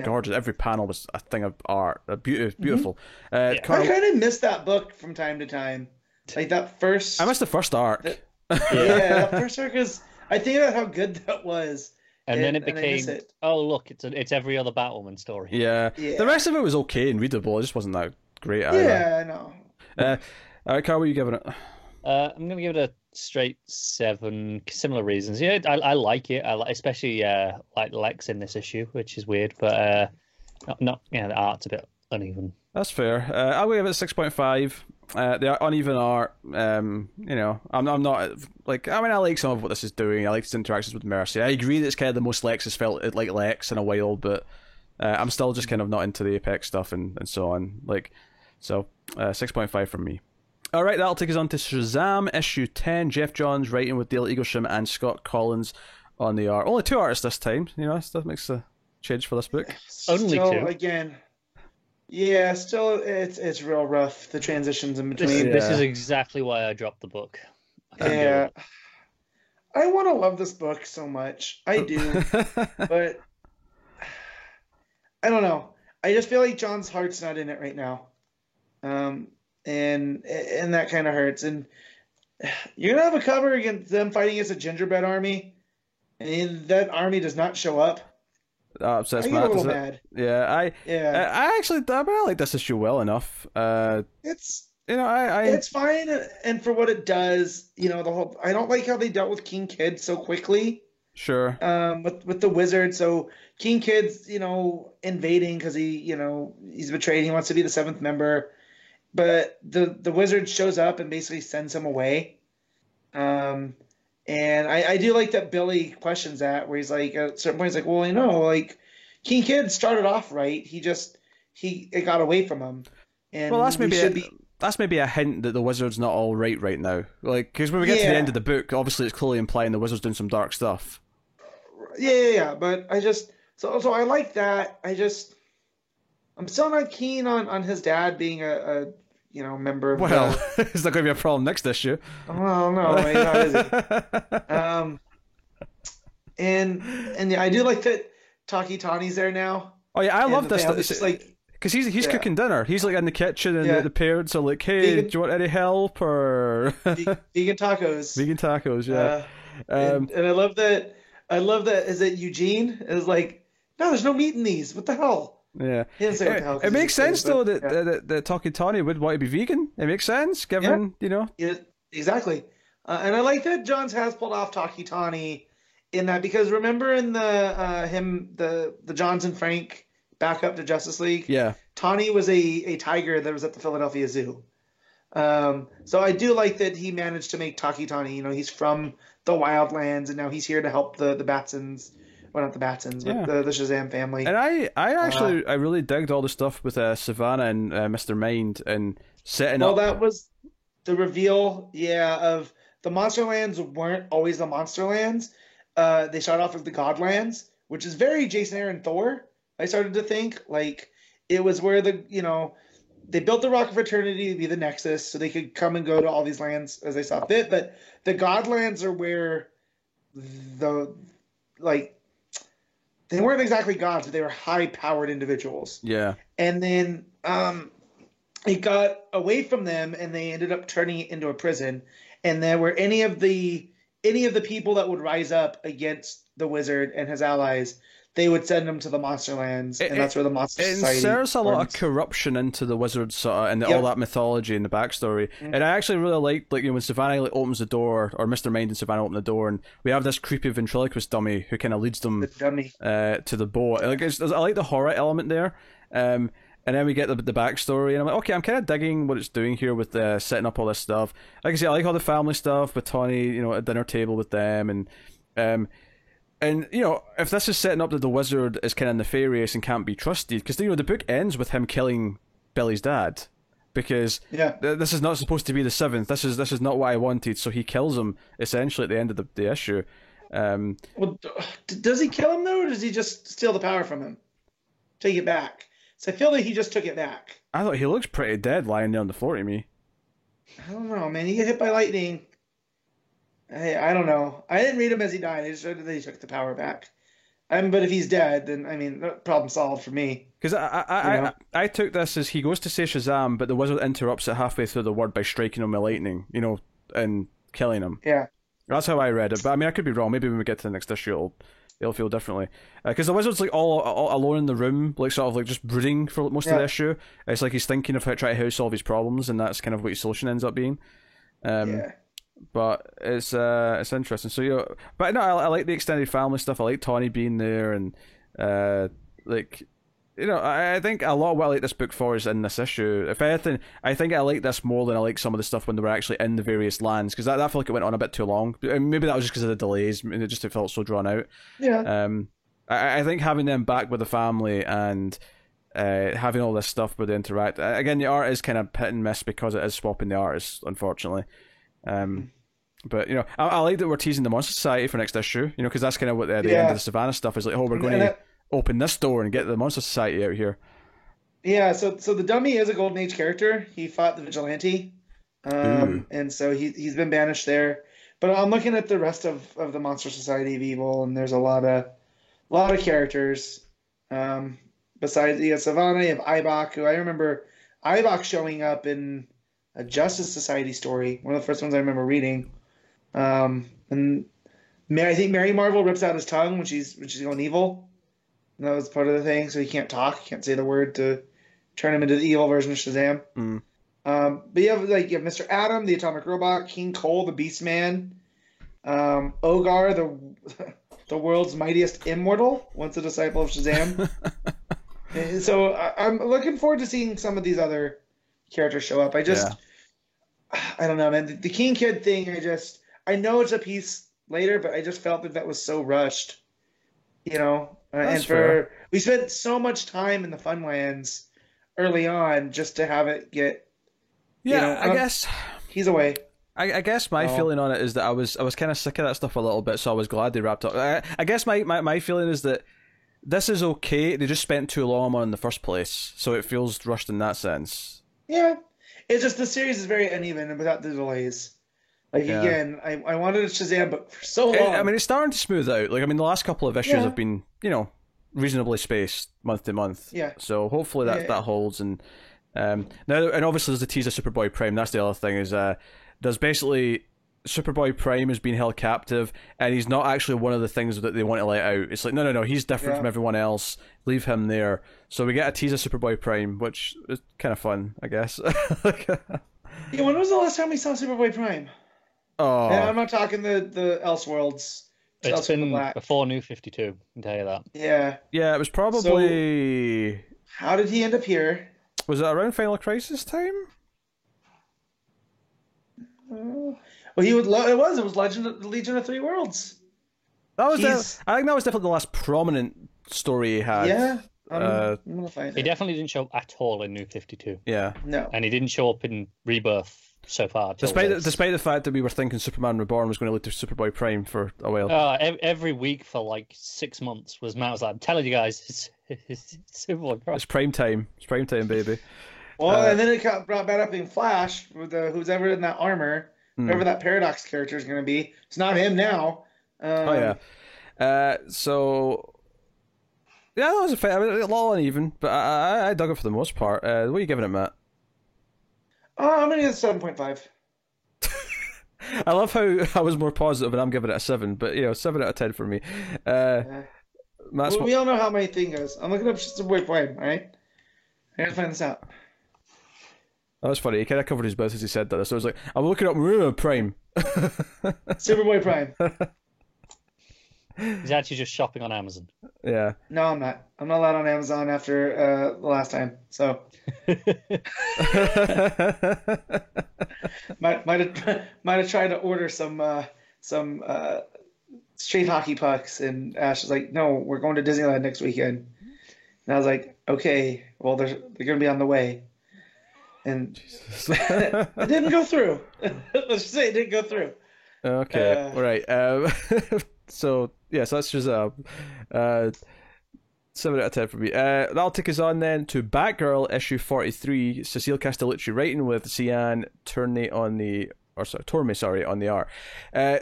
gorgeous. Every panel was a thing of art, beautiful. I kind of miss that book from time to time, like that first. I missed the first arc. That first arc is. I think about how good that was. And then it became, look, it's every other Batwoman story. Yeah. The rest of it was okay and readable. It just wasn't that great either. Yeah, no. All right, Carl, what are you giving it? I'm going to give it a straight 7. Similar reasons. Yeah, I like it. Especially like Lex in this issue, which is weird, but the art's a bit uneven. That's fair. I'll give it 6.5. The uneven art, I'm not I like some of what this is doing. I like its interactions with Mercy. I agree that it's kind of the most Lex has felt like Lex in a while, but I'm still just kind of not into the Apex stuff and so on. 6.5 from me. All right, that'll take us on to Shazam issue 10. Jeff Johns writing with Dale Eaglesham and Scott Collins on the art. Only 2 artists this time. That makes a change for this book. Only 2 again. Yeah, still, it's real rough, the transitions in between. This is exactly why I dropped the book. I want to love this book so much. I do. But I don't know. I just feel like John's heart's not in it right now. And that kind of hurts. And you're going to have a cover against them fighting against a gingerbread army, and that army does not show up. Upsets I Matt, get a little mad. I actually I like this issue well enough. It's it's fine, and for what it does, the whole. I don't like how they dealt with King Kid so quickly. Sure. With the wizard, so King Kid's invading because he's betrayed. He wants to be the 7th member, but the wizard shows up and basically sends him away. And I do like that Billy questions that, where he's like, at a certain point, he's like, well, King Kid started off right. It got away from him. And that's maybe a hint that the wizard's not all right now. Because when we get to the end of the book, obviously it's clearly implying the wizard's doing some dark stuff. Yeah. But I just, so I like that. I'm still not keen on his dad being a member of it's not going to be a problem next issue. Well, no, not is it? And I do like that Taki Tani's there now. Oh yeah, I love this. Because he's cooking dinner. He's in the kitchen, and the parents are like, "Hey, do you want any help?" Or vegan tacos. Vegan tacos, yeah. And I love that. Is it Eugene? Is like, no, there's no meat in these. What the hell? Yeah, it makes sense though that Taki Tani would want to be vegan. It makes sense, given Yeah, exactly. And I like that Johns has pulled off Taki Tani in that, because remember in the Johns and Frank backup to Justice League, Tani was a tiger that was at the Philadelphia Zoo. So I do like that he managed to make Taki Tani. He's from the Wildlands, and now he's here to help the Batsons. Well, not the Batsons, but the Shazam family. And I actually I really digged all the stuff with Savannah and Mr. Mind and setting up. Well, the reveal, of the Monsterlands weren't always the Monsterlands. They started off as the Godlands, which is very Jason Aaron Thor. I started to think like it was where they built the Rock of Eternity to be the Nexus, so they could come and go to all these lands as they saw fit. But the Godlands are where they weren't exactly gods, but they were high-powered individuals. Yeah. And then it got away from them, and they ended up turning it into a prison. And there were any of the people that would rise up against the wizard and his allies, they would send them to the Monsterlands, and that's where the Monster Society. It inserts a lot of corruption into the wizard and all that mythology and the backstory. Mm-hmm. And I actually really liked, when Sylvanas opens the door, or Mr. Mind and Sylvanas open the door, and we have this creepy ventriloquist dummy who kind of leads them to the boat. I like the horror element there. And then we get the backstory, and I'm like, okay, I'm kind of digging what it's doing here with setting up all this stuff. Like I say, I like all the family stuff with Tawny, at dinner table with them, and if this is setting up that the wizard is kind of nefarious and can't be trusted, because the book ends with him killing Billy's dad, because this is not supposed to be the seventh. This is not what I wanted. So he kills him essentially at the end of the issue. Well, does he kill him though, or does he just steal the power from him, take it back? So I feel like he just took it back. I thought he looks pretty dead lying there on the floor to me. I don't know, man. He get hit by lightning. I don't know. I didn't read him as he died. I just read that he took the power back. But if he's dead, then problem solved for me. Because I took this as he goes to say Shazam, but the wizard interrupts it halfway through the word by striking him with lightning, and killing him. Yeah. That's how I read it. But I could be wrong. Maybe when we get to the next issue, it'll feel differently. Because the wizard's all alone in the room, just brooding for most of the issue. It's like he's thinking of how to try to solve his problems, and that's kind of what his solution ends up being. But it's interesting. So but no, I like the extended family stuff. I like Tawny being there, and I think a lot of what I like this book for is in this issue. If anything, I think I like this more than I like some of the stuff when they were actually in the various lands, because I felt like it went on a bit too long. Maybe that was just because of the delays. It felt so drawn out. Yeah. I think having them back with the family and having all this stuff where they interact. Again, the art is kind of hit and miss because it is swapping the artists, unfortunately. But I like that we're teasing the Monster Society for next issue. Because that's kind of what the end of the Sylvanas stuff is like. Oh, we're going to open this door and get the Monster Society out here. Yeah. So the dummy is a Golden Age character. He fought the Vigilante, and so he's been banished there. But I'm looking at the rest of the Monster Society of Evil, and there's a lot of characters. Besides, Sylvana, you have Ibok, who I remember Ibok showing up in a Justice Society story, one of the first ones I remember reading. And I think Mary Marvel rips out his tongue when she's going evil. And that was part of the thing, so he can't talk, he can't say the word to turn him into the evil version of Shazam. But you have Mr. Atom, the Atomic Robot, King Cole, the Beast Man, Ogar, the world's mightiest immortal, once a disciple of Shazam. So I'm looking forward to seeing some of these other characters show up. I don't know, man. The King Kid thing, I know it's a piece later, but I just felt that was so rushed, and we spent so much time in the Funlands early on just to have it get. Yeah, I guess he's away. I guess my feeling on it is that I was kind of sick of that stuff a little bit, so I was glad they wrapped up. I guess my feeling is that this is okay. They just spent too long on it in the first place, so it feels rushed in that sense. Yeah, it's just the series is very uneven without the delays. Again, I wanted a Shazam book for so long. It's starting to smooth out. The last couple of issues have been, reasonably spaced month to month. Yeah. So hopefully that holds. And now, and obviously there's the teaser Superboy Prime. That's the other thing is there's basically Superboy Prime has been held captive, and he's not actually one of the things that they want to let out. It's like no, he's different from everyone else. Leave him there. So we get a teaser Superboy Prime, which is kind of fun, I guess. When was the last time we saw Superboy Prime? Oh, and I'm not talking the Elseworlds. It's been before New 52, I can tell you that. Yeah, it was probably. So, how did he end up here? Was it around Final Crisis time? Well, it was Legion of Three Worlds. I think that was definitely the last prominent story he had. Yeah, I'm gonna find it. He definitely didn't show up at all in New 52. Yeah, no, and he didn't show up in Rebirth so far. Despite the fact that we were thinking Superman Reborn was going to lead to Superboy Prime for a while. Every week for like 6 months was Matt was like, I'm telling you guys, it's Superboy Prime. It's prime time. It's prime time, baby. Well, and then it got brought back up in Flash with who's ever in that armor, whoever that Paradox character is going to be. It's not him now. So yeah, that was a little uneven, but I dug it for the most part. What are you giving it, Matt? I'm going to give it 7.5. I love how I was more positive and I'm giving it a 7, but 7 out of 10 for me. We all know how my thing goes. I'm looking up Superboy Prime, all right? I gotta find this out. That was funny. He kind of covered his mouth as he said that. So I was like, I'm looking up Prime. Superboy Prime. He's actually just shopping on Amazon. Yeah. No, I'm not. I'm not allowed on Amazon after the last time. So might have tried to order some street hockey pucks, and Ash was like, "No, we're going to Disneyland next weekend." And I was like, "Okay, well they're going to be on the way." And it didn't go through. Let's just say it didn't go through. Okay, all right. So yes, that's just 7 out of 10 for me. That'll take us on then to Batgirl issue 43. Cecile Castellucci writing with Cian Tormey on the art.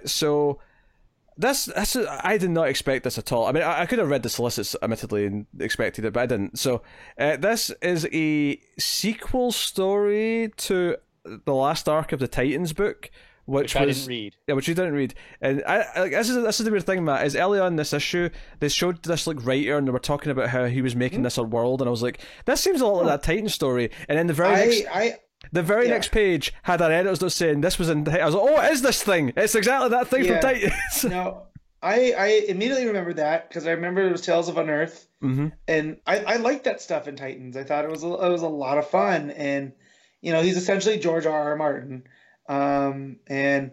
So that's I did not expect this at all. I mean, I could have read the solicits admittedly and expected it, but I didn't. So this is a sequel story to the last arc of the Titans book. Which I didn't read. Yeah, which you didn't read. And this is the weird thing, Matt, is early on in this issue, they showed this writer and they were talking about how he was making this a world, and I was like, this seems a lot like that Titan story. And then the very next page had an editor's note saying this was in. I was like, oh, it is this thing? It's exactly that thing from Titans. No, I immediately remembered that because I remember it was Tales of Unearth, and I liked that stuff in Titans. I thought it was a lot of fun, and he's essentially George R.R. Martin. And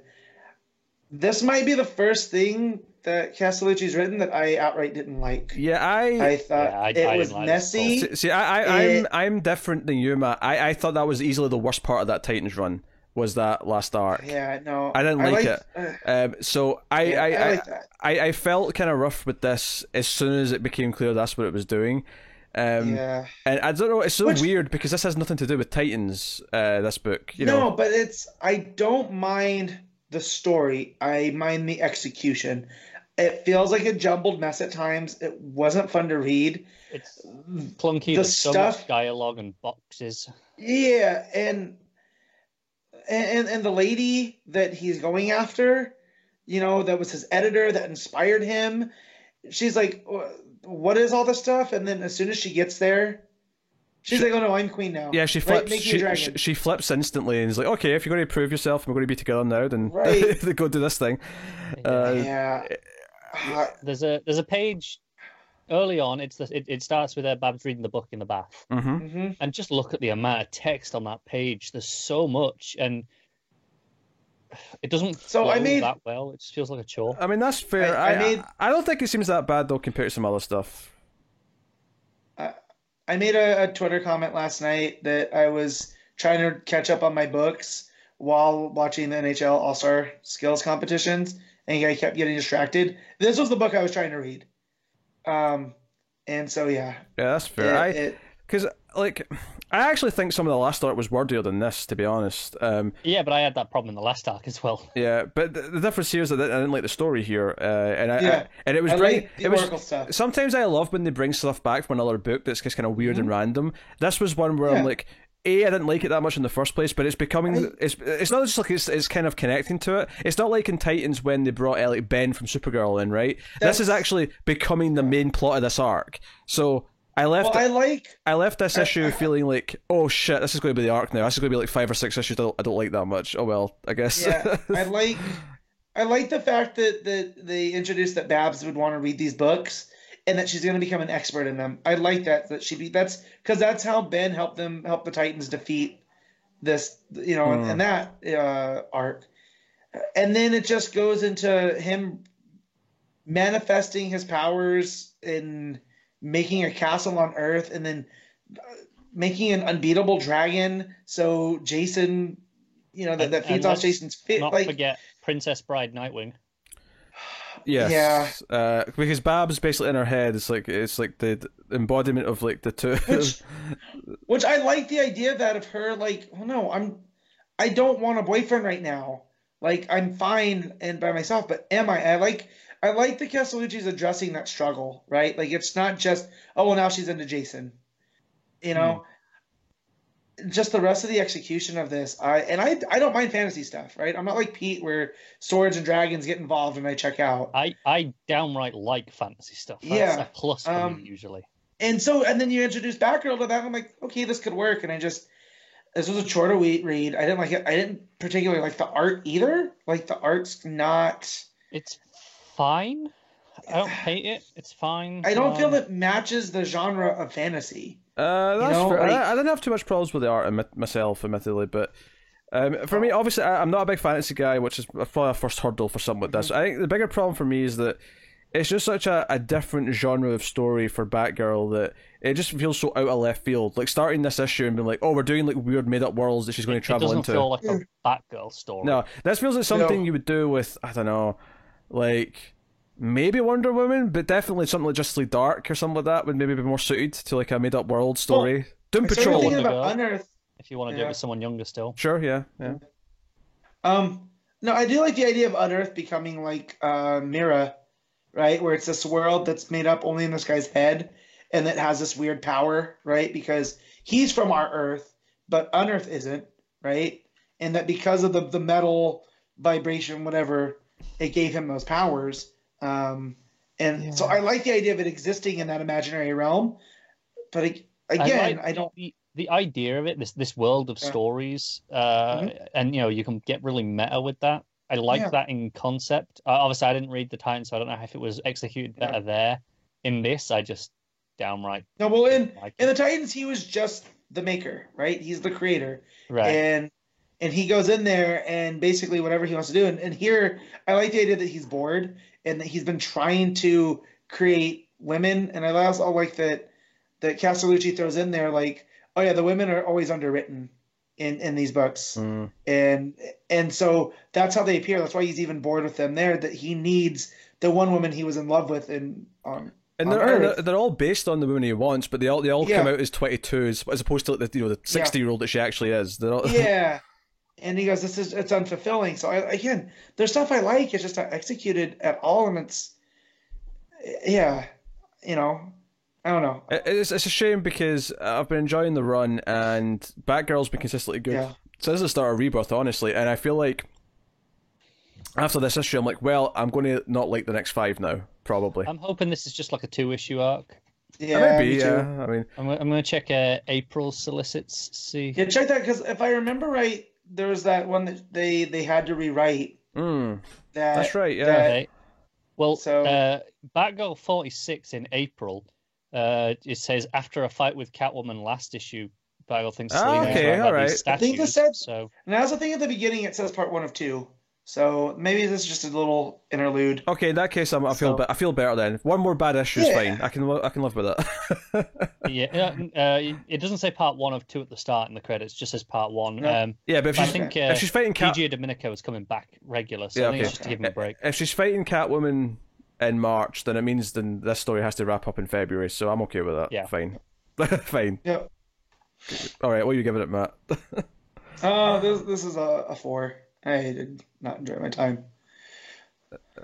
this might be the first thing that Castellucci's written that I outright didn't like. Yeah, I thought it was messy. See, I'm different than you, Matt. I thought that was easily the worst part of that Titans run. Was that last arc? Yeah, no, I didn't like it. So I felt kind of rough with this as soon as it became clear that's what it was doing. And I don't know, it's so weird because this has nothing to do with Titans, this book, No, but I don't mind the story. I mind the execution. It feels like a jumbled mess at times. It wasn't fun to read. It's clunky. There's so much dialogue and boxes. Yeah, and the lady that he's going after, that was his editor that inspired him. She's like, what is all this stuff? And then as soon as she gets there, she's like, oh no, I'm queen now. Yeah, she flips. She flips instantly and is like, okay, if you're going to prove yourself, we're going to be together now, then they go do this thing. There's a page early on. It starts with Babs reading the book in the bath, and just look at the amount of text on that page. There's so much, and it doesn't flow that well. It just feels like a chore. I mean, that's fair. I don't think it seems that bad though compared to some other stuff. I made a Twitter comment last night that I was trying to catch up on my books while watching the NHL All-Star Skills competitions, and I kept getting distracted. This was the book I was trying to read. And so yeah, that's fair. Because I actually think some of the last arc was wordier than this, to be honest. Yeah, but I had that problem in the last arc as well. Yeah, but the difference here is that I didn't like the story here, and it was great. Like the Oracle stuff. Sometimes I love when they bring stuff back from another book that's just kind of weird and random. This was one where I'm like, I didn't like it that much in the first place, but it's becoming. It's not just like it's kind of connecting to it. It's not like in Titans when they brought Ben from Supergirl in, right? This is actually becoming the main plot of this arc. So. I left this issue feeling like, oh shit, this is going to be the arc now. This is going to be like 5 or 6 issues I don't like that much. Oh well, I guess. Yeah, I like the fact that they introduced that Babs would want to read these books and that she's going to become an expert in them. I like that's because that's how Ben helped the Titans defeat this, in that arc. And then it just goes into him manifesting his powers in making a castle on Earth, and then making an unbeatable dragon so Jason that feeds off let's Jason's fit. not Like, forget Princess Bride Nightwing. Yes. Because Babs basically in her head is like the embodiment of like the two. which I like the idea of that of her like, oh no, I don't want a boyfriend right now. Like I'm fine and by myself, but am I? I like the Castellucci's addressing that struggle, right? Like it's not just, oh well now she's into Jason. You know? Just the rest of the execution of this, I don't mind fantasy stuff, right? I'm not like Pete where swords and dragons get involved and I check out. I downright like fantasy stuff. That's a plus for me usually. And then you introduce Batgirl to that, and I'm like, okay, this could work. And this was a shorter read. I didn't like it. I didn't particularly like the art either. Like the art's not. It's fine. I don't hate it. It's fine. I don't feel it matches the genre of fantasy. That's fair. I didn't have too much problems with the art myself, admittedly, but for me, obviously, I'm not a big fantasy guy, which is probably a first hurdle for someone like this. I think the bigger problem for me is that it's just such a different genre of story for Batgirl that it just feels so out of left field. Like starting this issue and being like, oh, we're doing like weird made up worlds that she's going to travel into. It doesn't feel like a Batgirl story. No, this feels like something you would do with, I don't know, like maybe Wonder Woman, but definitely something like Justice League Dark or something like that would maybe be more suited to like a made up world story. Well, Doom Patrol. Thinking about Unearth. If you want to do it with someone younger still. Sure, yeah. No, I do like the idea of Unearth becoming like Mira, right? Where it's this world that's made up only in this guy's head and that has this weird power, right? Because he's from our Earth, but Unearth isn't, right? And that because of the metal vibration, whatever, it gave him those powers. So I like the idea of it existing in that imaginary realm. But again, I don't... The idea of it, this world of stories, and you can get really meta with that. I like that in concept. Obviously, I didn't read the Titans, so I don't know if it was executed better there. In this, I just downright no. Well, in the Titans, he was just the maker, right? He's the creator, right? And he goes in there and basically whatever he wants to do. And here, I like the idea that he's bored and that he's been trying to create women. And I also like that Castellucci throws in there like, oh yeah, the women are always underwritten in these books, and so that's how they appear. That's why he's even bored with them there. That he needs the one woman he was in love with on they're all based on the woman he wants, but they all come out as 22s as opposed to the 60-year-old that she actually is. Yeah, and he goes, it's unfulfilling. So again, there's stuff I like. It's just not executed at all, and it's I don't know. It's a shame because I've been enjoying the run and Batgirl's been consistently good. Yeah. So this is the start of Rebirth, honestly, and I feel like after this issue, I'm like, well, I'm going to not like the next 5 now, probably. I'm hoping this is just like a 2-issue arc. Yeah, maybe. Yeah, I mean, I'm going to check April solicits. See. Yeah, check that because if I remember right, there was that one that they had to rewrite. That's right. Yeah. Okay. Well, Batgirl 46 in April. It says after a fight with Catwoman last issue, Batgirl thinks Selina is all right. These statues, I think this said so. And that's the thing at the beginning. It says part 1 of 2. So maybe this is just a little interlude. Okay, in that case, I feel better then. One more bad issue is fine. I can live with that. It doesn't say part 1 of 2 at the start in the credits. It just says part 1. No. But if she's fighting PG Domenico is coming back regular, so I think it's just to give him a break. If she's fighting Catwoman in March, then it means this story has to wrap up in February, so I'm okay with that. Yeah. Fine. Fine. Yeah. Alright, what are you giving it, Matt? This is a 4. I did not enjoy my time.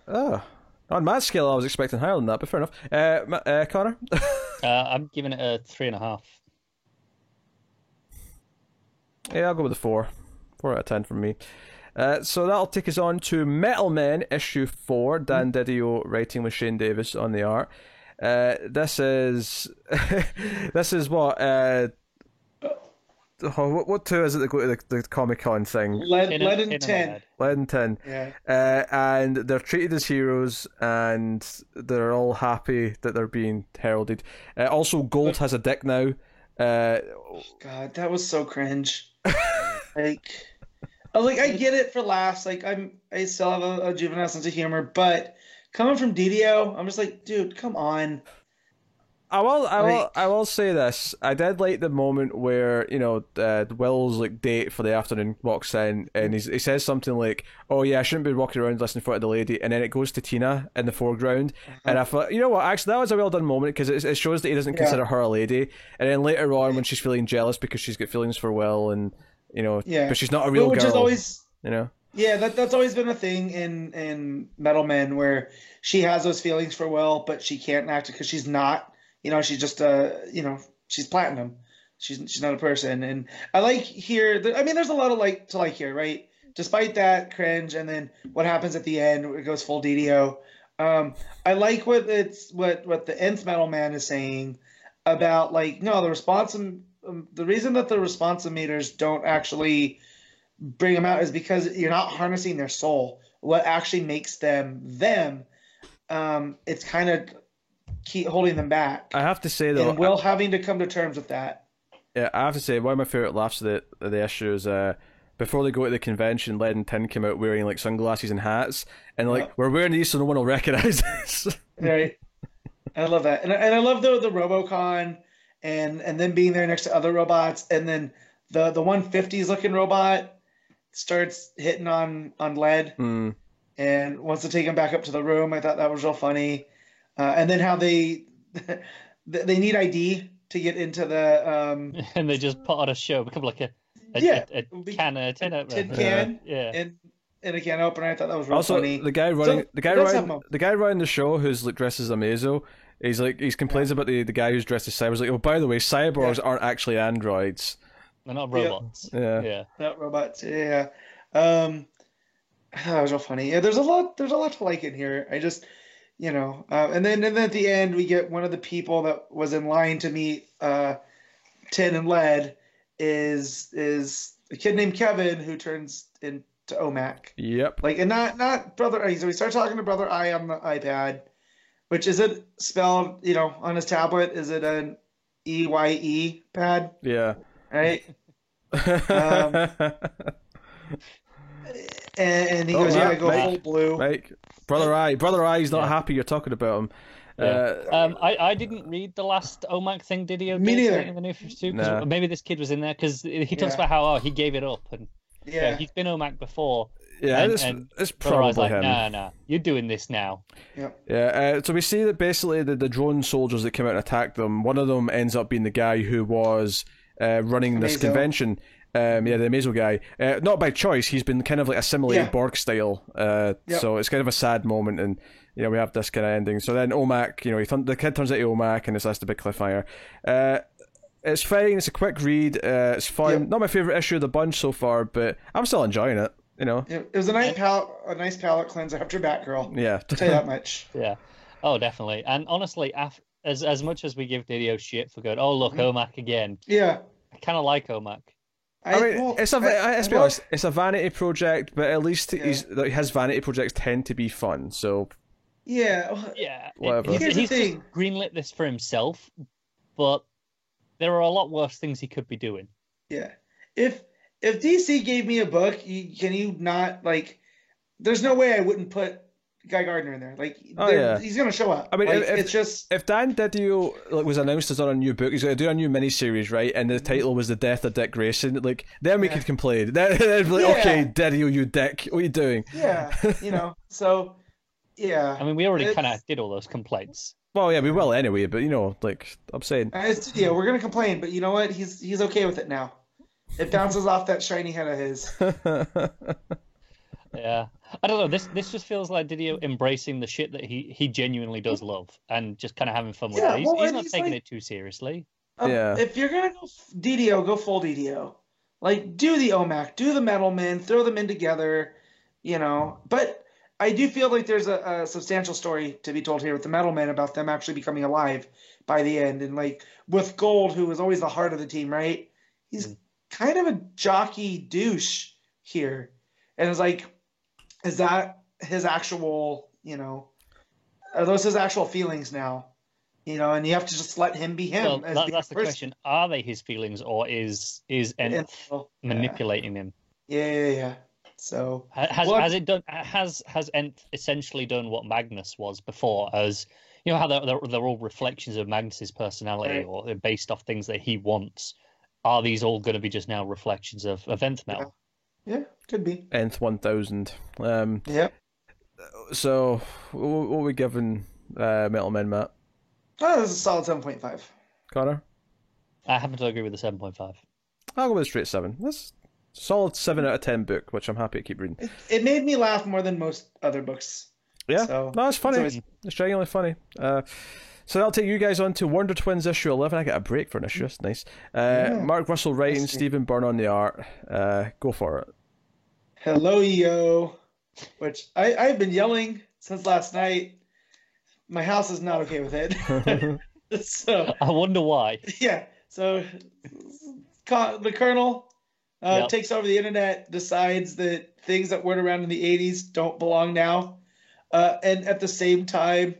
On Matt's scale, I was expecting higher than that, but fair enough. Connor? I'm giving it a 3.5. Yeah, I'll go with a 4. 4 out of 10 from me. So that'll take us on to Metal Men issue 4. Dan Didio writing with Shane Davis on the art. This is what what 2 is it that go to the Comic-Con thing? Lead and Tin. Lead and Tin. Yeah. And they're treated as heroes, and they're all happy that they're being heralded. Also, Gold has a dick now. God, that was so cringe. I get it for laughs. I still have a juvenile sense of humor, but coming from DDO, I'm just like, dude, come on. I will say this. I did like the moment where Will's like date for the afternoon walks in and he says something like, "Oh yeah, I shouldn't be walking around listening for the lady," and then it goes to Tina in the foreground, and I thought, you know what, actually that was a well done moment because it shows that he doesn't consider her a lady, and then later on when she's feeling jealous because she's got feelings for Will and but she's not a real which girl, is always Yeah, that's always been a thing in Metal Men where she has those feelings for Will, but she can't act it because she's not. She's just she's platinum. She's not a person. And I like here. I mean, there's a lot of to like here, right? Despite that cringe, and then what happens at the end, it goes full DDO. I like what the Nth Metal Man is saying about the reason that the responsometers don't actually bring them out is because you're not harnessing their soul. What actually makes them it's kind of keep holding them back. I have to say though, and Will having to come to terms with that. Yeah, I have to say one of my favorite laughs of the issue is before they go to the convention, Led and Tin came out wearing like sunglasses and hats, and we're wearing these so no one will recognize us. Right. I love that, and I love the Robocon, and then being there next to other robots, and then the 150s looking robot starts hitting on Led, and wants to take him back up to the room. I thought that was real funny. And then how they need ID to get into the and they just put on a show, become like a tin can, and a can opener. I thought that was real funny. The guy running the show who's like dressed as Amazo, he complains about the guy who's dressed as cyborgs. Like, oh, by the way, cyborgs aren't actually androids. They're not robots. Yeah. Not robots. Yeah. I thought that was real funny. Yeah, there's a lot to like in here. I just and then at the end we get one of the people that was in line to meet Tin and Led is a kid named Kevin who turns into OMAC. Yep. And not Brother I. So we start talking to Brother I on the iPad, which is it spelled on his tablet? Is it an EYE pad? Yeah. Right. And he goes, "Yeah, go full blue." Mike, Brother I's not happy you're talking about him. Yeah. I didn't read the last OMAC thing. Did he? Me neither. In the New 52, maybe this kid was in there because he talks about how he gave it up and he's been OMAC before. Yeah, and it's probably like, him. Nah, you're doing this now. Yeah. So we see that basically the drone soldiers that came out and attacked them, one of them ends up being the guy who was running this convention. The Amazo guy. Not by choice. He's been kind of like assimilated Borg style. So it's kind of a sad moment, and we have this kind of ending. So then OMAC, the kid turns into OMAC, and that's the big cliffhanger. It's fine. It's a quick read. It's fun. Yep. Not my favorite issue of the bunch so far, but I'm still enjoying it. It was a nice palate cleanser after Batgirl. Yeah, I'll tell you that much. Yeah. Oh, definitely. And honestly, as much as we give Didio shit for going, oh look, OMAC again. Yeah. I kind of like OMAC. Let's be honest, it's a vanity project, but at least his vanity projects tend to be fun. So whatever. He's just greenlit this for himself, but there are a lot worse things he could be doing. Yeah, if DC gave me a book, can you not There's no way I wouldn't put Guy Gardner in there. He's gonna show up. I mean, if Dan Didio was announced as on a new book, he's gonna do a new miniseries, right? And the title was The Death of Dick Grayson. Then we could complain. Then be like, okay, Didio, you dick, what are you doing? Yeah, So, yeah. I mean, we already kind of did all those complaints. Well, yeah, we will anyway. But I'm saying, it's Didio. We're gonna complain, but you know what? He's okay with it now. It bounces off that shiny head of his. Yeah, I don't know. This just feels like Didio embracing the shit that he genuinely does love and just kind of having fun with it. He's not taking it too seriously. If you're gonna go DDO, go full DDO. Do the OMAC, do the Metal Men, throw them in together. But I do feel like there's a substantial story to be told here with the Metal Men about them actually becoming alive by the end, and with Gold, who was always the heart of the team, right? He's kind of a jockey douche here, and it's is that his actual, are those his actual feelings now? And you have to just let him be him. Well, that's the question. Are they his feelings, or is Nth manipulating him? Yeah. So has Nth essentially done what Magnus was before, as You know how they're all reflections of Magnus's personality, Right. or they're based off things that he wants. Are these all going to be just now reflections of Nth Yeah, Metal? yeah, could be. Nth 1000. Yeah. So what are we giving Metal Men, Matt? Oh, this is a solid 7.5. Connor? I happen to agree with the 7.5. I'll go with a straight 7. That's a solid 7 out of 10 book, which I'm happy to keep reading. It made me laugh more than most other books. Yeah, So no, it's funny. always- It's genuinely funny. So that'll take you guys on to Wonder Twins issue 11. I get a break for an issue. That's nice. Mark Russell writing, Stephen Byrne on the art. Go for it. Hello, yo. Which I've been yelling since last night. My house is not okay with it. So I wonder why. yeah. So the Colonel Yep. takes over the internet, decides that things that weren't around in the 80s don't belong now, and at the same time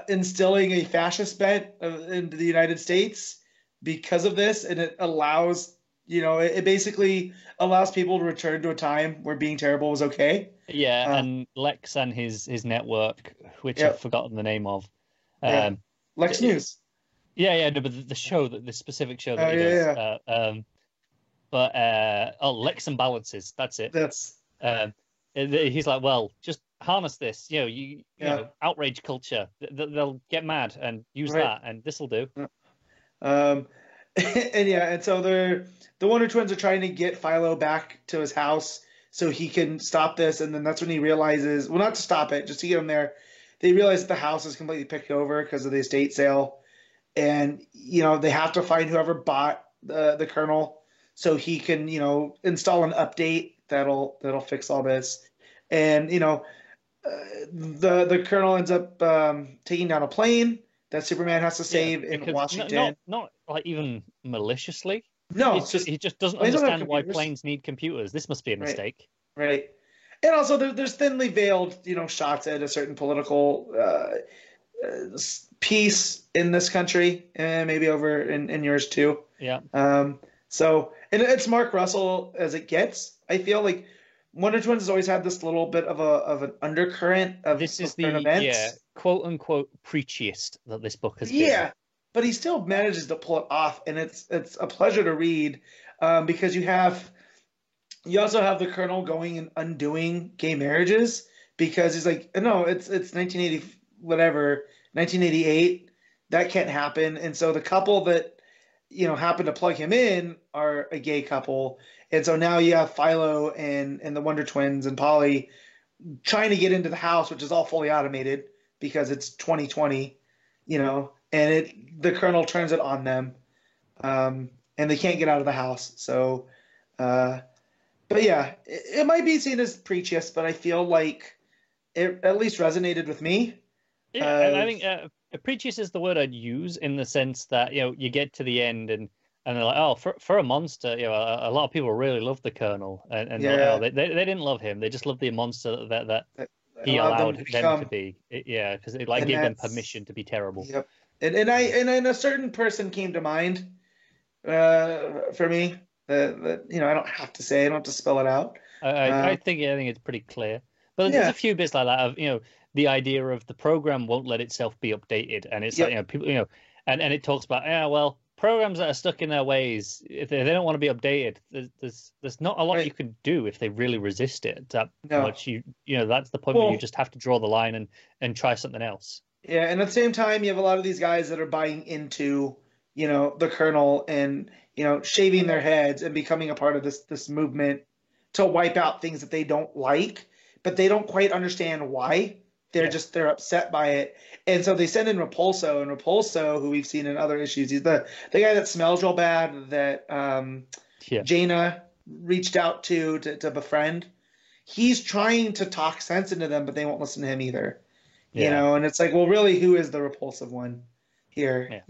instilling a fascist bent into the United States because of this, and it allows, it basically allows people to return to a time where being terrible was okay. Yeah, and Lex and his network, which Yep. I've forgotten the name of. Yeah. Lex News. Yeah, no, but the show, the specific show that Oh, he yeah, does. Lex and Balances, that's it. That's He's like, well, just harness this. You Yeah. know, outrage culture. They'll get mad and use Right. that, and this'll do. and yeah, and so the Wonder Twins are trying to get Philo back to his house so he can stop this, and then that's when he realizes, well, not to stop it, just to get him there. They realize that the house is completely picked over because of the estate sale, and they have to find whoever bought the Colonel so he can install an update that'll fix all this, and the Colonel ends up taking down a plane that Superman has to save in Because Washington. not like even maliciously. No, It's just, he just doesn't planes don't have understand why computers. planes need computers. This must be a Right. mistake. Right. And also, there's thinly veiled, shots at a certain political piece in this country, and maybe over in yours too. Yeah. So, and it's Mark Russell as it gets. I feel like Wonder Twins has always had this little bit of an undercurrent of This is current the events. quote unquote preachiest that this book has been. Yeah, but he still manages to pull it off, and it's a pleasure to read because you also have the Colonel going and undoing gay marriages because he's like, no, it's 1980 whatever 1988, that can't happen, and so the couple that happen to plug him in are a gay couple, and so now you have Philo and the Wonder Twins and Polly trying to get into the house, which is all fully automated because it's 2020, and the Colonel turns it on them, and they can't get out of the house. So, but yeah, it might be seen as preachiest, but I feel like it at least resonated with me. Yeah, and I think preachiest is the word I'd use in the sense that you get to the end and they're like, oh, for a monster, a lot of people really love the Colonel, and Yeah. they didn't love him, they just loved the monster that he allowed allowed them to them become. to be. Yeah, because it like And gave them that's- permission to be terrible. Yep. And a certain person came to mind for me that I don't have to say, I don't have to spell it out. I think it's pretty clear. But there's Yeah. a few bits like that of the idea of the program won't let itself be updated, and it's Yep. like people and it talks about programs that are stuck in their ways, if they don't want to be updated, there's not a lot Right. you can do if they really resist it that No. much. That's the point where Well- you just have to draw the line and try something else. Yeah, and at the same time, you have a lot of these guys that are buying into, the Colonel and, shaving their heads and becoming a part of this movement to wipe out things that they don't like, but they don't quite understand why. They're upset by it. And so they send in Repulso, and Repulso, who we've seen in other issues, he's the guy that smells real bad that Yeah. Jaina reached out to befriend. He's trying to talk sense into them, but they won't listen to him either. And it's like, well, really, who is the repulsive one here?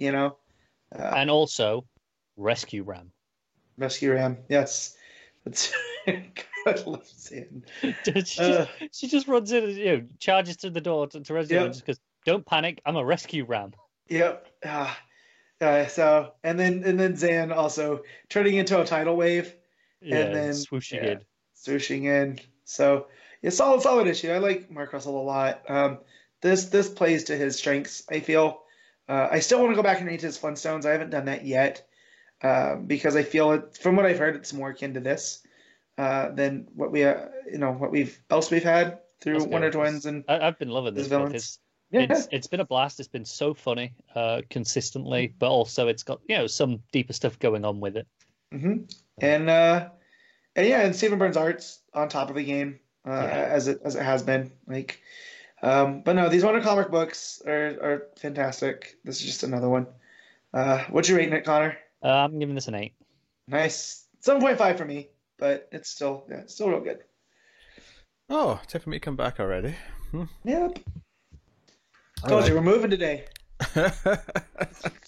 And also Rescue Ram. Rescue Ram, yes. That's God love Zan. she just runs in and charges to the door to rescue Yep. and just goes, don't panic, I'm a Rescue Ram. Yep. So and then Zan also turning into a tidal wave and then swooshing in. swooshing in. So yeah, solid issue. I like Mark Russell a lot. this plays to his strengths, I feel. I still want to go back and read his Flintstones. I haven't done that yet because I feel it, from what I've heard, it's more akin to this than what we've had through Wonder Twins and I've been loving this book. It's been a blast. It's been so funny consistently, but also it's got some deeper stuff going on with it. Mm-hmm. And Stephen Burns' art's on top of the game as it has been. Like, but no, these Wonder comic books are fantastic. This is just another one. What's you rating it, Connor? I'm giving this an 8. Nice, 7.5 for me, but it's still real good. Oh, time for me to come back already. Yep. Told you we're moving today.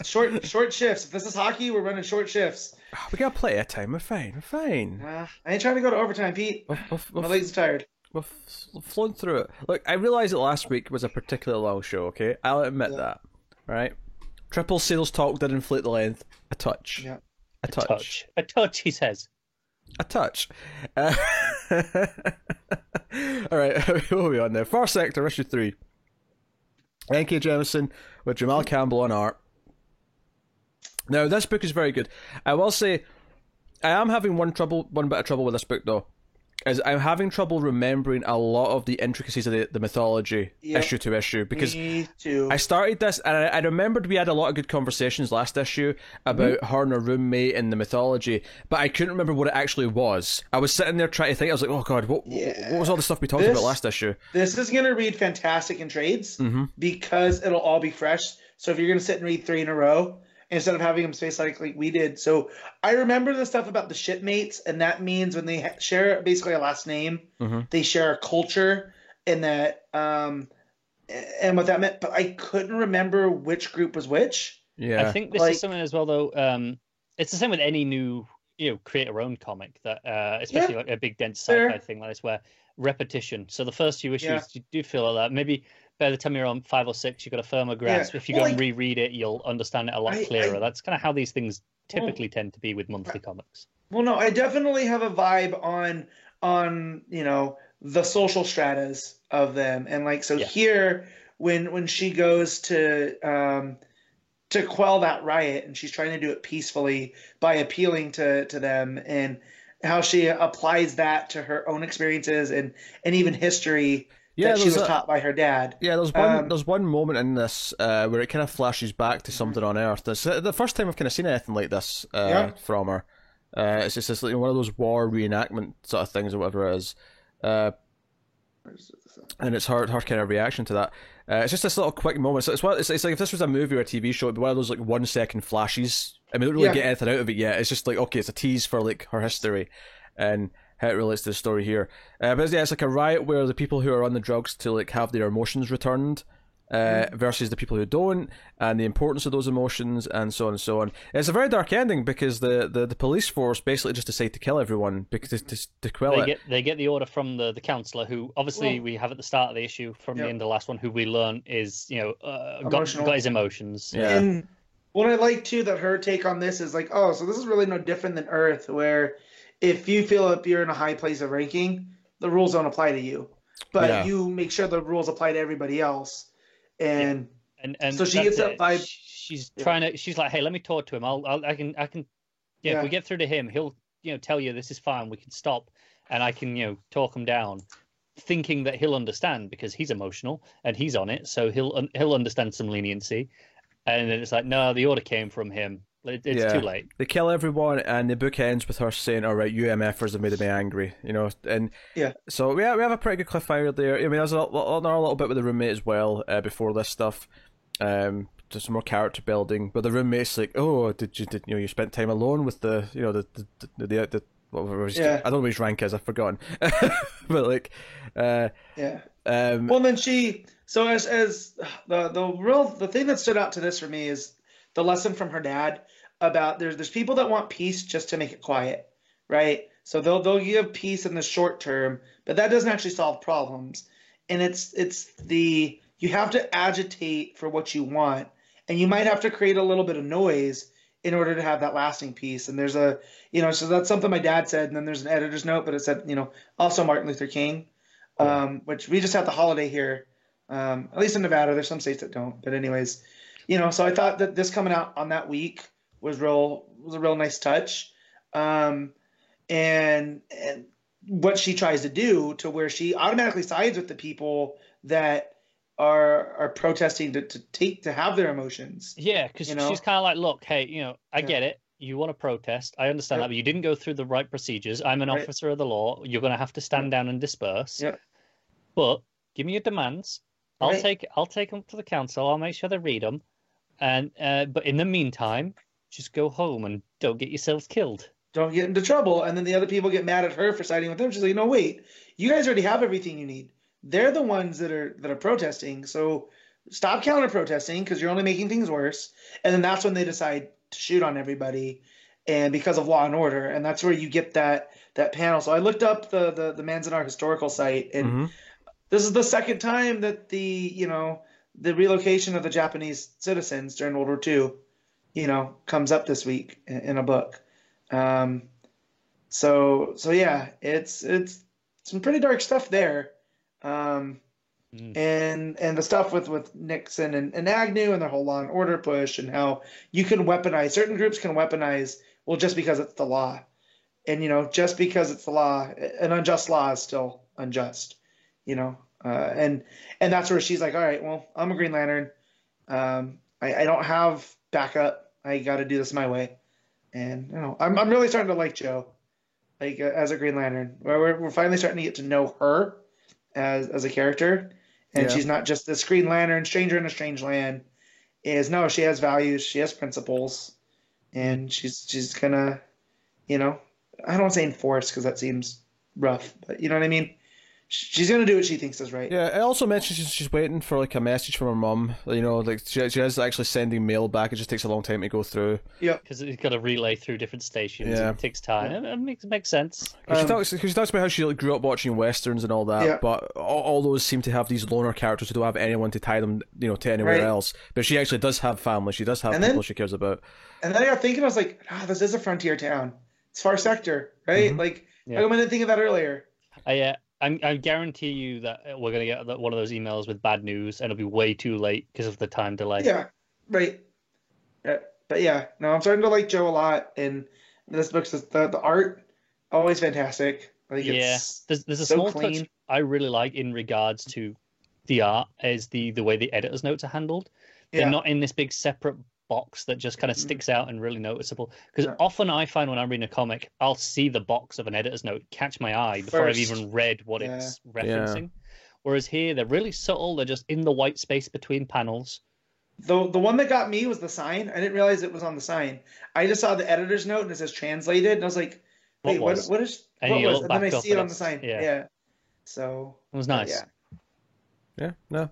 Short shifts. If this is hockey, we're running short shifts. We got plenty of time. We're fine. I ain't trying to go to overtime, Pete. My legs are tired. We've flown through it. Look, I realised that last week was a particularly long show, okay? I'll admit that. Right? Triple Sales Talk did inflate the length. A touch. Yeah. A touch. A touch, he says. A touch. Alright, what are we on now? Far Sector, issue 3. N.K. Jemisin with Jamal Campbell on art. Now, this book is very good. I will say, I am having one bit of trouble with this book, though. Is I'm having trouble remembering a lot of the intricacies of the mythology issue to issue, because me too. I started this and I remembered we had a lot of good conversations last issue about her and her roommate and the mythology, but I couldn't remember what it actually was. I was sitting there trying to think. I was like, oh god, what was all the stuff we talked about last issue? This is going to read fantastic in trades because it'll all be fresh. So if you're going to sit and read 3 in a row, instead of having them spaced like we did. So I remember the stuff about the shipmates, and that means when they share basically a last name, they share a culture, and that and what that meant. But I couldn't remember which group was which. Yeah, I think this is something as well, though. It's the same with any new, create your own comic that, especially like a big dense sci-fi thing like this, where repetition. So the first few issues, you do feel like that. Maybe by the time you're on 5 or 6, you've got a firmer grasp. If you go and reread it, you'll understand it a lot clearer. That's kind of how these things typically tend to be with monthly comics. Well, no, I definitely have a vibe on the social stratas of them, and here when she goes to quell that riot, and she's trying to do it peacefully by appealing to them, and how she applies that to her own experiences and even history. That she was taught by her dad. Yeah, there's one moment in this where it kind of flashes back to something on Earth. It's the first time I've kind of seen anything like this from her. It's just like one of those war reenactment sort of things or whatever it is. And it's her kind of reaction to that. It's just this little quick moment. So it's like if this was a movie or a TV show, it'd be one of those like 1 second flashes. I mean, we don't really get anything out of it yet. It's just like, okay, it's a tease for like her history and how it relates to the story here. But it's like a riot where the people who are on the drugs to like have their emotions returned versus the people who don't, and the importance of those emotions, and so on and so on. It's a very dark ending because the police force basically just decide to kill everyone because to quell it. They get the order from the counsellor, who obviously we have at the start of the issue from the end of the last one, who we learn is got his emotions. Yeah. And what I like too, that her take on this is like, oh, so this is really no different than Earth, where if you feel if you're in a high place of ranking, the rules don't apply to you, but you make sure the rules apply to everybody else. And so she gets that vibe. She's trying to. She's like, hey, let me talk to him. I can. Yeah, if we get through to him, he'll tell you this is fine. We can stop, and I can talk him down, thinking that he'll understand because he's emotional and he's on it, so he'll understand some leniency. And then it's like, no, the order came from him. It's too late. They kill everyone, and the book ends with her saying, "All right, you MFers have made me angry," And so we have a pretty good cliffhanger there. I mean, there's a little bit with the roommate as well before this stuff. Just some more character building, but the roommate's like, "Oh, did you spent time alone with the the whatever I don't know what his rank is. I've forgotten." But like, well, then she. So as the thing that stood out to this for me is the lesson from her dad about there's people that want peace just to make it quiet, right? So they'll give peace in the short term, but that doesn't actually solve problems. And you have to agitate for what you want, and you might have to create a little bit of noise in order to have that lasting peace. And there's so that's something my dad said, and then there's an editor's note, but it said, also Martin Luther King, which we just had the holiday here At least in Nevada, there's some states that don't. But anyways, you know, so I thought that this coming out on that week was a real nice touch. Um, and what she tries to do to where she automatically sides with the people that are protesting to have their emotions. Yeah, because You know? she's kind of like, look, hey, I Yeah. get it. You want to protest. I understand Yep. that, but you didn't go through the right procedures. I'm an Right. officer of the law. You're going to have to stand down and disperse. Yeah. But give me your demands. Right. I'll take them to the council. I'll make sure they read them. And but in the meantime, just go home and don't get yourselves killed. Don't get into trouble. And then the other people get mad at her for siding with them. She's like, no, wait, you guys already have everything you need. They're the ones that are protesting. So stop counter protesting because you're only making things worse. And then that's when they decide to shoot on everybody, and because of law and order. And that's where you get that panel. So I looked up the Manzanar historical site, and Mm-hmm. this is the second time that the relocation of the Japanese citizens during World War II, comes up this week in a book. Um, so yeah, it's some pretty dark stuff there. And the stuff with Nixon and Agnew and their whole law and order push, and how you can weaponize, certain groups can weaponize, well, just because it's the law. And just because it's the law, an unjust law is still unjust. And that's where she's like, all right, well, I'm a Green Lantern. I don't have backup. I got to do this my way. And I'm really starting to like Jo, like as a Green Lantern. We're finally starting to get to know her as a character, and Yeah. she's not just this Green Lantern stranger in a strange land. No, she has values, she has principles, and she's gonna, I don't want to say enforce because that seems rough, but you know what I mean. She's gonna do what she thinks is right. Yeah, it also mentions she's waiting for like a message from her mum. Like she is actually sending mail back. It just takes a long time to go through. Yep. Because it's got to relay through different stations. Yeah. It takes time. It makes sense. Because she talks about how she grew up watching westerns and all that, Yeah. but all those seem to have these loner characters who don't have anyone to tie them, to anywhere Right. else. But she actually does have family. She does have And people then- she cares about. And then I got thinking, I was like, this is a frontier town. It's Far Sector, right? Mhm. Like, Yeah. how come I didn't think of that earlier? I guarantee you that we're going to get one of those emails with bad news, and it'll be way too late because of the time delay. Yeah, right. But yeah, no, I'm starting to like Jo a lot, and this book's the art always fantastic. Like, Yeah, it's there's a so small clean. touch I really like in regards to the art is the way the editor's notes are handled. They're Yeah. not in this big separate box that just kind of sticks out and really noticeable. Because Yeah. often I find when I'm reading a comic, I'll see the box of an editor's note catch my eye before I've First. even read what Yeah. it's referencing. Whereas here, they're really subtle. They're just in the white space between panels. The one that got me was the sign. I didn't realize it was on the sign. I just saw the editor's note and it says translated, and I was like, What wait, was? what is And what you was? look And then I back up see it and on the it's- sign. yeah. Yeah. So It was nice. yeah. Yeah,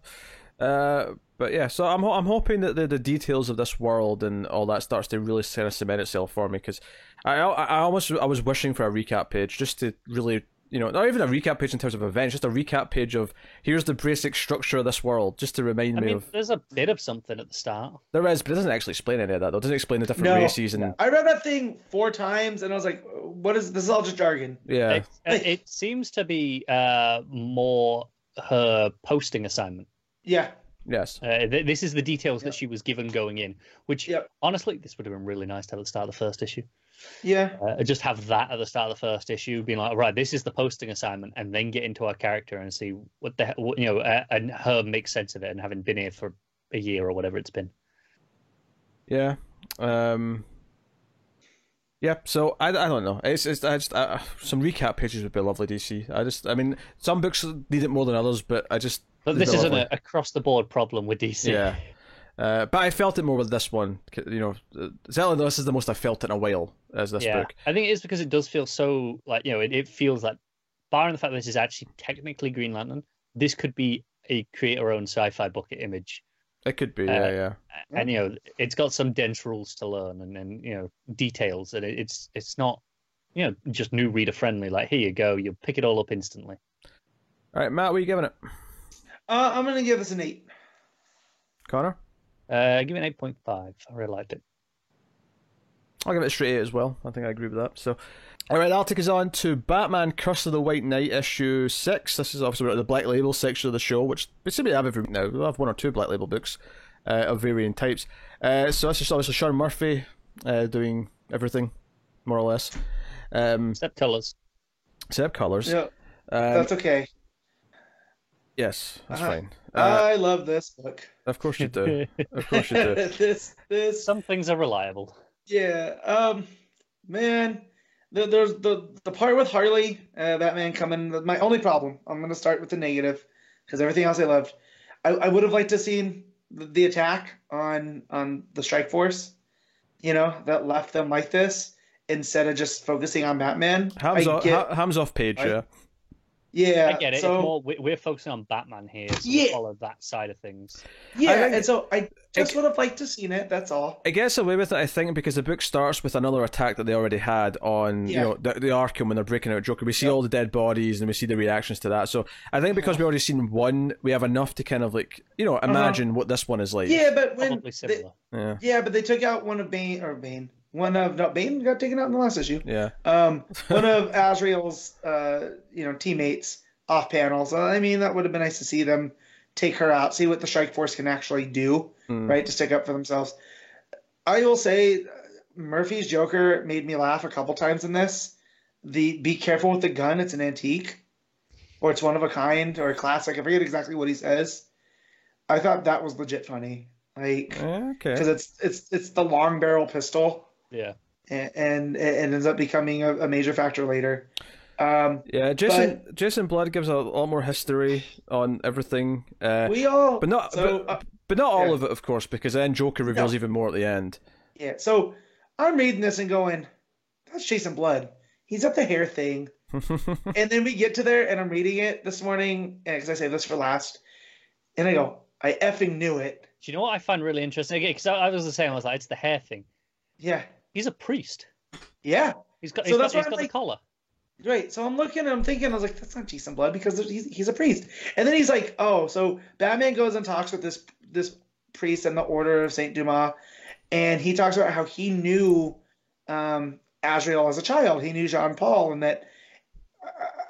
no. But yeah, so I'm hoping that the details of this world and all that starts to really kind of cement itself for me, because I was wishing for a recap page just to really, not even a recap page in terms of events, just a recap page of here's the basic structure of this world, just to remind I me mean, of. there's a bit of something at the start. There is, but it doesn't actually explain any of that though. It doesn't explain the different No. races and I read that thing 4 times and I was like, what is this? Is all just jargon. yeah. It seems to be more her posting assignment. Yeah. Yes. This is the details Yeah. that she was given going in, which Yep. honestly, this would have been really nice to have at the start of the first issue. Yeah. Just have that at the start of the first issue, being like, right, this is the posting assignment, and then get into our character and see what the hell, and her make sense of it, and having been here for a year or whatever it's been. Yeah. Yeah, so I don't know. It's some recap pages would be lovely, DC. I mean, some books need it more than others, but But it'd this be isn't lovely. a across the board problem with DC. Yeah. But I felt it more with this one. Certainly this is the most I felt in a while as this Yeah, book. I think it is because it does feel so like it feels like, barring the fact that this is actually technically Green Lantern, this could be a creator-owned sci-fi book at Image. It could be, yeah. And it's got some dense rules to learn and details, and it's not just new reader friendly. Like, here you go, you pick it all up instantly. All right, Matt, what are you giving it? I'm gonna give this an 8. Connor? Give it an 8.5. I really liked it. I'll give it a straight 8 as well. I think I agree with that. So, all right, that'll take us on to Batman: Curse of the White Knight, issue 6. This is obviously the Black Label section of the show, which we seem to have every week now. We'll have 1 or 2 Black Label books of varying types. So that's just obviously Sean Murphy doing everything, more or less. Except colors. Except colors. Yeah, that's okay. Yes, that's fine. I love this book. Of course you do. Of course you do. This. Some things are reliable. Yeah. Man, there's the part with Harley, Batman coming. My only problem. I'm going to start with the negative because everything else I loved. I would have liked to seen the attack on the Strike Force. That left them like this instead of just focusing on Batman. Ham's off page. Yeah. Yeah, I get it. So, it's more we're focusing on Batman here, so Yeah. we follow that side of things. Yeah, and so I just would have liked to seen it. That's all. It gets away with it, I think, because the book starts with another attack that they already had on, the Arkham when they're breaking out Joker. We see all the dead bodies and we see the reactions to that. So I think because we already seen one, we have enough to kind of imagine what this one is like. Yeah, but when Probably similar. but they took out one of Bane. Bane got taken out in the last issue. Yeah. One of Azrael's teammates off panel. So I mean that would have been nice to see them take her out, see what the Strike Force can actually do, right, to stick up for themselves. I will say Murphy's Joker made me laugh a couple times in this. Be careful with the gun, it's an antique. Or it's one of a kind or a classic. I forget exactly what he says. I thought that was legit funny. Because it's the long barrel pistol. Yeah. And it ends up becoming a major factor later. Jason Blood gives a lot more history on everything. But not all of it, of course, because then Joker reveals even more at the end. Yeah, so I'm reading this and going, that's Jason Blood. He's at the hair thing. And then we get to there, and I'm reading it this morning, because I saved this for last, and I go, I effing knew it. Do you know what I find really interesting? Because I was the same. I was like, it's the hair thing. Yeah. He's a priest. Yeah. He's got the collar. Right. So I'm looking and I'm thinking, I was like, that's not Jason Blood because he's a priest. And then he's like, oh, so Batman goes and talks with this priest in the Order of Saint Dumas, and he talks about how he knew Azrael as a child. He knew Jean Paul, and that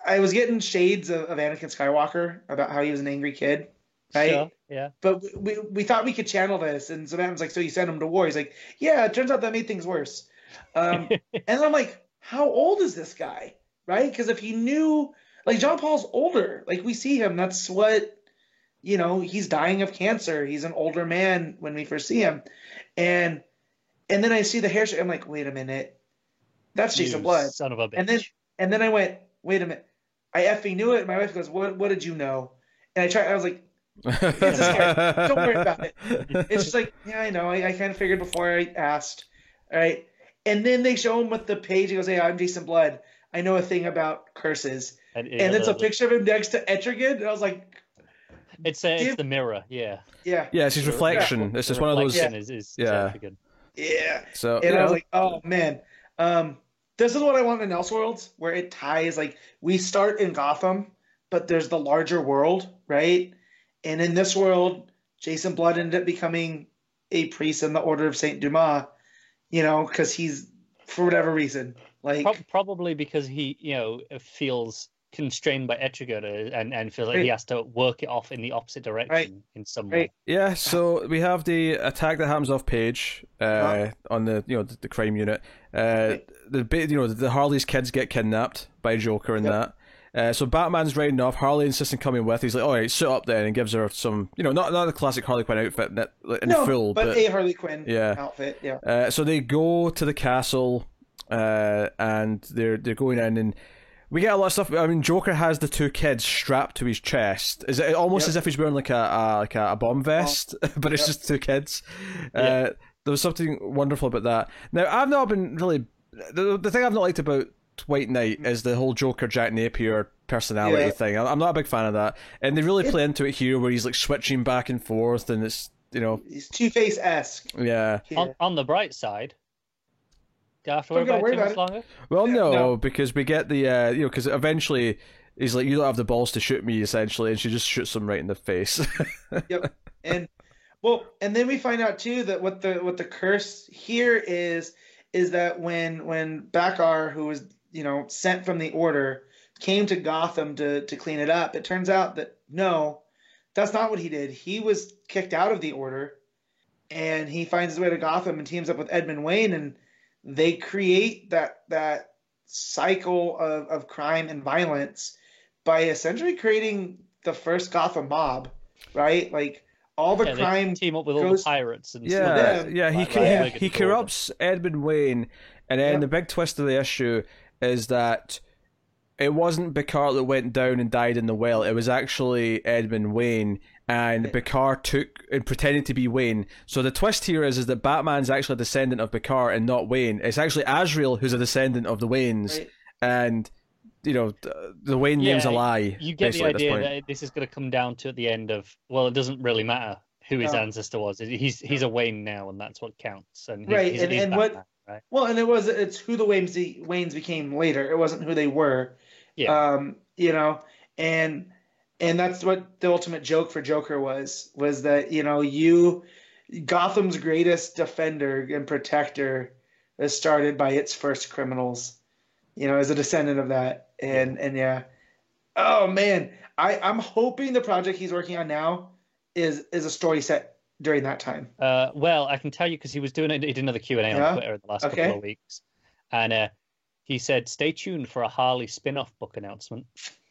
I was getting shades of Anakin Skywalker about how he was an angry kid. Right? Sure, yeah. But we thought we could channel this, and so Batman's like, so you sent him to war. He's like, yeah, it turns out that made things worse. And I'm like, how old is this guy? Right? Because if he knew, like, John Paul's older. Like, we see him. That's what, he's dying of cancer. He's an older man when we first see him. And then I see the hair. I'm like, wait a minute. That's Jason Blood. Son of a bitch. And then I went, wait a minute. I effing knew it. And my wife goes, what did you know? And I was like, it's his hair. Don't worry about it. It's just like, yeah, I know. I kind of figured before I asked. All right. And then they show him with the page. He goes, hey, I'm Jason Blood. I know a thing about curses. And it's a picture of him next to Etrigan. And I was like, it's the mirror. Yeah. Yeah. Yeah, it's his reflection. It's just one of those. Yeah. Yeah. So, and I was like, oh, man. This is what I want in Elseworlds, where it ties, like, we start in Gotham, but there's the larger world, right? And in this world, Jason Blood ended up becoming a priest in the Order of Saint Dumas, because he's, for whatever reason, like probably because he, feels constrained by Etrigan and feels like he has to work it off in the opposite direction in some way. Yeah, so we have the attack that happens off page on the crime unit. The Harley's kids get kidnapped by Joker and that. So Batman's riding off. Harley insists on coming with. He's like, all right, suit up then, and gives her some, not the classic Harley Quinn outfit in full, but a Harley Quinn outfit. Yeah. So they go to the castle, and they're going in, and we get a lot of stuff. I mean, Joker has the two kids strapped to his chest. Is it almost as if he's wearing like a bomb vest, but it's just two kids. There was something wonderful about that. Now, I've not been really the thing I've not liked about White Knight is the whole Joker Jack Napier personality thing. I'm not a big fan of that, and they really play into it here, where he's like switching back and forth, and it's he's Two-Face-esque. Yeah. On the bright side, do I have to worry about it too much longer? Well, no, because we get the because eventually he's like, you don't have the balls to shoot me, essentially, and she just shoots him right in the face. Yep, and then we find out too that what the curse here is is that when Bakar, who was sent from the Order, came to Gotham to clean it up, it turns out that no, that's not what he did. He was kicked out of the Order, and he finds his way to Gotham and teams up with Edmund Wayne, and they create that cycle of crime and violence by essentially creating the first Gotham mob, right? Like all the crime team up with all the pirates and he corrupts Edmund Wayne, and then the big twist of the issue is that it wasn't Bakar that went down and died in the well. It was actually Edmund Wayne, and Bakar took and pretended to be Wayne. So the twist here is that Batman's actually a descendant of Bakar and not Wayne. It's actually Azrael who's a descendant of the Waynes, and the Wayne name's a lie. You get the idea that this is going to come down to at the end of, well, it doesn't really matter who his ancestor was. He's a Wayne now, and that's what counts. And he's and what? Right? Well, and it's who the Waynes became later. It wasn't who they were. Yeah. And that's what the ultimate joke for Joker was that Gotham's greatest defender and protector is started by its first criminals, as a descendant of that. And yeah. Oh man, I'm hoping the project he's working on now is a story set during that time. Well, I can tell you because he did another Q&A on Twitter in the last couple of weeks, and he said, "Stay tuned for a Harley spin-off book announcement."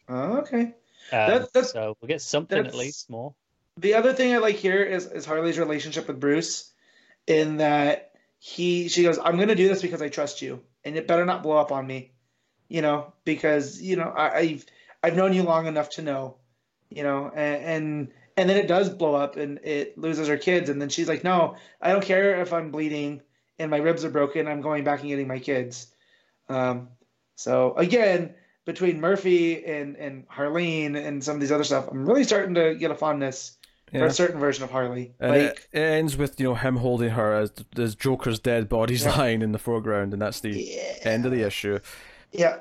Oh, okay. So we'll get something at least more. The other thing I like here is Harley's relationship with Bruce, in that she goes, "I'm going to do this because I trust you, and it better not blow up on me, because I've known you long enough to know, and then it does blow up and it loses her kids, and then she's like, no, I don't care if I'm bleeding and my ribs are broken, I'm going back and getting my kids." So again, between Murphy and Harleen and some of these other stuff, I'm really starting to get a fondness for a certain version of Harley. And it ends with him holding her as Joker's dead body's lying in the foreground, and that's the end of the issue. Yeah.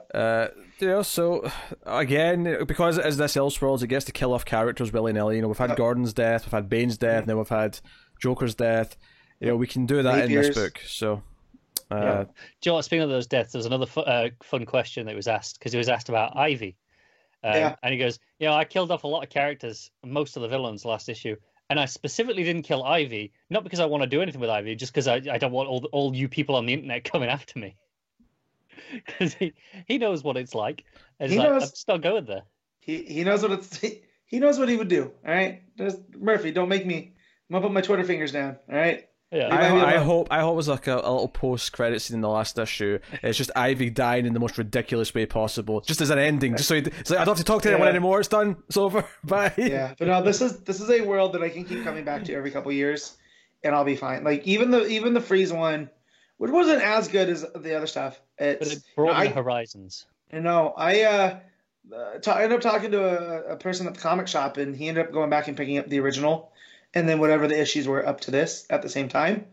So again, because it is this Elseworlds, it gets to kill off characters willy-nilly. We've had Gordon's death, we've had Bane's death, and then we've had Joker's death. We can do that in this book. So. Do you know what? Speaking of those deaths, there was another fun question that was asked, because he was asked about Ivy, and he goes, I killed off a lot of characters, most of the villains last issue, and I specifically didn't kill Ivy, not because I want to do anything with Ivy, just because I don't want all you people on the internet coming after me, because he knows what it's like. And I'm just not going there. He knows what he knows what he would do. All right, Murphy, don't make me. I'm gonna put my Twitter fingers down. All right. Yeah, I hope it was like a little post-credit scene in the last issue. It's just Ivy dying in the most ridiculous way possible, just as an ending. Just so it's like, I don't have to talk to anyone anymore. It's done. It's over. Bye. Yeah, but no, this is a world that I can keep coming back to every couple of years, and I'll be fine. Like even the Freeze one, which wasn't as good as the other stuff. But it broadened the horizons. I ended up talking to a person at the comic shop, and he ended up going back and picking up the original. And then whatever the issues were up to this at the same time.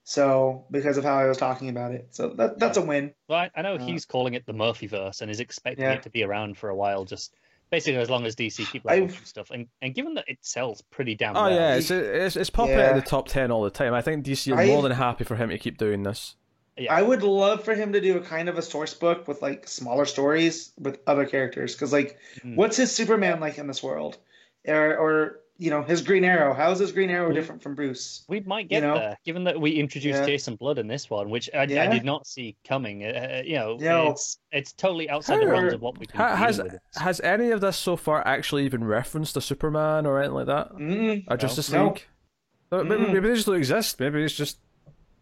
So because of how I was talking about it. So that's a win. Well, I know he's calling it the Murphyverse and is expecting it to be around for a while, just basically as long as DC keep launching stuff. And given that it sells pretty damn well. Oh, yeah, it's popping out of the top 10 all the time. I think DC are more than happy for him to keep doing this. Yeah. I would love for him to do a kind of a source book with like smaller stories with other characters. Because what's his Superman like in this world? Or his Green Arrow. How is his Green Arrow different from Bruce? We might get there, given that we introduced Jason Blood in this one, which I did not see coming. It's totally outside the realms of what we can do with it. Has any of this so far actually even referenced a Superman or anything like that? Or Justice League? Maybe they just don't exist. Maybe it's just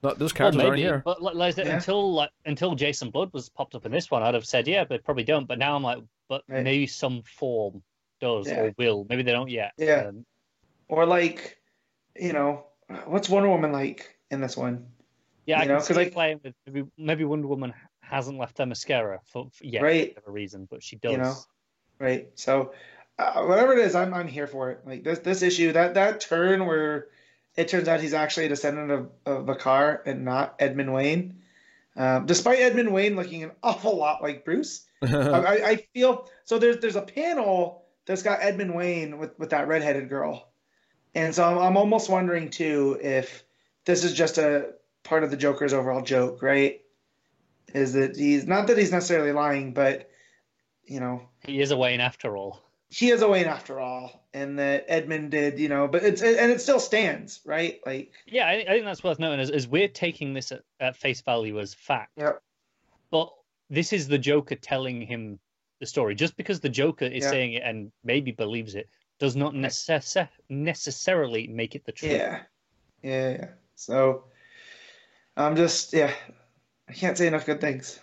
not, those characters aren't here. But until Jason Blood was popped up in this one, I'd have said they probably don't. But now I'm like, maybe some form does or will. Maybe they don't yet. Yeah. Or what's Wonder Woman like in this one? Yeah, I can see playing with maybe Wonder Woman hasn't left her mascara for yet for whatever reason, but she does. Right. So whatever it is, I'm here for it. Like this issue, that turn where it turns out he's actually a descendant of Bakar and not Edmund Wayne. Despite Edmund Wayne looking an awful lot like Bruce, I feel so. There's a panel that's got Edmund Wayne with that redheaded girl, and so I'm almost wondering too if this is just a part of the Joker's overall joke, right? Is that he's not that he's necessarily lying, but he is a Wayne after all. He is a Wayne after all, and that Edmund did, but it still stands, right? Like, yeah, I think that's worth noting as we're taking this at face value as fact. Yep. But this is the Joker telling him the story. Just because the Joker is saying it and maybe believes it does not necessarily make it the truth. Yeah. So I'm just, I can't say enough good things.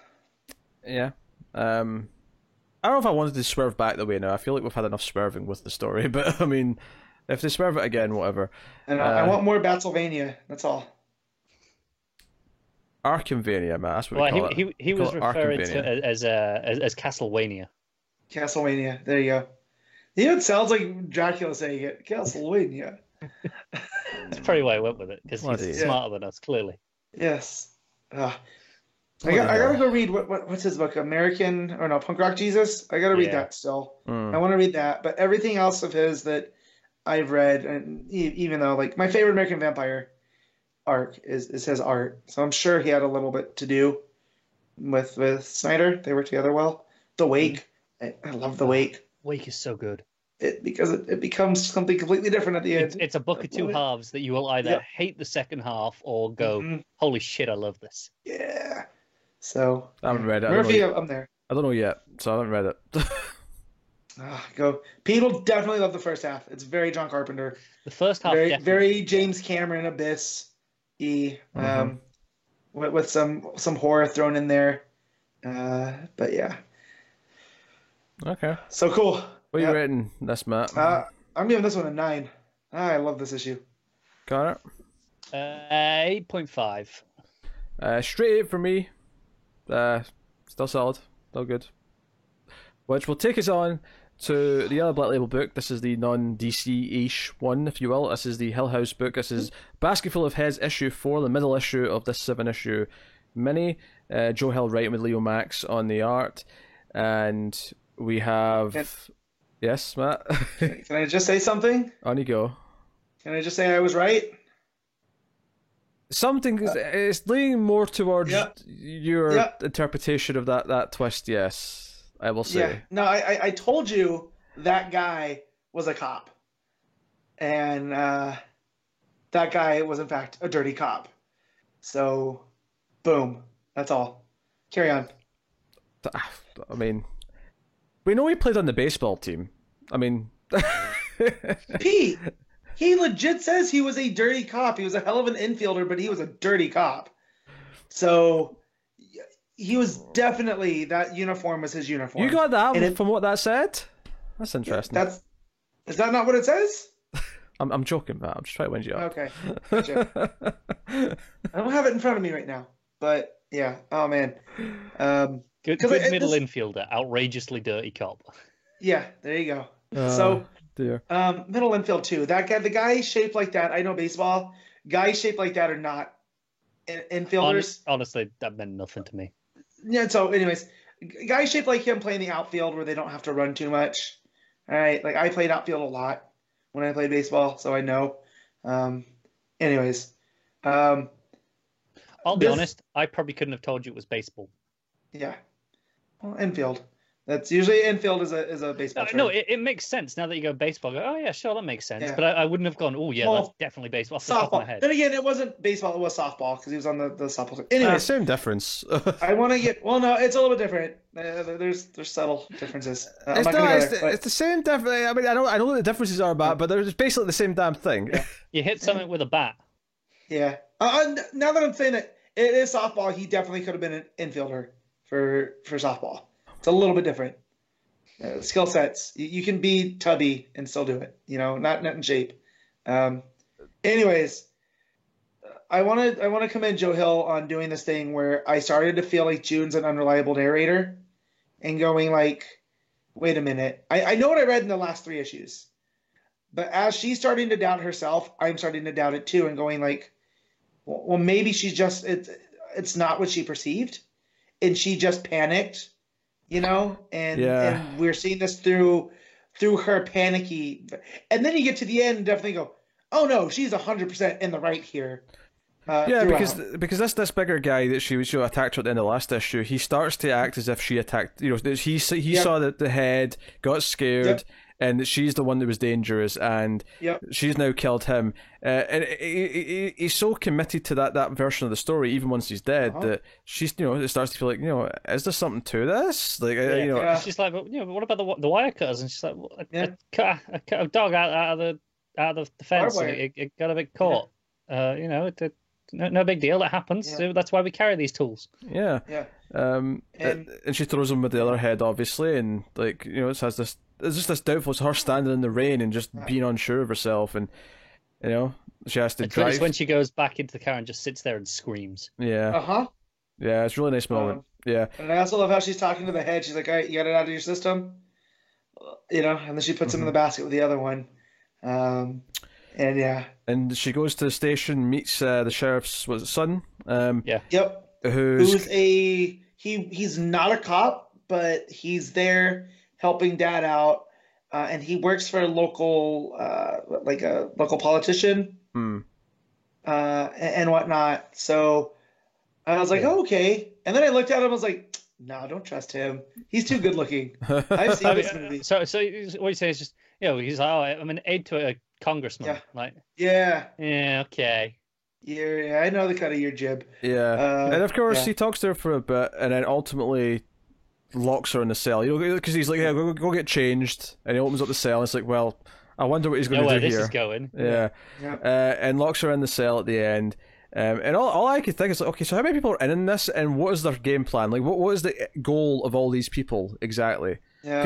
Yeah. I don't know if I wanted to swerve back the way now. I feel like we've had enough swerving with the story, but I mean, if they swerve it again, whatever. And I want more Batsylvania. That's all. Arkhamvania, man. That's what we call it. He was referred to as Castlevania. Castlevania. There you go. It sounds like Dracula saying it. Castlevania. That's probably why I went with it, because he's smarter than us, clearly. Yes. I gotta go read what's his book, Punk Rock Jesus. I gotta read that still. I want to read that, but everything else of his that I've read, and even though like my favorite American Vampire arc is his art, so I'm sure he had a little bit to do with Snyder. They work together well. The Wake, I love The Wake. Wake is so good. Because it becomes something completely different at the end. It's a book of two halves that you will either hate the second half or go, holy shit, I love this. Yeah. So I haven't read it. Murphy, I'm there. I don't know yet, so I haven't read it. Go. Pete will definitely love the first half. It's very John Carpenter. The first half, very James Cameron Abyss. With some horror thrown in there. But yeah. Okay. So cool. What are you rating this, Matt? I'm giving this one a 9. I love this issue. Got it. 8.5. Straight 8 for me. Still solid. Still good. Which will take us on to the other Black Label book. This is the non-DC-ish one, if you will. This is the Hill House book. This is Basketful of Heads issue 4, the middle issue of this 7-issue mini. Joe Hill writing with Leo Max on the art. And we have... Yes, Matt? Can I just say something? On you go. Can I just say I was right? Something is leaning more towards your interpretation of that twist, yes, I will say. Yeah. No, I told you that guy was a cop. And that guy was, in fact, a dirty cop. So, boom. That's all. Carry on. I mean, we know he played on the baseball team. I mean... Pete, he legit says he was a dirty cop. He was a hell of an infielder, but he was a dirty cop. So he was definitely, that uniform was his uniform. You got that from what that said? That's interesting. Is that not what it says? I'm joking, Matt. I'm just trying to wind you up. Okay. Gotcha. I don't have it in front of me right now, but yeah. Oh man. Good middle infielder, outrageously dirty cop. Yeah, there you go. Middle infield too. That guy, the guy shaped like that. I know baseball. Guys shaped like that are not infielders. Honestly, that meant nothing to me. Yeah. So, anyways, guys shaped like him playing the outfield where they don't have to run too much. All right. Like I played outfield a lot when I played baseball, so I know. Anyways, I'll be honest. I probably couldn't have told you it was baseball. Yeah. Well, infield. That's usually infield is a baseball term. No, it makes sense now that you go baseball. I go, oh yeah, sure, that makes sense. Yeah. But I wouldn't have gone, oh yeah, that's definitely baseball. Off the top of my head. Then again, it wasn't baseball; it was softball because he was on the softball team. Anyway, same difference. I want to get. Well, no, it's a little bit different. There's subtle differences. It's the same difference. I mean, I know what the differences are about, but they're basically the same damn thing. Yeah. You hit something with a bat. Yeah. Now that I'm saying it is softball, he definitely could have been an infielder for softball. It's a little bit different. Skill sets. You can be tubby and still do it. Not in shape. Anyways, I want to commend Joe Hill on doing this thing where I started to feel like June's an unreliable narrator, and going like, wait a minute. I know what I read in the last 3 issues, but as she's starting to doubt herself, I'm starting to doubt it too, and going like, well, maybe she's just it's not what she perceived, and she just panicked. And we're seeing this through her panicky, and then you get to the end and definitely go, oh no, she's 100% in the right here. Yeah, throughout. because this bigger guy that she attacked her at the end of the last issue, he starts to act as if she attacked. He saw the head, got scared, Yep. and that she's the one that was dangerous, and Yep. she's now killed him. And he's so committed to that version of the story, even once he's dead, that she's it starts to feel like is there something to this? Like Yeah. She's like, but what about the wire cutters? And she's like, well, Yeah. I cut a dog out of the fence, and Barbed it got a bit caught. No big deal. That happens. Yeah. So that's why we carry these tools. Yeah. Yeah. And she throws him with the other head, obviously, and it has this. It's just this doubtful. It's her standing in the rain and just being unsure of herself, and she has to It's when, drive. it's when she goes back into the car and just sits there and screams. Yeah, yeah, it's a really nice moment. Yeah, And I also love how she's talking to the head. She's like, "All right, you got it out of your system," and then she puts him in the basket with the other one. And yeah. and she goes to the station, meets the sheriff's son. Yep. Who's He's not a cop, but he's there helping Dad out, and he works for a local like a local politician and whatnot. So I was like, oh, okay. And then I looked at him, I was like, no, don't trust him. He's too good looking. I've seen this movie. So what you say is just he's like, oh, I'm an aide to a congressman. Yeah. Like, Yeah. okay. Yeah, I know the cut of your jib. yeah, and of course yeah. he talks to her for a bit, and then ultimately locks her in the cell. Because he's like, yeah, go get changed, and he opens up the cell. And it's like, well, I wonder what he's going to Where do this here. is going. Yeah. Yeah. And locks her in the cell at the end. And all I could think is, like, okay, so how many people are in this, and what is their game plan? Like, what is the goal of all these people exactly? Yeah.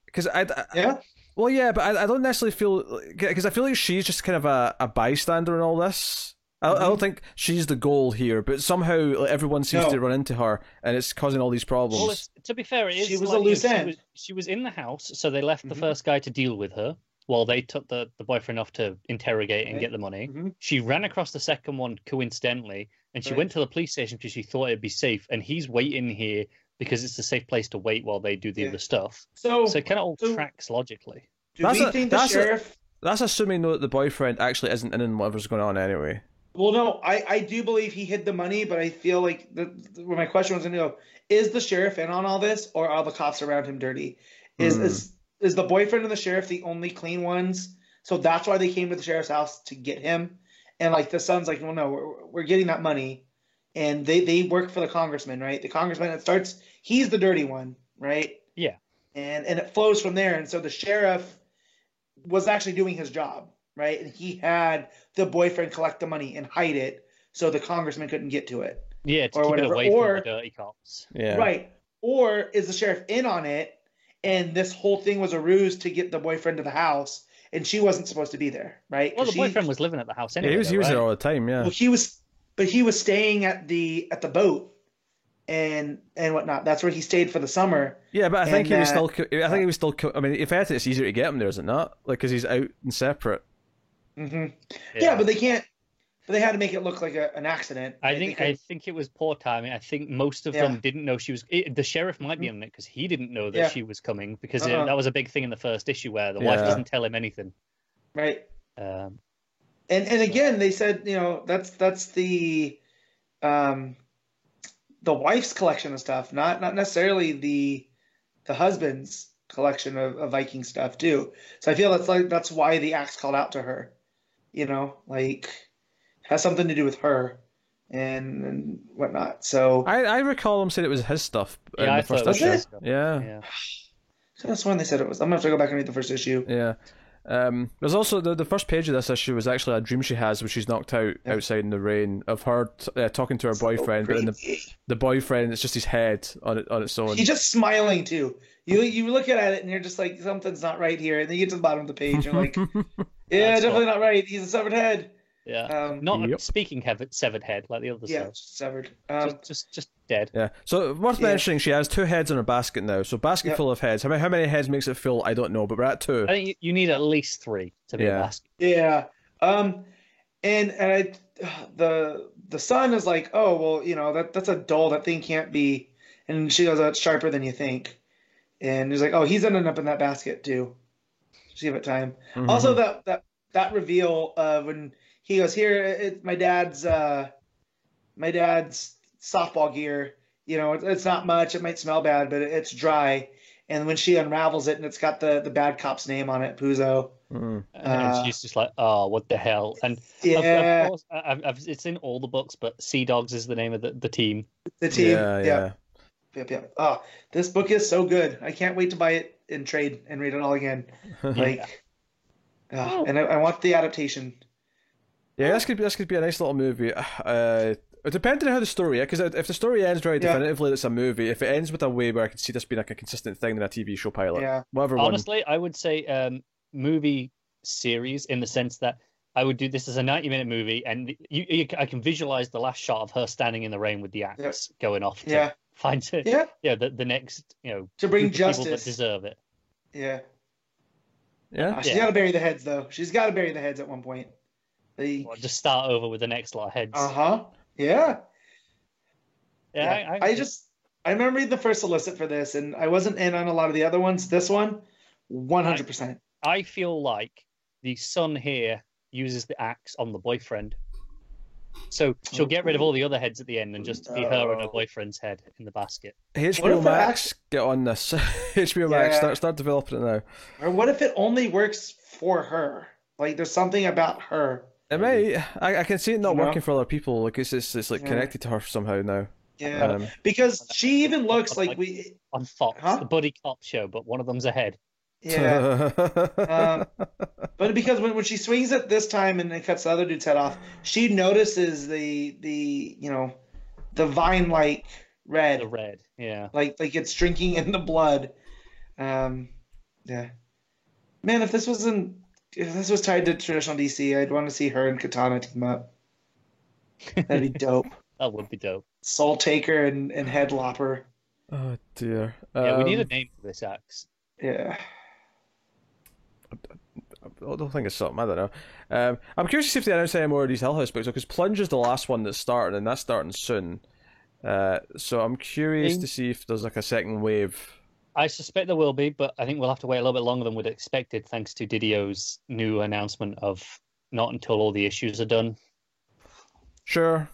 Because Yeah. well, yeah, but I don't necessarily feel, because I feel like she's just kind of a bystander in all this. I don't think she's the goal here, but somehow everyone seems to run into her, and it's causing all these problems. Well, to be fair, it is She was like, a loose end. She was in the house, so they left the first guy to deal with her while they took the boyfriend off to interrogate and get the money. She ran across the second one coincidentally, and she went to the police station because she thought it'd be safe, and he's waiting here because it's a safe place to wait while they do the other stuff. So it kind of all tracks logically. Do we think the sheriff... That's assuming, though, that the boyfriend actually isn't in whatever's going on anyway. Well, no, I do believe he hid the money, but I feel like where my question was going to go, is the sheriff in on all this, or are the cops around him dirty? Is the boyfriend and the sheriff the only clean ones? So that's why they came to the sheriff's house to get him. And like the son's like, well, no, we're getting that money, and they work for the congressman, right? The congressman, it starts, he's the dirty one, right? Yeah. And it flows from there. And so the sheriff was actually doing his job, right? And he had the boyfriend collect the money and hide it so the congressman couldn't get to it. Yeah, to or keep whatever. it away from the dirty cops. Yeah. Right. Or is the sheriff in on it, and this whole thing was a ruse to get the boyfriend to the house, and she wasn't supposed to be there, right? Well, the boyfriend was living at the house anyway. Yeah, he was there all the time, yeah. Well, he was staying at the boat and whatnot. That's where he stayed for the summer. Yeah, but I think he was still. I think he was still. I mean, if anything, it's easier to get him there, is it not? Like, because he's out and separate. Yeah, but they can't. But they had to make it look like an accident. I think it was poor timing. I think most of them didn't know she was. The sheriff might be on it because he didn't know that she was coming, because that was a big thing in the first issue where the wife doesn't tell him anything. Right. And again, they said, that's the wife's collection of stuff, not necessarily the husband's collection of Viking stuff too. So I feel that's why the axe called out to her, has something to do with her and whatnot. So I recall him saying it was his stuff. Yeah, I thought it was his stuff. Yeah. So that's when they said it was. I'm gonna have to go back and read the first issue. Yeah. There's also the first page of this issue was actually a dream she has where she's knocked out outside in the rain of her talking to her boyfriend, but then the boyfriend, it's just his head on its own. He's just smiling too. You look at it and you're just like, something's not right here, and then you get to the bottom of the page and you're like, yeah, definitely not right. He's a severed head. Yeah, not a speaking severed head like the others. Yeah, severed. Just dead. Yeah. So worth mentioning, she has 2 heads in her basket now. So basket full of heads. How many heads makes it full? I don't know, but we're at 2. I think you need at least 3 to be a basket. Yeah. And the son is like, oh well, that's a dull. That thing can't be. And she goes, that's sharper than you think. And he's like, oh, he's ending up in that basket too. Just give it time. Also, that reveal of when he goes, "Here, it's my dad's softball gear. You know, it's not much. It might smell bad, but it's dry." And when she unravels it, and it's got the bad cop's name on it, Puzo. And she's just like, "Oh, what the hell?" And Yeah. of course, it's in all the books, but Sea Dogs is the name of the team. The team. Yeah. Yep. Oh, this book is so good. I can't wait to buy it in trade and read it all again. Like, and I want the adaptation. Yeah, this could be a nice little movie. It depends on how the story, because if the story ends very definitively, it's a movie. If it ends with a way where I can see this being like a consistent thing in a TV show pilot, whatever. Honestly, I would say movie series in the sense that I would do this as a 90-minute movie, and I can visualize the last shot of her standing in the rain with the axe going off to find the next, to bring justice people that deserve it. Yeah. She's got to bury the heads, though. She's got to bury the heads at one point. Just start over with the next lot of heads. Yeah. Yeah. I remember reading the first solicit for this, and I wasn't in on a lot of the other ones. This one, 100%. I feel like the son here uses the axe on the boyfriend. So she'll get rid of all the other heads at the end and just be her and her boyfriend's head in the basket. HBO Max, get on this. HBO Max, start developing it now. Or what if it only works for her? Like, there's something about her. It may. I can see it not working for other people. Like it's like connected to her somehow now. Yeah, because she even looks like on Fox, the buddy cop show, but one of them's a head. Yeah. But because when she swings it this time and it cuts the other dude's head off, she notices the vine-like red. The red, yeah. Like it's drinking in the blood. Yeah. Man, if this was tied to traditional DC, I'd want to see her and Katana team up. That'd be dope. That would be dope. Soul Taker and Head Lopper. Oh dear. Yeah, we need a name for this axe. Yeah. I don't think it's something. I don't know. I'm curious to see if they announce any more of these Hell House books, because Plunge is the last one that's starting, and that's starting soon. So I'm curious to see if there's like a second wave. I suspect there will be, but I think we'll have to wait a little bit longer than we'd expected, thanks to Didio's new announcement of not until all the issues are done. Sure.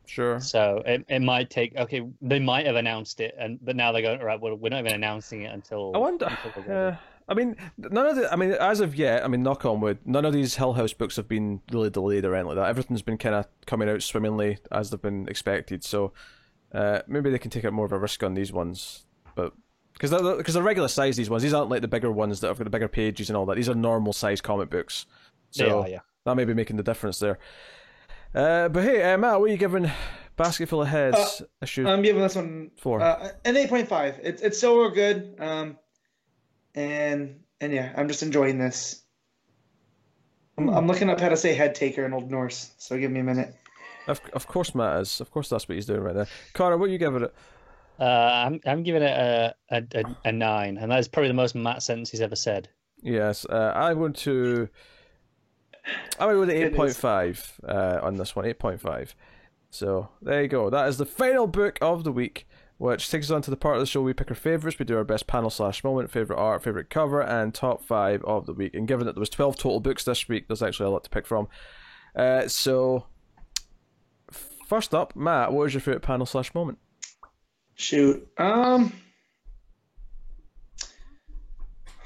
So it might take. Okay, they might have announced it, but now they're going right. Well, we're not even announcing it until. I wonder. I mean, as of yet, knock on wood, none of these Hell House books have been really delayed or anything like that. Everything's been kind of coming out swimmingly as they've been expected. So maybe they can take out more of a risk on these ones, but because they're regular size, these aren't like the bigger ones that have got the bigger pages and all that. These are normal size comic books. So that may be making the difference there. But hey, Matt, what are you giving Basket Full of Heads issue? I'm giving this one 4. An 8.5. It's so good. And yeah, I'm just enjoying this. I'm looking up how to say head taker in Old Norse, so give me a minute. Of course, Matt is. Of course, that's what he's doing right there. Connor, what are you giving it? I'm giving it a 9, and that is probably the most Matt sentence he's ever said. Yes, I'm going to. I'm going to go with 8.5 on this one. 8.5. So there you go. That is the final book of the week, which takes us on to the part of the show we pick our favourites. We do our best panel/moment, favourite art, favourite cover, and top 5 of the week. And given that there was 12 total books this week, there's actually a lot to pick from. So first up, Matt, what is your favourite panel/moment? Shoot. I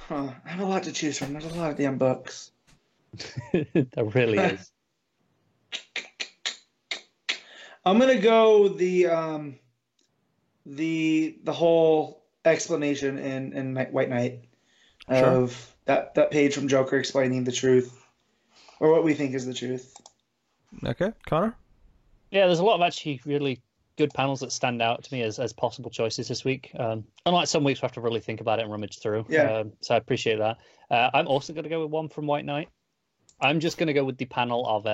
have a lot to choose from. There's a lot of damn books. There really is. I'm gonna go the whole explanation in White Knight of that page from Joker explaining the truth, or what we think is the truth. Okay, Connor? Yeah, there's a lot of actually really good panels that stand out to me as possible choices this week. Unlike some weeks, we have to really think about it and rummage through. Yeah. So I appreciate that. I'm also going to go with one from White Knight. I'm just going to go with the panel of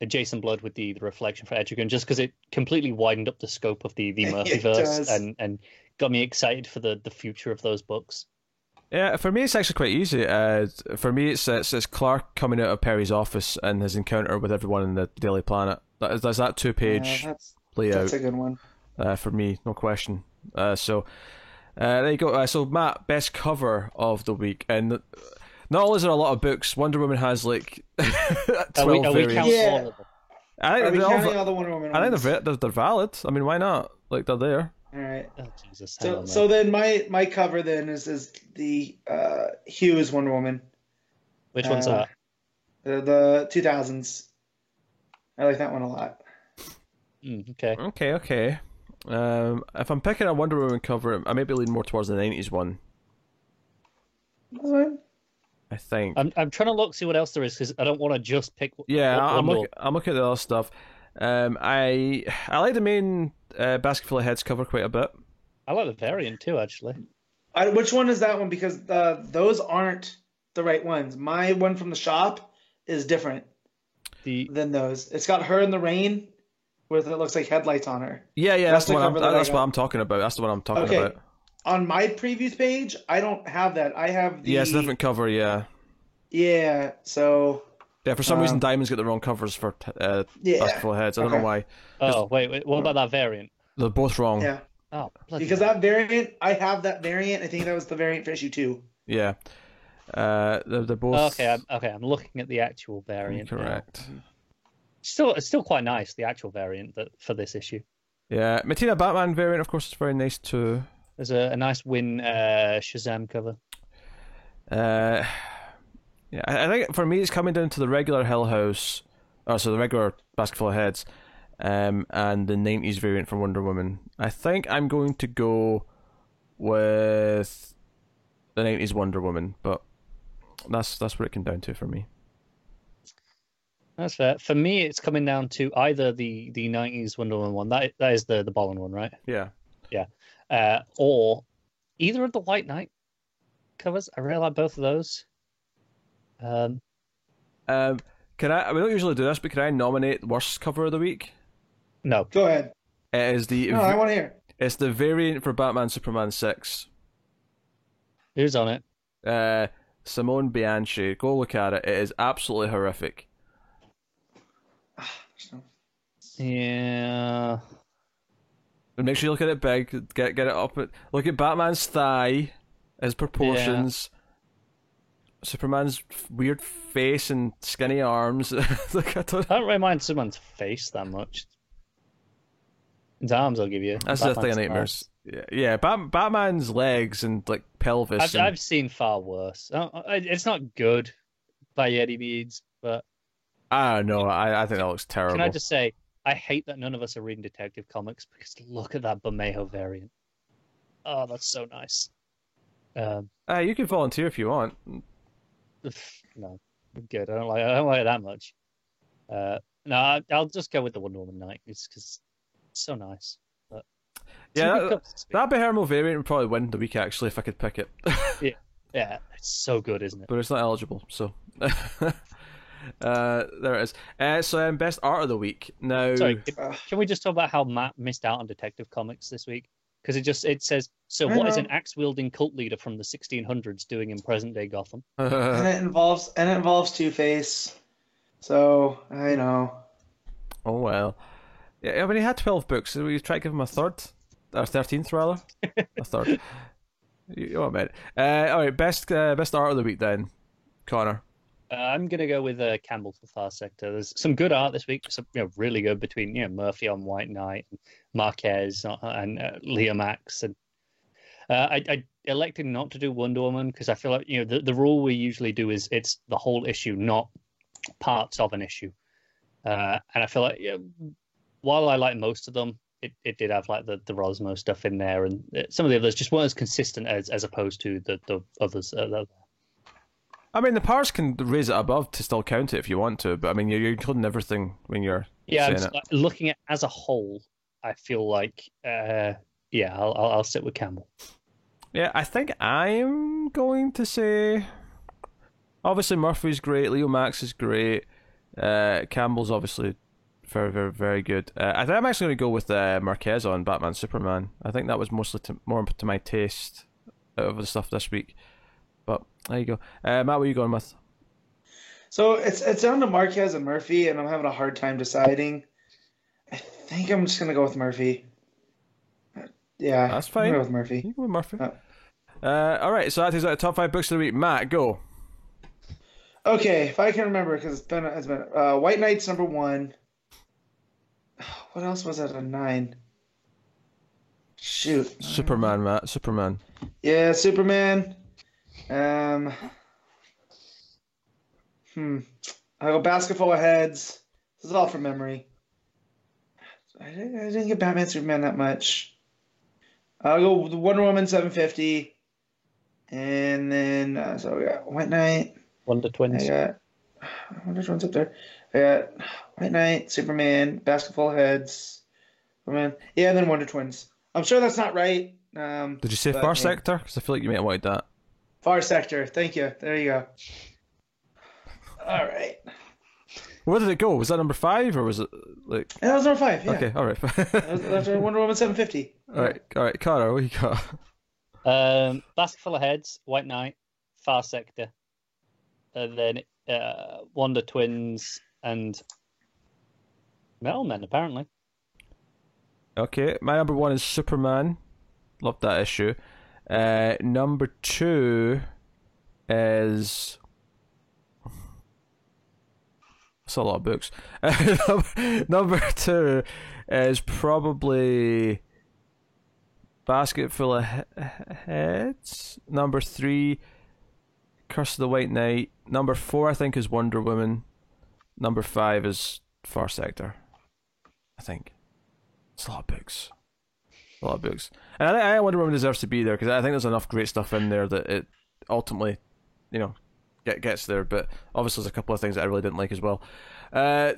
Jason Blood with the reflection for Etrigan, just because it completely widened up the scope of the Murphyverse and got me excited for the future of those books. Yeah, for me it's actually quite easy. For me it's Clark coming out of Perry's office and his encounter with everyone in the Daily Planet. That's that 2-page layout. That's a good one. For me, no question. So there you go. So Matt, best cover of the week, and Not only is there a lot of books, Wonder Woman has like 12 Are we variants. counting Yeah. all of them? I Are think we they're counting all, all the Wonder Woman I ones? think they're valid. I mean, why not? Like, they're there. All right. Oh, Jesus. hang on, So man. then my cover then is the Hughes Wonder Woman. Which one's uh, that? The 2000s. I like that one a lot. Okay. Okay. If I'm picking a Wonder Woman cover, I may be leaning more towards the 90s one. That's fine. I think. I'm trying to look, see what else there is, because I don't want to just pick. Yeah, I'm Wonder looking at the other stuff. I like the main Basket Full of Heads cover quite a bit. I like the variant too, actually. Which one is that one? Because those aren't the right ones. My one from the shop is different than those. It's got her in the rain with it looks like headlights on her. Yeah, That's that's the the one. cover that I That's what got. I'm talking about. That's the one I'm talking Okay. about. On my previews page, I don't have that. I have the Yeah, it's a different cover. Yeah. Yeah, so Yeah, for some reason, Diamond's got the wrong covers for yeah. Basket Full of Heads. I don't know Okay. why. Oh, wait, what about that variant? They're both wrong. Yeah. Oh, bloody Because hell. that variant, I have that variant. I think that was the variant for issue 2. Yeah. They're both I'm looking at the actual variant. now. correct. It's still quite nice, the actual variant for this issue. Yeah, Matina Batman variant, of course, is very nice too. There's a nice Win Shazam cover. Yeah, I think for me it's coming down to the regular Hill House, so the regular Basket Full of Heads, and the 90s variant from Wonder Woman. I think I'm going to go with the 90s Wonder Woman, but that's what it came down to for me. That's fair. For me, it's coming down to either the 90s Wonder Woman one, that is the Bolland one, right? Yeah. Or either of the White Knight covers. I really like both of those. Can I? We don't usually do this, but can I nominate worst cover of the week? No. Go ahead. It is No, I want to hear. it's the variant for Batman Superman 6. Who's on it? Simone Bianchi. Go look at it. It is absolutely horrific. Yeah. And make sure you look at it big. Get it up. Look at Batman's thigh, his proportions. Superman's weird face and skinny arms. Like, I don't. I don't really mind someone's face that much. His arms, I'll give you. That's the thing of Batman's nightmares. Yeah, Batman's legs and like pelvis. arms. I've seen far worse. It's not good by any means, but I don't know. I think that looks terrible. can I just say, I hate that none of us are reading Detective Comics because look at that Bermejo variant. Oh, that's so nice. You can volunteer if you want. No, I'm good. I don't like it that much. No, I'll just go with the Wonder Woman Night because it's so nice. But Yeah, that Behermo variant would probably win the week actually if I could pick it. yeah, it's so good, isn't it? But it's not eligible, so there it is. So best art of the week. Now, Sorry, can we just talk about how Matt missed out on Detective Comics this week? Because it says, so what is an axe-wielding cult leader from the 1600s doing in present-day Gotham? And it involves Two-Face. So, I know. Oh well. Yeah, I mean he had 12 books. So we try to give him a third, or 13th rather, a third. You want it? All right, best art of the week then, Connor. I'm gonna go with Campbell for Far Sector. There's some good art this week, some really good between Murphy on White Knight, and Marquez and Liam Axe, and I elected not to do Wonder Woman because I feel like the rule we usually do is it's the whole issue, not parts of an issue, and I feel like while I like most of them, it did have like the Rosmo stuff in there, and some of the others just weren't as consistent as opposed to the others. I mean, the powers can raise it above to still count it if you want to, but I mean, you're including everything when you're I'm saying it. looking at as a whole. I feel like I'll sit with Campbell. Yeah, I think I'm going to say obviously Murphy's great, Leo Max is great, Campbell's obviously very, very, very good. I think I'm actually going to go with Marquez on Batman Superman. I think that was mostly more to my taste out of the stuff this week. But there you go. Matt, what are you going with? So it's down to Marquez and Murphy, and I'm having a hard time deciding. I think I'm just gonna go with Murphy. Yeah, That's fine. I'm gonna go with Murphy. You go with Murphy. Oh. All right, so that is our top 5 books of the week. Matt, go. Okay, if I can remember, because it's been White Knight's number one. What else was at a 9? Shoot. Superman, Matt. Superman. Yeah, Superman. Um, I go Basket Full of Heads. This is all from memory. I didn't get Batman Superman that much. I'll go with Wonder Woman 750. And then, so we got White Knight. Wonder Twins. I got, Wonder Twins up there. I got White Knight, Superman, Basket Full of Heads, Superman. Yeah, and then Wonder Twins. I'm sure that's not right. Did you say but, Far yeah. Sector? Because I feel like you might have wanted that. Far Sector. Thank you. There you go. All right. Where did it go? Was that number 5 or was it like? That was number 5. Yeah. Okay, all right. That's Wonder Woman 750. all right, Cara, what you got? Basket Full of Heads, White Knight, Far Sector, and then Wonder Twins and Metal Men, apparently. Okay, my number 1 is Superman. Love that issue. Number 2 is... That's a lot of books. Number 2 is probably Basket Full of Heads. Number 3, Curse of the White Knight. Number 4, I think, is Wonder Woman. Number 5 is Far Sector, I think. It's a lot of books. A lot of books. And I Wonder Woman deserves to be there, because I think there's enough great stuff in there that it ultimately, gets there. But obviously there's a couple of things that I really didn't like as well.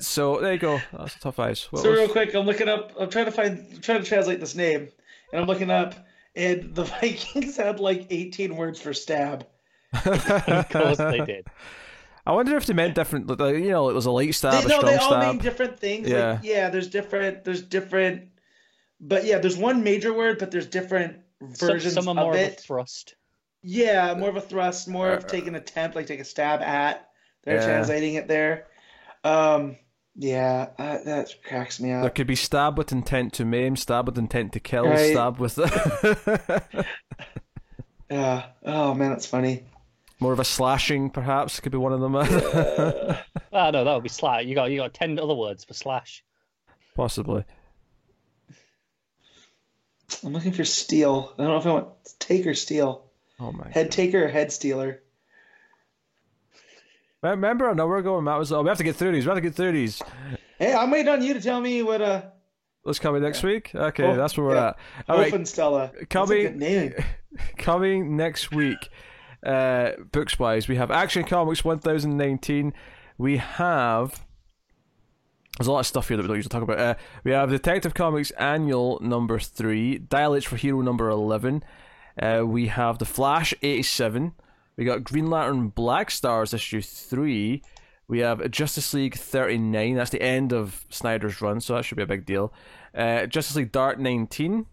So there you go. That's a tough eyes. Real quick, I'm looking up. I'm trying to translate this name, and I'm looking up, and the Vikings had like 18 words for stab. Of course they did. I wonder if they meant different. It was a light stab, They a strong all stab. mean different things. Yeah. There's different. But yeah, there's one major word, but there's different versions some are more of of it. a thrust. Yeah, more of a thrust, more of take an attempt, like take a stab at. They're translating it there. That cracks me There up. could be stab with intent to maim, stab with intent to kill, Right. stab with Yeah. Oh man, that's funny. more of a slashing, perhaps could be one of them. Oh no, that would be slash. You got 10 other words for slash. Possibly. I'm looking for steal. I don't know if I want take or steal. Oh my. Head taker or head stealer. Remember an hour ago when Matt was we have to get through these. Hey, I'm waiting on you to tell me what Let's come in next week. Okay, that's where we're at. All right, Wolfenstella. That's a coming good name. coming next week. Books wise, we have Action Comics 1019. We have there's a lot of stuff here that we don't usually talk about. We have Detective Comics Annual number 3, Dial H for Hero number 11. We have The Flash 87. We got Green Lantern Black Stars issue 3. We have Justice League 39. That's the end of Snyder's run, so that should be a big deal. Justice League Dark 19.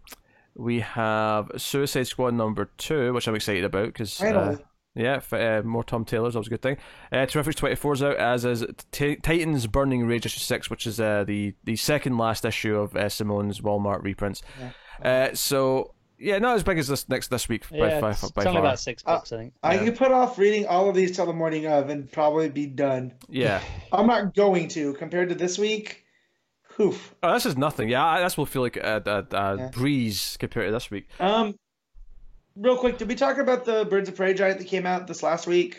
We have Suicide Squad number 2, which I'm excited about because more Tom Taylor's, that was a good thing. Terrifics 24 is out, as is Titans Burning Rage issue 6, which is the second last issue of Simone's Walmart reprints. Not as big as this week by It's far. only about $6, I think. I could put off reading all of these till the morning of and probably be done. Yeah. I'm not going to compared to this week. Oof. Oh, this is nothing. Yeah, this will feel like a breeze compared to this week. Real quick, did we talk about the Birds of Prey giant that came out this last week?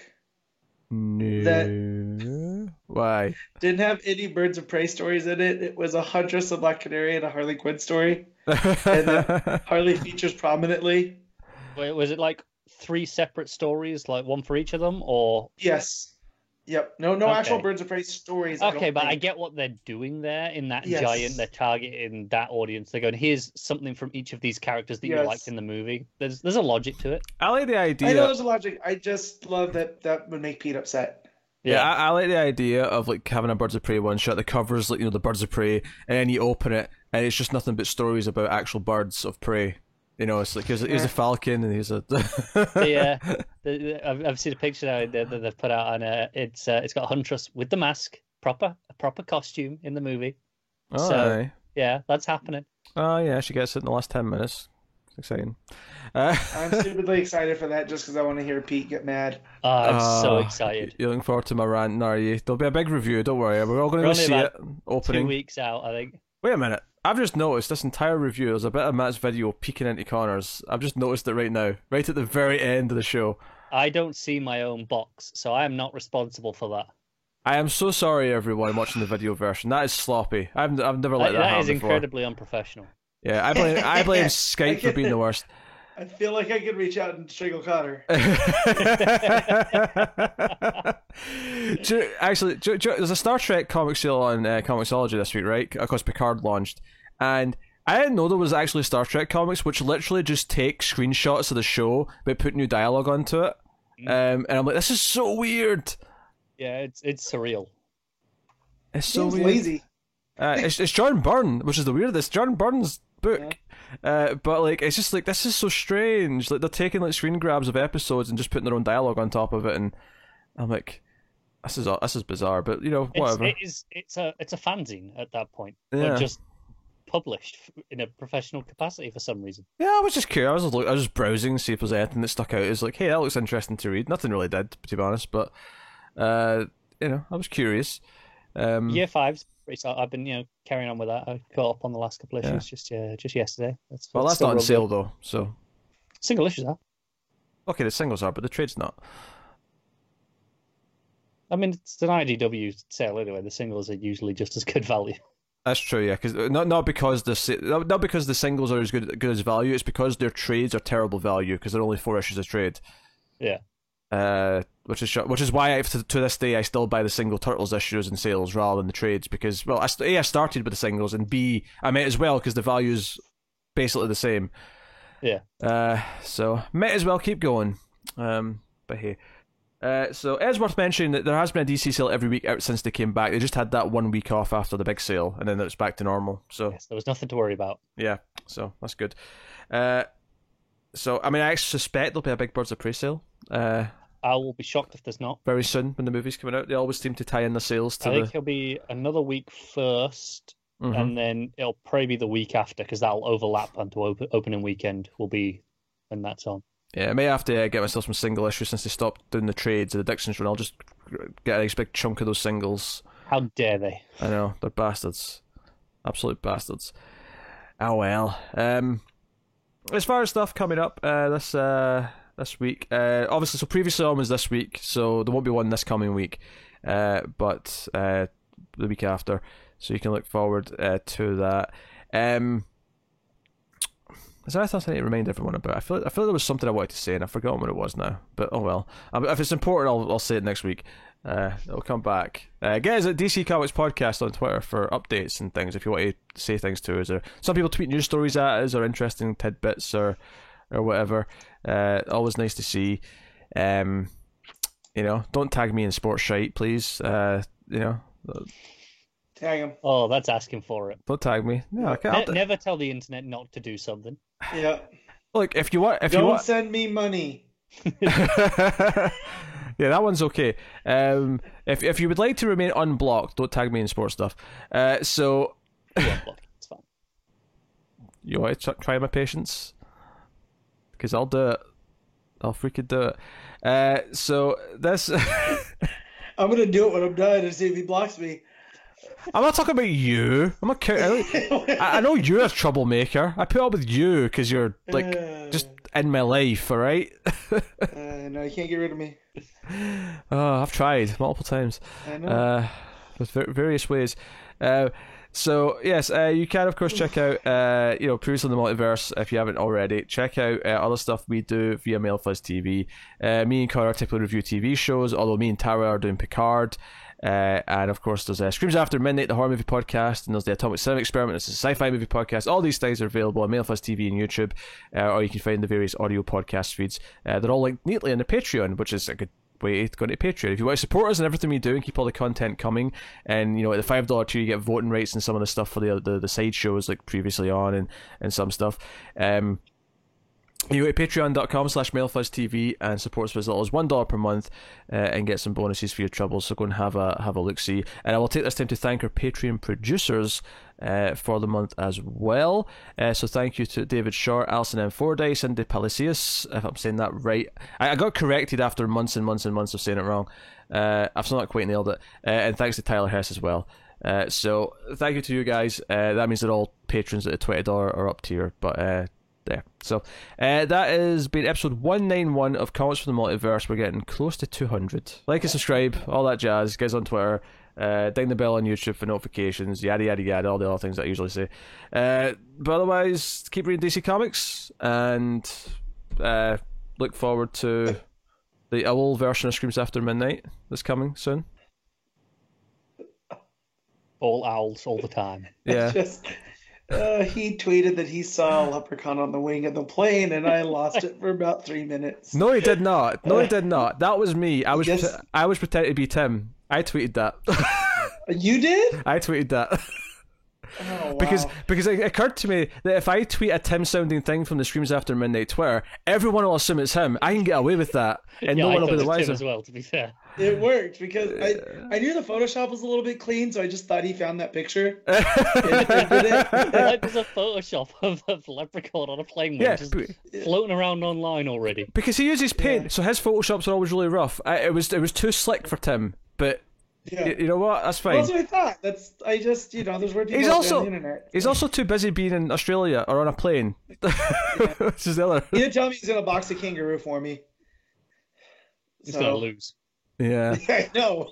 No. Why? Didn't have any Birds of Prey stories in it. It was a Huntress, a Black Canary, and a Harley Quinn story. And then Harley features prominently. Wait, was it like 3 separate stories, like one for each of them, or? Yes. Yep. No actual Birds of Prey stories. Okay, but I get what they're doing there in that giant. They're targeting that audience. They're going, here's something from each of these characters that you liked in the movie. There's a logic to it. I like the idea. I know there's a logic. I just love that would make Pete upset. Yeah, I like the idea of like having a Birds of Prey one shot. The covers like the Birds of Prey, and then you open it, and it's just nothing but stories about actual birds of prey. It's like here's a falcon, and here's a. I've seen a picture now that they've put out, and it's got Huntress with the mask, a proper costume in the movie. Oh, yeah, that's happening. Oh yeah, she gets it in the last 10 minutes. It's exciting. I'm stupidly excited for that just because I want to hear Pete get mad. I'm so excited. You're looking forward to my rant, are you? There'll be a big review, don't worry. We're all going to go see it. Opening. 2 weeks out, I think. Wait a minute. I've just noticed this entire review, there's a bit of Matt's video peeking into corners. I've just noticed it right now, right at the very end of the show. I don't see my own box, so I am not responsible for that. I am so sorry, everyone watching the video version. That is sloppy. I've never let that happen before. That is incredibly unprofessional. Yeah, I blame Skype for being the worst. I feel like I could reach out and strangle Connor. Actually, there's a Star Trek comic sale on Comixology this week, right? Of course, Picard launched, and I didn't know there was actually Star Trek comics which literally just take screenshots of the show but put new dialogue onto it. And I'm like, this is so weird. Yeah, it's surreal. It's so Seems weird. lazy. It's John Byrne, which is the weirdest. John Byrne's book. Yeah. But like, it's just like, this is so strange. Like, they're taking like screen grabs of episodes and just putting their own dialogue on top of it, and I'm like, this is bizarre. But you know, whatever. It's a fanzine at that point. Yeah. But just published in a professional capacity for some reason. Yeah, I was just curious. I was just browsing to see if there's anything that stuck out. It's like, hey, that looks interesting to read. Nothing really did, to be honest. But you know, I was curious. Year 5's I've been carrying on with that. I caught up on the last couple of issues just yesterday. That's not on sale though. So single issues are. Okay, the singles are, but the trade's not. I mean, it's an IDW sale anyway. The singles are usually just as good value. That's true, yeah. Because not because the singles are as good as value. It's because their trades are terrible value because they're only 4 issues a trade. Yeah. Which is why to this day I still buy the single Turtles issues in sales rather than the trades, because I started with the singles, and B, I might as well because the value's basically the same. Yeah. So might as well keep going. But hey. So it is worth mentioning that there has been a DC sale every week out since they came back. They just had that 1 week off after the big sale, and then it's back to normal. So yes, there was nothing to worry about. Yeah, so that's good. So I mean, I suspect there'll be a Big Birds of Prey sale. I will be shocked if there's not. Very soon when the movie's coming out. They always seem to tie in the sales to I think it'll be another week first, and then it'll probably be the week after, because that'll overlap onto opening weekend will be when that's on. Yeah, I may have to get myself some single issues since they stopped doing the trades of the Dixon's run. I'll just get a nice big chunk of those singles. How dare they? I know, they're bastards. Absolute bastards. Oh well. As far as stuff coming up this week, obviously, so previously on was this week, so there won't be one this coming week, but the week after, so you can look forward to that. Is there anything else I need to remind everyone about? I feel like there was something I wanted to say and I've forgotten what it was now. But oh well. If it's important, I'll say it next week. It'll come back. Get us at DC Comics Podcast on Twitter for updates and things if you want to say things to us. Or some people tweet news stories at us or interesting tidbits or whatever. Always nice to see. Don't tag me in sports shite, please. Tag him. Oh, that's asking for it. Don't tag me. No, I can't. Never tell the internet not to do something. Yeah. Look, if you want, don't send me money. Yeah, that one's okay. If you would like to remain unblocked, don't tag me in sports stuff. So it's fine. You want to try my patience? Because I'll do it. I'll freaking do it. So this. I'm gonna do it when I'm done and see if he blocks me. I'm not talking about you. I'm not. I know you're a troublemaker. I put up with you because you're like just in my life. All right. No, you can't get rid of me. I've tried multiple times. I know. With various ways. So yes, you can of course check out Previously in the Multiverse if you haven't already. Check out other stuff we do via MailFuzz TV. Me and Connor typically review TV shows, although me and Tara are doing Picard. And of course there's Screams After Midnight, the horror movie podcast, and there's the Atomic Cinema Experiment, it's a sci-fi movie podcast. All these things are available on MailFuzz TV and YouTube, or you can find the various audio podcast feeds. They're all linked neatly in the Patreon, which is a good way to go to Patreon. If you want to support us and everything we do and keep all the content coming, and at the $5 tier you get voting rights and some of the stuff for the side shows like previously on and some stuff. You go to patreon.com/MailFuzzTV and support us for as little as $1 per month and get some bonuses for your troubles, so go and have a look-see. And I will take this time to thank our Patreon producers for the month as well. So thank you to David Short, Alison M. Fordyce, Cindy Palacios, if I'm saying that right. I got corrected after months and months and months of saying it wrong. I've still not quite nailed it. And thanks to Tyler Hess as well. So thank you to you guys. That means they're all patrons at the $20 or up tier, but there. So that has been episode 191 of Comics from the Multiverse. We're getting close to 200. Like and subscribe, all that jazz. Guys on Twitter, ding the bell on YouTube for notifications, yada yada yada, all the other things that I usually say. But otherwise, keep reading DC Comics and look forward to the owl version of Screams After Midnight that's coming soon. All owls all the time. Yeah. He tweeted that he saw a leprechaun on the wing of the plane, and I lost it for about 3 minutes. No, he did not. No, he did not. That was me. I was Yes. pretending to be Tim. I tweeted that. You did? I tweeted that. Oh, wow. Because it occurred to me that if I tweet a Tim sounding thing from the Screams After Midnight Twitter, everyone will assume it's him. I can get away with that, and Yeah, no I one will thought be the it was Tim wiser. as well, to be fair. It worked because I knew the Photoshop was a little bit clean, so I just thought he found that picture. And did it. Like there's a Photoshop of Leprechaun on a plane wing Yeah, just floating around online already. because he uses paint, Yeah. so his photoshops are always really rough. It was too slick for Tim, but Yeah. you know what? That's fine. Well, that's what I thought. I just, there's weird people He's out there also on the internet. he's also too busy being in Australia or on a plane. Which is the other. He didn't tell me he's gonna box a kangaroo for me. He's gonna lose. Yeah. I know.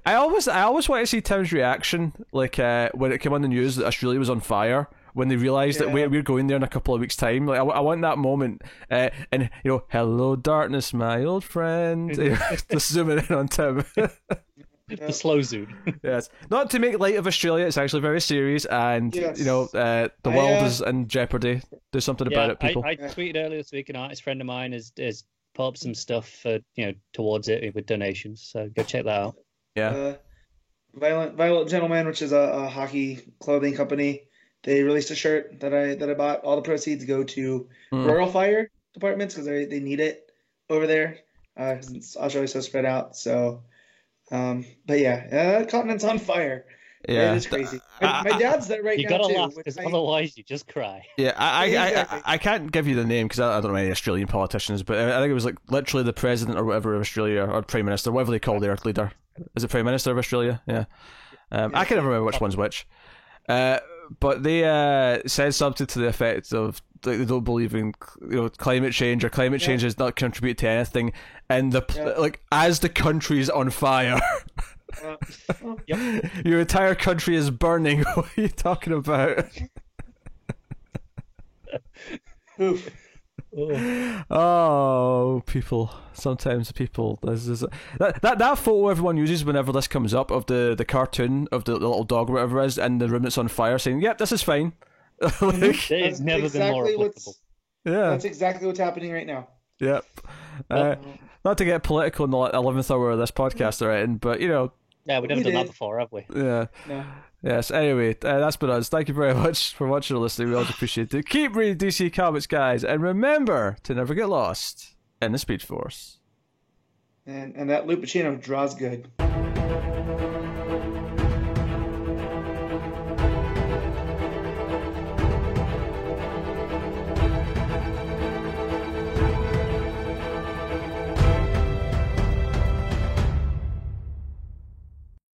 I always want to see Tim's reaction, like when it came on the news that Australia was on fire, when they realised that we're going there in a couple of weeks' time. Like I want that moment, and hello darkness, my old friend. Just zooming in on Tim. The slow zoom. Yes, not to make light of Australia. It's actually very serious, and Yes. the world is in jeopardy. Do something about it, people. I tweeted earlier this week an artist friend of mine has put up some stuff towards it with donations. So go check that out. Yeah. Violent Gentleman, which is a hockey clothing company, they released a shirt that I bought. All the proceeds go to rural fire departments because they need it over there. 'Cause Australia's so spread out. So, but yeah, continent's on fire. Yeah. It is crazy. My dad's there right You now gotta too. laugh because otherwise you just cry. Yeah, Exactly. I can't give you the name because I don't know any Australian politicians, but I think it was like literally the president or whatever of Australia, or prime minister, whatever they call their leader. Is it prime minister of Australia? Yeah. I can't remember which one's which. But they said something to the effect of they don't believe in climate change, or climate change does not contribute to anything, and as the country's on fire. Yep. Your entire country is burning. What are you talking about? Oof. Oh, people. Sometimes people. This is that photo everyone uses whenever this comes up of the cartoon of the little dog or whatever it is, and the room that's on fire, saying, "Yep, this is fine." Like, It's never been more applicable. yeah. That's exactly what's happening right now. Yep. Not to get political in the 11th hour of this podcast, alright, but Yeah, we've never We done that did. before, have we? yeah. No. Yes, anyway, that's been us. Thank you very much for watching or listening. We always appreciate it. Keep reading DC Comics, guys, and remember to never get lost in the Speed Force. And that Lupacino draws good.